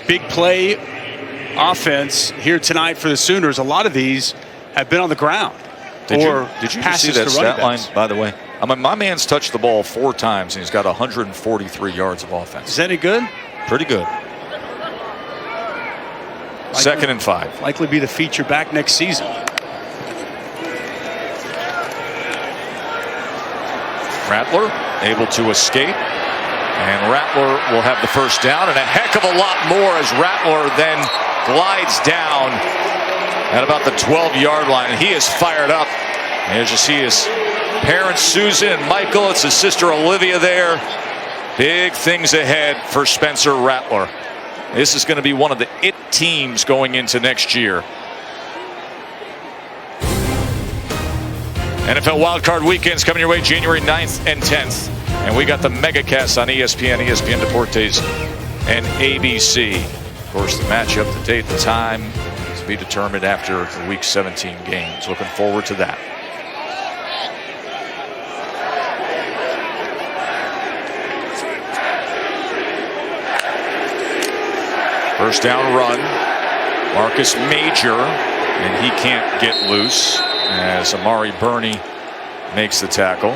[SPEAKER 2] Big play offense here tonight for the Sooners. A lot of these have been on the ground.
[SPEAKER 1] Did you see that stat line, by the way? I mean, my man's touched the ball 4 times, and he's got 143 yards of offense.
[SPEAKER 2] Is that any good?
[SPEAKER 1] Pretty good. Second and 5.
[SPEAKER 2] Likely be the feature back next season.
[SPEAKER 1] Rattler able to escape, and Rattler will have the first down, and a heck of a lot more as Rattler then glides down at about the 12-yard line. He is fired up. As you see his parents, Susan and Michael, it's his sister Olivia there. Big things ahead for Spencer Rattler. This is going to be one of the it teams going into next year. NFL Wildcard Weekend's coming your way January 9th and 10th. And we got the MegaCast on ESPN, ESPN Deportes, and ABC. Of course, the matchup, the date, the time is to be determined after the Week 17 games. Looking forward to that. First down run. Marcus Major, and he can't get loose as Amari Burney makes the tackle.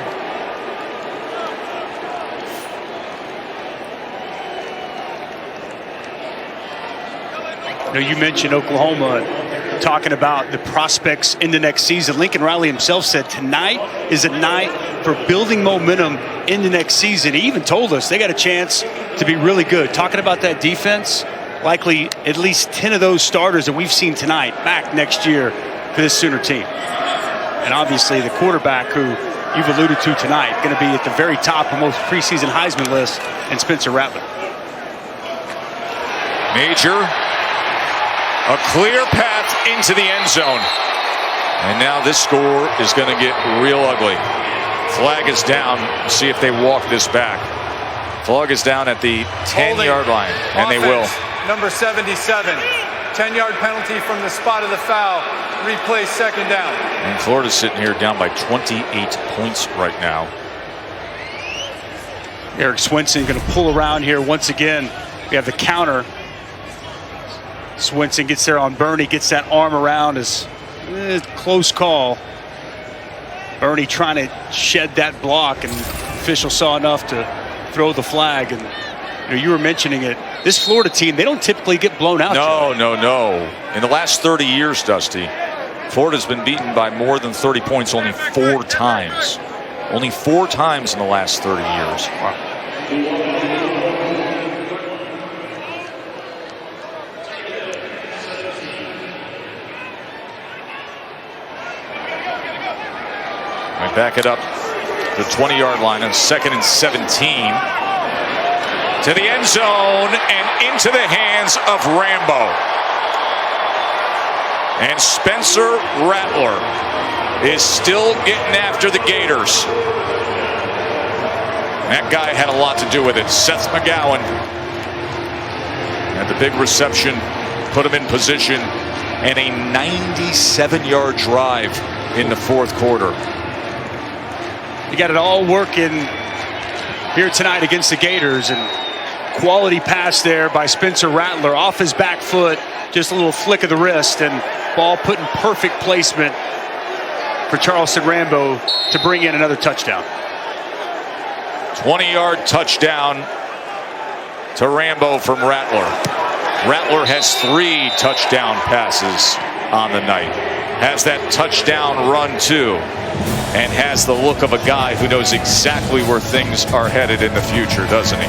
[SPEAKER 2] You mentioned Oklahoma talking about the prospects in the next season. Lincoln Riley himself said tonight is a night for building momentum in the next season. He even told us they got a chance to be really good. Talking about that defense, likely at least 10 of those starters that we've seen tonight back next year for this Sooner team. And obviously the quarterback who you've alluded to tonight, going to be at the very top of most preseason Heisman lists, and Spencer Rattler.
[SPEAKER 1] Major, a clear path into the end zone. And now this score is going to get real ugly. Flag is down. See if they walk this back. Flag is down at the 10-yard line, and they will.
[SPEAKER 4] Number 77, 10-yard penalty from the spot of the foul. Replay second down.
[SPEAKER 1] And Florida's sitting here down by 28 points right now.
[SPEAKER 2] Eric Swinson going to pull around here once again. We have the counter. Swinson gets there on Burney, gets that arm around. Is close call. Burney trying to shed that block, and official saw enough to throw the flag. And you were mentioning it. This Florida team, they don't typically get blown out.
[SPEAKER 1] No. In the last 30 years, Dusty, Florida's been beaten by more than 30 points only 4 times. Only 4 times in the last 30 years. Wow. We back it up the 20-yard line on 2nd and 17. To the end zone and into the hands of Rambo. And Spencer Rattler is still getting after the Gators. That guy had a lot to do with it. Seth McGowan had the big reception, put him in position, and a 97-yard drive in the 4th quarter.
[SPEAKER 2] You got it all working here tonight against the Gators, and quality pass there by Spencer Rattler off his back foot, just a little flick of the wrist, and ball put in perfect placement for Charleston Rambo to bring in another touchdown.
[SPEAKER 1] 20-yard touchdown to Rambo from Rattler. Rattler has 3 touchdown passes on the night. Has that touchdown run too, and has the look of a guy who knows exactly where things are headed in the future, doesn't he?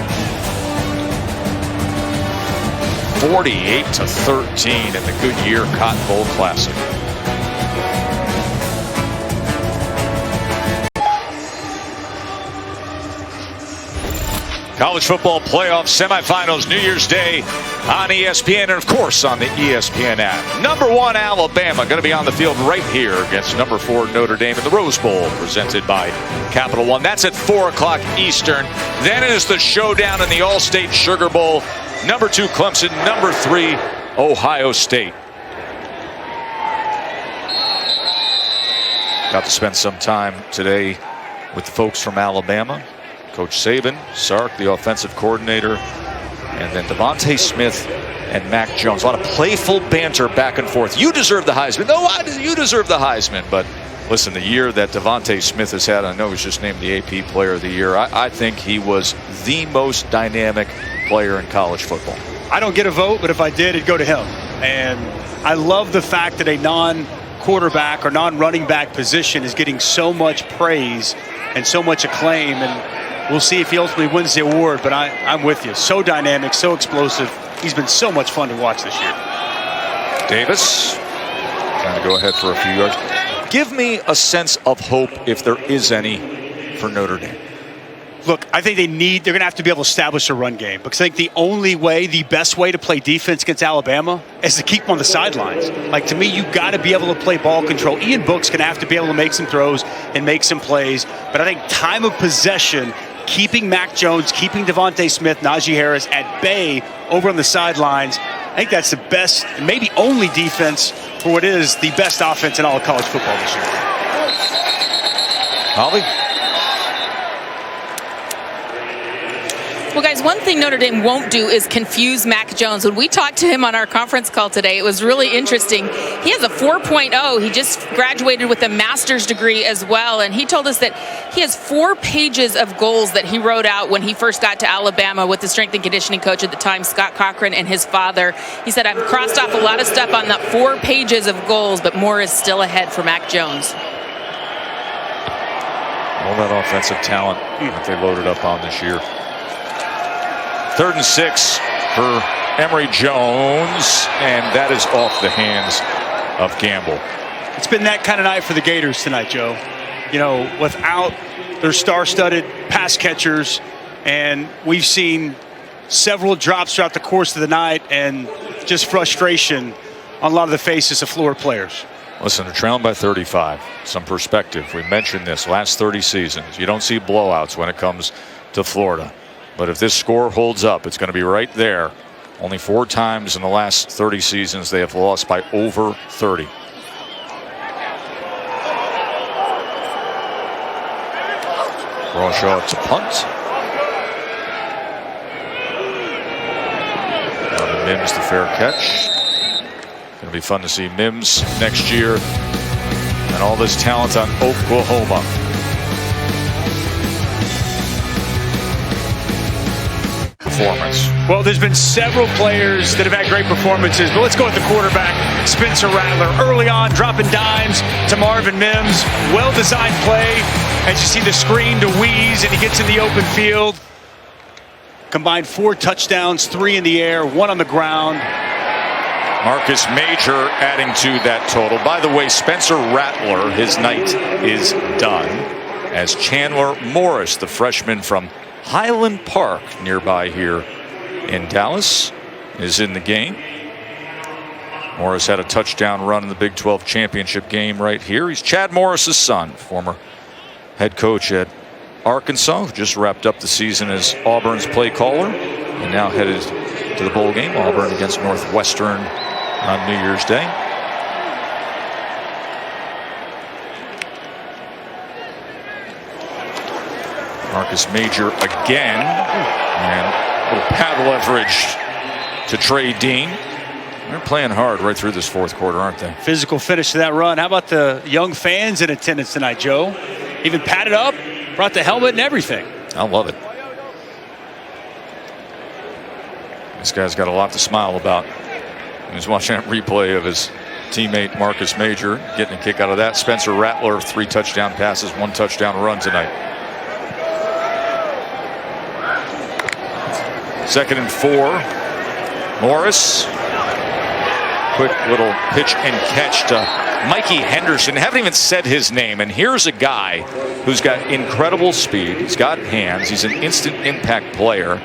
[SPEAKER 1] 48-13 in the Goodyear Cotton Bowl Classic. College football playoff semifinals New Year's Day on ESPN, and of course on the ESPN app. Number 1 Alabama going to be on the field right here against number 4 Notre Dame in the Rose Bowl, presented by Capital One. That's at 4 o'clock Eastern. Then it is the showdown in the All-State Sugar Bowl. Number 2 Clemson, number 3 Ohio State. Got to spend some time today with the folks from Alabama. Coach Saban, Sark, the offensive coordinator, and then Devontae Smith and Mac Jones. A lot of playful banter back and forth. You deserve the Heisman. No, you deserve the Heisman. But listen, the year that Devontae Smith has had, I know he's just named the AP Player of the Year. I think he was the most dynamic player in college football.
[SPEAKER 2] I don't get a vote, but if I did, it'd go to him. And I love the fact that a non-quarterback or non-running back position is getting so much praise and so much acclaim. And we'll see if he ultimately wins the award, but I'm with you. So dynamic, so explosive. He's been so much fun to watch this year.
[SPEAKER 1] Davis trying to go ahead for a few yards. Give me a sense of hope, if there is any, for Notre Dame.
[SPEAKER 2] Look, I think they're going to have to be able to establish a run game, because I think the best way to play defense against Alabama is to keep them on the sidelines. Like, to me, you got to be able to play ball control. Ian Book's going to have to be able to make some throws and make some plays. But I think time of possession, keeping Mac Jones, keeping Devontae Smith, Najee Harris at bay over on the sidelines, I think that's the best, maybe only defense for what is the best offense in all of college football this year.
[SPEAKER 1] Holly?
[SPEAKER 3] Well, guys, one thing Notre Dame won't do is confuse Mac Jones. When we talked to him on our conference call today, it was really interesting. He has a 4.0. He just graduated with a master's degree as well, and he told us that he has 4 pages of goals that he wrote out when he first got to Alabama with the strength and conditioning coach at the time, Scott Cochran, and his father. He said, I've crossed off a lot of stuff on that 4 pages of goals, but more is still ahead for Mac Jones.
[SPEAKER 1] All that offensive talent that they loaded up on this year. 3rd and 6 for Emory Jones, and that is off the hands of Gamble.
[SPEAKER 2] It's been that kind of night for the Gators tonight, Joe. You know, without their star-studded pass catchers, and we've seen several drops throughout the course of the night, and just frustration on a lot of the faces of Florida players.
[SPEAKER 1] Listen, they're trailing by 35. Some perspective. We mentioned this last 30 seasons. You don't see blowouts when it comes to Florida. But if this score holds up, it's going to be right there. Only 4 times in the last 30 seasons they have lost by over 30. Bradshaw to punt. Mims the fair catch. Going to be fun to see Mims next year and all this talent on Oklahoma. Performance.
[SPEAKER 2] Well, there's been several players that have had great performances, but let's go with the quarterback, Spencer Rattler. Early on, dropping dimes to Marvin Mims. Well-designed play. As you see the screen to Weeze, and he gets in the open field. Combined 4 touchdowns, 3 in the air, 1 on the ground.
[SPEAKER 1] Marcus Major adding to that total. By the way, Spencer Rattler, his night is done as Chandler Morris, the freshman from Highland Park nearby here in Dallas, is in the game. Morris had a touchdown run in the Big 12 championship game right here. He's Chad Morris's son, former head coach at Arkansas, who just wrapped up the season as Auburn's play caller and now headed to the bowl game. Auburn against Northwestern on New Year's Day. Marcus Major again, and a little pad leverage to Trey Dean. They're playing hard right through this 4th quarter, aren't they?
[SPEAKER 2] Physical finish to that run. How about the young fans in attendance tonight, Joe? Even padded up, brought the helmet and everything.
[SPEAKER 1] I love it. This guy's got a lot to smile about. He was watching that replay of his teammate Marcus Major getting a kick out of that. Spencer Rattler, 3 touchdown passes, 1 touchdown run tonight. 2nd and 4. Morris. Quick little pitch and catch to Mikey Henderson. Haven't even said his name. And here's a guy who's got incredible speed. He's got hands. He's an instant impact player.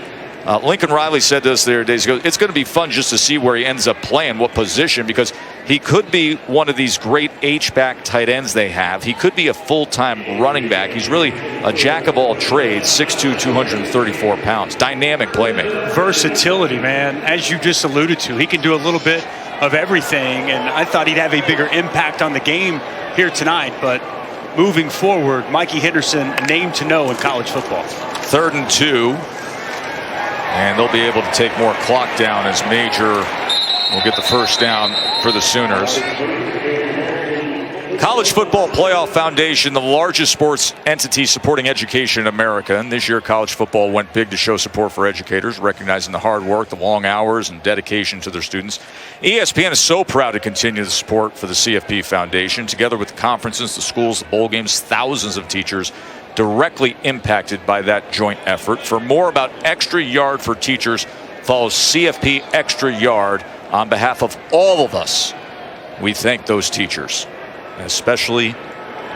[SPEAKER 1] Lincoln Riley said to us the other day, he goes, it's going to be fun just to see where he ends up playing, what position, because he could be one of these great H-back tight ends they have. He could be a full-time running back. He's really a jack of all trades, 6'2", 234 pounds. Dynamic playmaker.
[SPEAKER 2] Versatility, man. As you just alluded to, he can do a little bit of everything, and I thought he'd have a bigger impact on the game here tonight, but moving forward, Mikey Henderson, a name to know in college football.
[SPEAKER 1] 3rd and 2. And they'll be able to take more clock down as Major will get the first down for the Sooners. College Football Playoff Foundation, the largest sports entity supporting education in America. And this year, college football went big to show support for educators, recognizing the hard work, the long hours, and dedication to their students. ESPN is so proud to continue the support for the CFP Foundation. Together with the conferences, the schools, the bowl games, thousands of teachers directly impacted by that joint effort. For more about Extra Yard for Teachers, follow CFP Extra Yard. On behalf of all of us, we thank those teachers, especially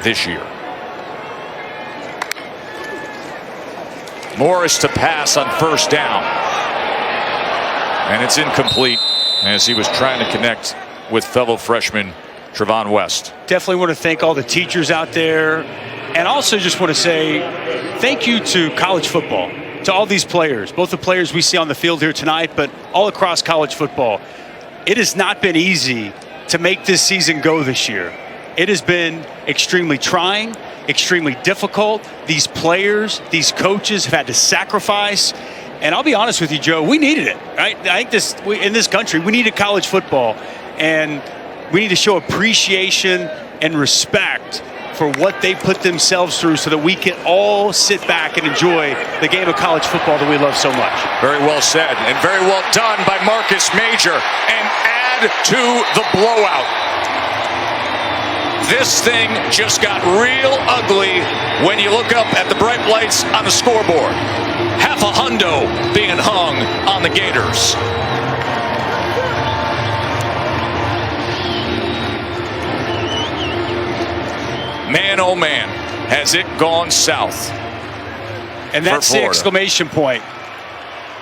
[SPEAKER 1] this year. Morris to pass on 1st down. And it's incomplete as he was trying to connect with fellow freshman Trevon West.
[SPEAKER 2] Definitely want to thank all the teachers out there. And also just want to say thank you to college football, to all these players, both the players we see on the field here tonight, but all across college football. it has not been easy to make this season go this year. It has been extremely trying, extremely difficult. These players, these coaches have had to sacrifice. And I'll be honest with you, Joe, we needed it, right? I think in this country, we needed college football. And we need to show appreciation and respect for what they put themselves through so that we can all sit back and enjoy the game of college football that we love so much.
[SPEAKER 1] Very well said and very well done by Marcus Major. And add to the blowout. This thing just got real ugly when you look up at the bright lights on the scoreboard. Half a hundo being hung on the Gators. Man, oh man, has it gone south.
[SPEAKER 2] And that's the exclamation point.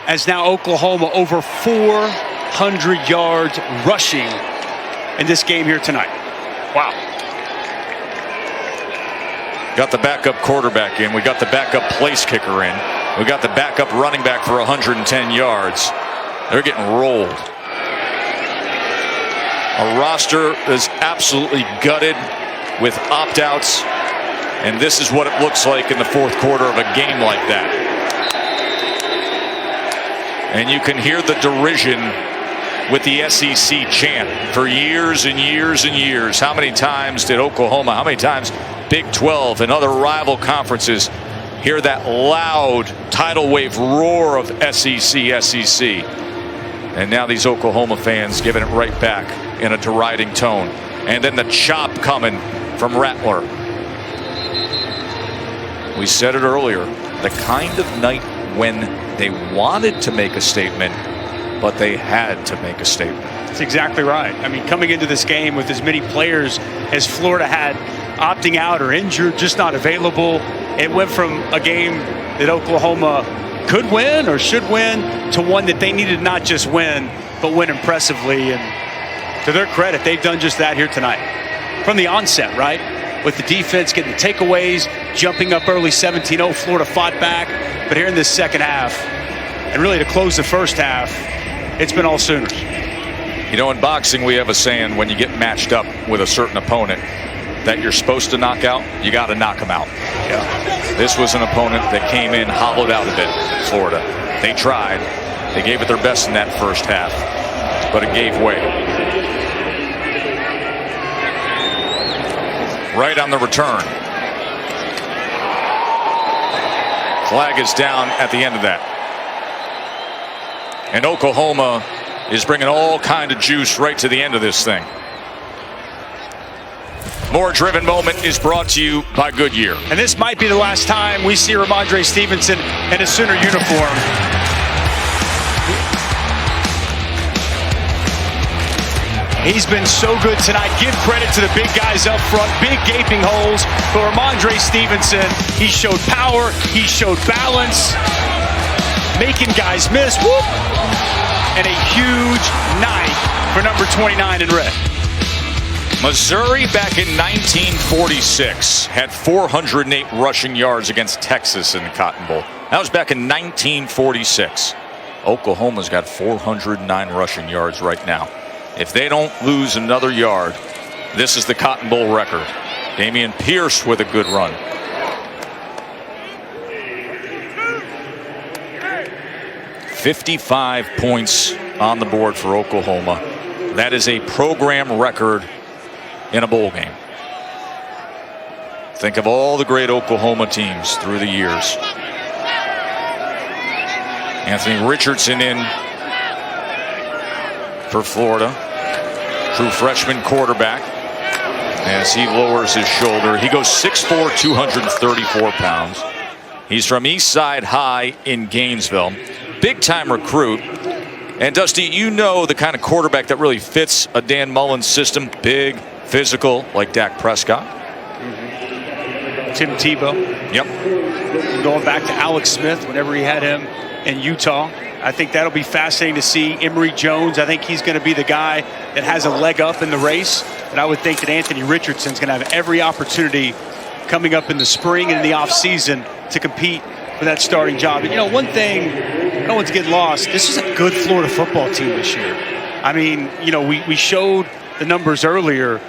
[SPEAKER 2] As now Oklahoma over 400 yards rushing in this game here tonight.
[SPEAKER 1] Wow. Got the backup quarterback in. We got the backup place kicker in. We got the backup running back for 110 yards. They're getting rolled. A roster is absolutely gutted with opt-outs, and this is what it looks like in the fourth quarter of a game like that. And you can hear the derision with the SEC chant for years and years and years. How many times did Oklahoma, how many times Big 12 and other rival conferences hear that loud tidal wave roar of SEC? And now these Oklahoma fans giving it right back in a deriding tone. And then the chop coming from Rattler. We said it earlier, the kind of night when they wanted to make a statement, but they had to make a statement.
[SPEAKER 2] That's exactly right. I mean, coming into this game with as many players as Florida had opting out or injured, just not available, it went from a game that Oklahoma could win or should win to one that they needed not just win, but win impressively. And to their credit, they've done just that here tonight. From the onset, right? With the defense getting the takeaways, jumping up early 17-0, Florida fought back. But here in this second half, and really to close the first half, it's been all Sooners.
[SPEAKER 1] You know, in boxing, we have a saying, when you get matched up with a certain opponent that you're supposed to knock out, you got to knock them out.
[SPEAKER 2] Yeah.
[SPEAKER 1] This was an opponent that came in hollowed out a bit, Florida. They tried. They gave it their best in that first half, but it gave way. Right on the return. Flag is down at the end of that. And Oklahoma is bringing all kind of juice right to the end of this thing. More Driven Moment is brought to you by Goodyear.
[SPEAKER 2] And this might be the last time we see Ramondre Stevenson in a Sooner uniform. He's been so good tonight. Give credit to the big guys up front. Big gaping holes. But Ramondre Stevenson, he showed power. He showed balance. Making guys miss. Whoop! And a huge night for number 29 in red.
[SPEAKER 1] Missouri back in 1946 had 408 rushing yards against Texas in the Cotton Bowl. That was back in 1946. Oklahoma's got 409 rushing yards right now. If they don't lose another yard, this is the Cotton Bowl record. Damian Pierce with a good run. $55 points on the board for Oklahoma. That is a program record in a bowl game. Think of all the great Oklahoma teams through the years. Anthony Richardson in for Florida. True freshman quarterback. As he lowers his shoulder, he goes 6'4", 234 pounds. He's from Eastside High in Gainesville. Big time recruit. And Dusty, you know the kind of quarterback that really fits a Dan Mullen system. Big, physical, like Dak Prescott.
[SPEAKER 2] Tim Tebow.
[SPEAKER 1] Yep.
[SPEAKER 2] Going back to Alex Smith whenever he had him in Utah. I think that'll be fascinating to see. Emory Jones, I think he's going to be the guy that has a leg up in the race. And I would think that Anthony Richardson's going to have every opportunity coming up in the spring and in the offseason to compete for that starting job. And, you know, one thing, no one's getting lost. This is a good Florida football team this year. I mean, you know, we showed the numbers earlier.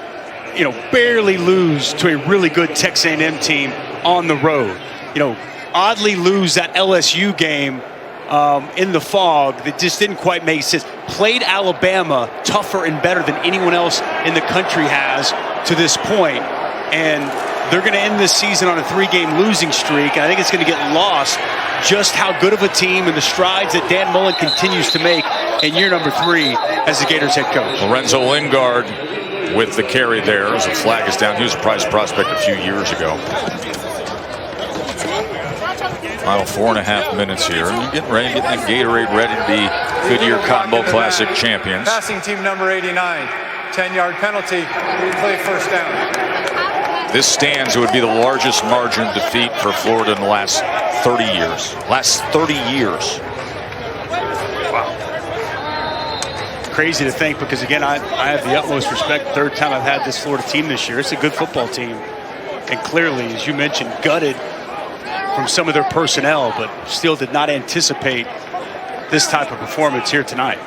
[SPEAKER 2] You know, barely lose to a really good Texas A&M team on the road. You know, oddly lose that LSU game in the fog that just didn't quite make sense. Played Alabama tougher and better than anyone else in the country has to this point. And they're going to end this season on a 3-game losing streak. And I think it's going to get lost just how good of a team and the strides that Dan Mullen continues to make in year number 3 as the Gators head coach.
[SPEAKER 1] Lorenzo Lingard with the carry there as the flag is down. He was a prize prospect a few years ago. Final 4.5 minutes here. And you're getting ready, getting that Gatorade ready to be Goodyear Cotton Bowl Classic champions.
[SPEAKER 4] Passing team number 89, 10-yard penalty, replay first down.
[SPEAKER 1] This stands, it would be the largest margin of defeat for Florida in the last 30 years. Last 30 years.
[SPEAKER 2] Wow. Crazy to think, because again, I have the utmost respect. Third time I've had this Florida team this year. It's a good football team. And clearly, as you mentioned, gutted from some of their personnel, but still did not anticipate this type of performance here tonight.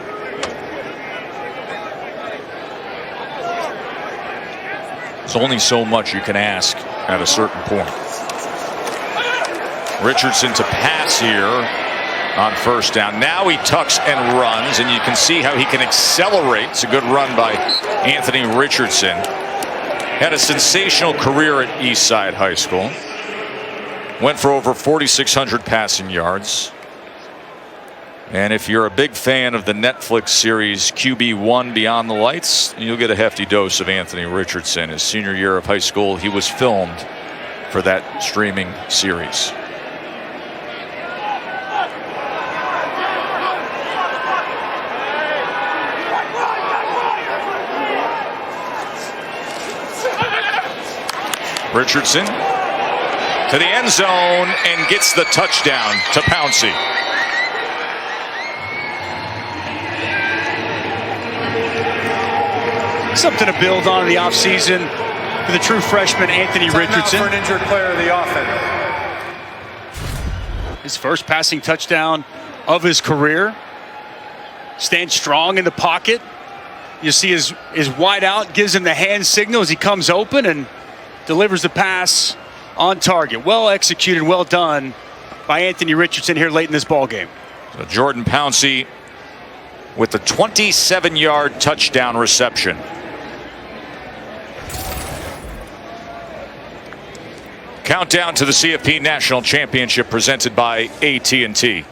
[SPEAKER 1] There's only so much you can ask at a certain point. Richardson to pass here on first down. Now he tucks and runs, and you can see how he can accelerate. It's a good run by Anthony Richardson. Had a sensational career at Eastside High School. Went for over 4,600 passing yards. And if you're a big fan of the Netflix series QB1 Beyond the Lights, you'll get a hefty dose of Anthony Richardson. His senior year of high school, he was filmed for that streaming series. Richardson to the end zone and gets the touchdown to Pouncey.
[SPEAKER 2] Something to build on in the offseason for the true freshman Anthony Richardson.
[SPEAKER 4] For an injured player of the offense.
[SPEAKER 2] His first passing touchdown of his career. Stands strong in the pocket. You see his wide out, gives him the hand signal as he comes open and delivers the pass on target. Well executed, well done by Anthony Richardson here late in this ball game.
[SPEAKER 1] So Jordan Pouncey with the 27-yard touchdown reception. Countdown to the CFP National Championship presented by AT&T.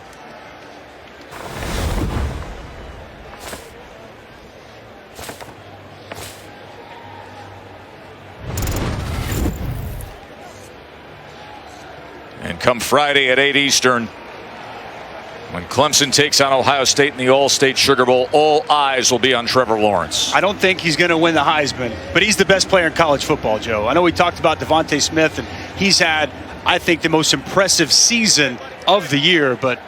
[SPEAKER 1] And come Friday at 8 Eastern, when Clemson takes on Ohio State in the All-State Sugar Bowl, all eyes will be on Trevor Lawrence.
[SPEAKER 2] I don't think he's going to win the Heisman, but he's the best player in college football, Joe. I know we talked about Devontae Smith, and he's had, I think, the most impressive season of the year. But,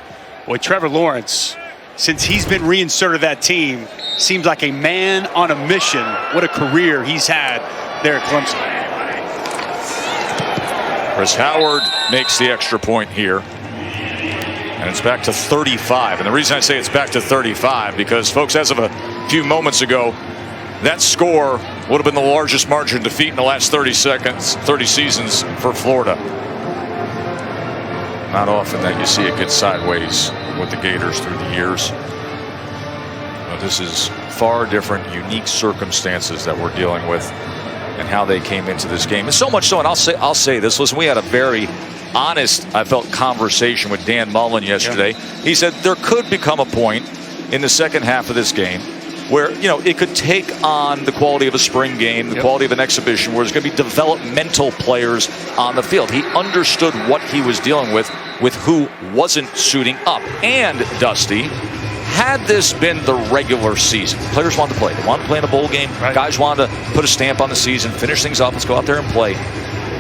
[SPEAKER 2] boy, Trevor Lawrence, since he's been reinserted that team, seems like a man on a mission. What a career he's had there at Clemson.
[SPEAKER 1] Chris Howard makes the extra point here. And it's back to 35. And the reason I say it's back to 35, because, folks, as of a few moments ago, that score would have been the largest margin of defeat in the last 30 seasons for Florida. Not often that you see it get sideways with the Gators through the years. But this is far different, unique circumstances that we're dealing with and how they came into this game. And so much so, and I'll say this, listen, we had a very honest, I felt, conversation with Dan Mullen yesterday. Yeah. He said there could become a point in the second half of this game where, you know, it could take on the quality of a spring game, the quality of an exhibition, where there's going to be developmental players on the field. He understood what he was dealing with who wasn't suiting up. And, Dusty, had this been the regular season, players wanted to play. They wanted to play in a bowl game. Right. Guys wanted to put a stamp on the season, finish things off, let's go out there and play.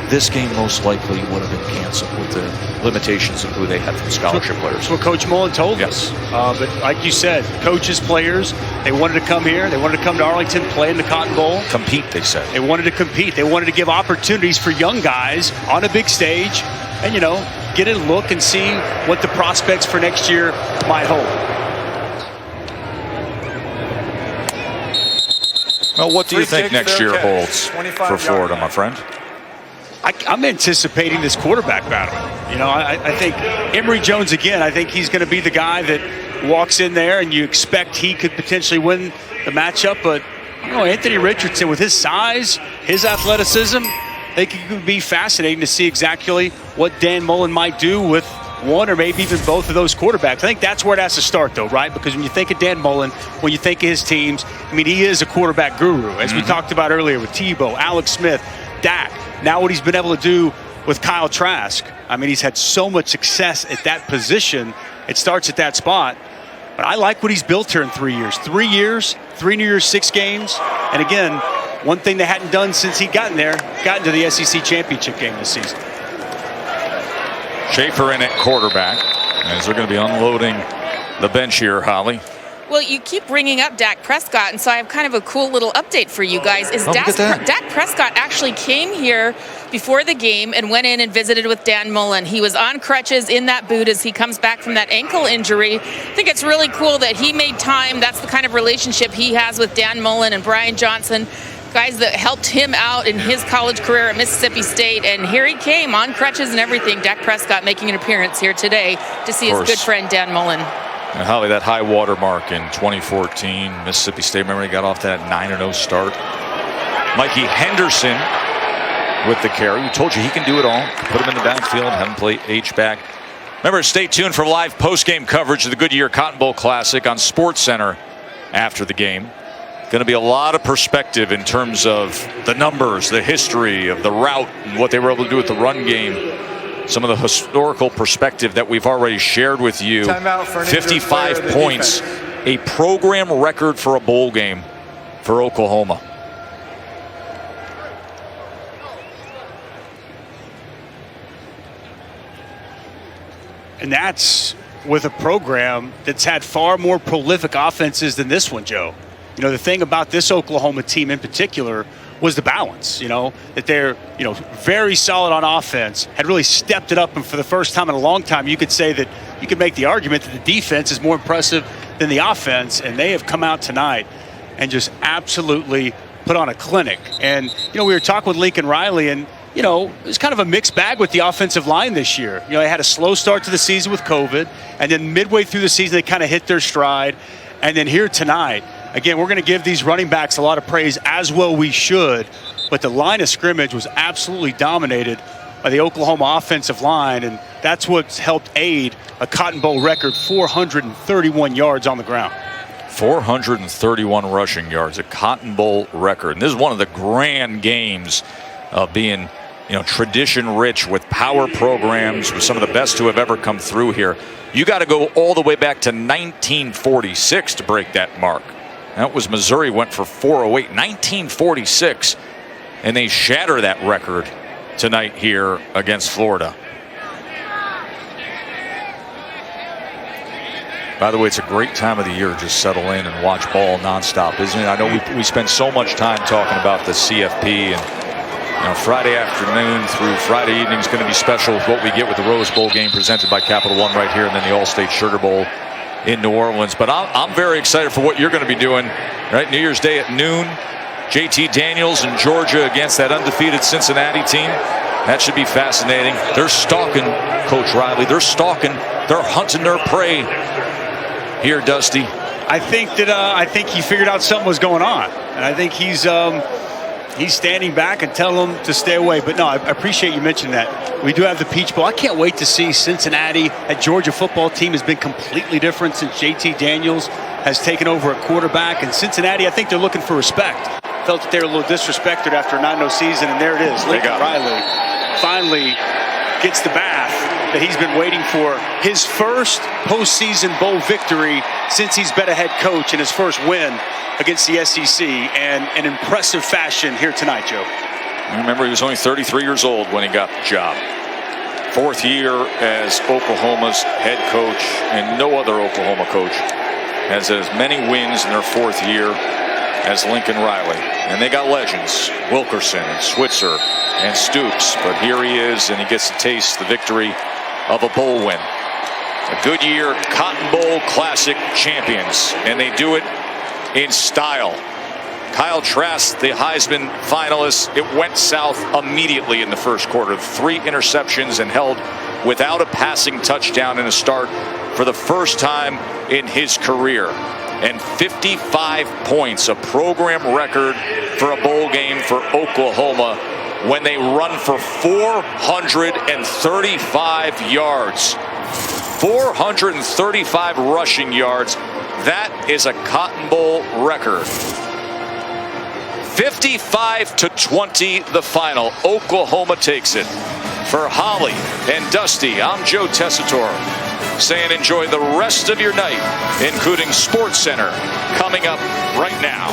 [SPEAKER 1] This game most likely would have been canceled with the limitations of who they had from scholarship players.
[SPEAKER 2] That's what Coach Mullen told us. But like you said, coaches, players, they wanted to come here. They wanted to come to Arlington, play in the Cotton Bowl.
[SPEAKER 1] Compete, they said.
[SPEAKER 2] They wanted to compete. They wanted to give opportunities for young guys on a big stage and, you know, get a look and see what the prospects for next year might hold.
[SPEAKER 1] Well, what do you think next year holds
[SPEAKER 4] 25
[SPEAKER 1] for Florida,
[SPEAKER 4] yard
[SPEAKER 1] my friend?
[SPEAKER 2] I'm anticipating this quarterback battle. You know, I think Emory Jones, again, I think he's going to be the guy that walks in there and you expect he could potentially win the matchup. But, you know, Anthony Richardson, with his size, his athleticism, I think it could be fascinating to see exactly what Dan Mullen might do with one or maybe even both of those quarterbacks. I think that's where it has to start, though, right? Because when you think of Dan Mullen, when you think of his teams, I mean, he is a quarterback guru, as we talked about earlier with Tebow, Alex Smith, Dak. Now what he's been able to do with Kyle Trask. I mean, he's had so much success at that position. It starts at that spot. But I like what he's built here in 3 years. 3 years, 3 New Year's, 6 games. And again, one thing they hadn't done since he gotten to the SEC championship game this season.
[SPEAKER 1] Schaefer in at quarterback, as they're going to be unloading the bench here, Holly.
[SPEAKER 3] Well, you keep bringing up Dak Prescott, and so I have kind of a cool little update for you guys. Dak Prescott actually came here before the game and went in and visited with Dan Mullen. He was on crutches in that boot as he comes back from that ankle injury. I think it's really cool that he made time. That's the kind of relationship he has with Dan Mullen and Brian Johnson, guys that helped him out in his college career at Mississippi State. And here he came on crutches and everything. Dak Prescott making an appearance here today to see his good friend Dan Mullen.
[SPEAKER 1] And Holly, that high water mark in 2014, Mississippi State, remember he got off that 9-0 start. Mikey Henderson with the carry. We told you he can do it all. Put him in the backfield, have him play H-back. Remember, stay tuned for live post-game coverage of the Goodyear Cotton Bowl Classic on SportsCenter after the game. Going to be a lot of perspective in terms of the numbers, the history of the route, and what they were able to do with the run game. Some of the historical perspective that we've already shared with you. 55 points, a program record for a bowl game for Oklahoma.
[SPEAKER 2] And that's with a program that's had far more prolific offenses than this one, Joe. You know, the thing about this Oklahoma team in particular was the balance, you know, that they're, you know, very solid on offense, had really stepped it up, and for the first time in a long time, you could say that you could make the argument that the defense is more impressive than the offense, and they have come out tonight and just absolutely put on a clinic. And, you know, we were talking with Lincoln Riley, and, you know, it was kind of a mixed bag with the offensive line this year. You know, they had a slow start to the season with COVID, and then midway through the season, they kind of hit their stride. And then here tonight, again, we're going to give these running backs a lot of praise, as well we should. But the line of scrimmage was absolutely dominated by the Oklahoma offensive line, and that's what's helped aid a Cotton Bowl record 431 yards on the ground.
[SPEAKER 1] 431 rushing yards, a Cotton Bowl record. And this is one of the grand games of being, you know, tradition rich with power programs, with some of the best who have ever come through here. You got to go all the way back to 1946 to break that mark. That was Missouri went for 408, 1946, and they shatter that record tonight here against Florida. By the way, it's a great time of the year to just settle in and watch ball nonstop, isn't it? I know we spend so much time talking about the CFP, and you know, Friday afternoon through Friday evening is going to be special with what we get with the Rose Bowl game presented by Capital One right here, and then the All-State Sugar Bowl in New Orleans. But I'm very excited for what you're going to be doing, right? New Year's Day at noon. JT Daniels and Georgia against that undefeated Cincinnati team. That should be fascinating. They're stalking Coach Riley. They're stalking. They're hunting their prey here, Dusty.
[SPEAKER 2] I think he figured out something was going on, and I think he's standing back and telling them to stay away. But no, I appreciate you mentioning that. We do have the Peach Bowl. I can't wait to see Cincinnati. That Georgia football team has been completely different since JT Daniels has taken over at quarterback. And Cincinnati, I think they're looking for respect. Felt that they were a little disrespected after a 9-0 season, and there it is. Lincoln Riley finally gets the bath that he's been waiting for. His first postseason bowl victory since he's been a head coach, and his first win against the SEC, and an impressive fashion here tonight, Joe.
[SPEAKER 1] Remember, he was only 33 years old when he got the job. 4th year as Oklahoma's head coach, and no other Oklahoma coach has as many wins in their 4th year as Lincoln Riley. And they got legends, Wilkerson and Switzer and Stoops, but here he is, and he gets to taste the victory of a bowl win. A Goodyear Cotton Bowl Classic champions, and they do it in style. Kyle Trask, the Heisman finalist, it went south immediately in the first quarter. 3 interceptions and held without a passing touchdown in a start for the first time in his career. And 55 points, a program record for a bowl game for Oklahoma when they run for 435 yards. 435 rushing yards. That is a Cotton Bowl record. 55-20 the final. Oklahoma takes it. For Holly and Dusty, I'm Joe Tessitore, saying enjoy the rest of your night, including SportsCenter coming up right now.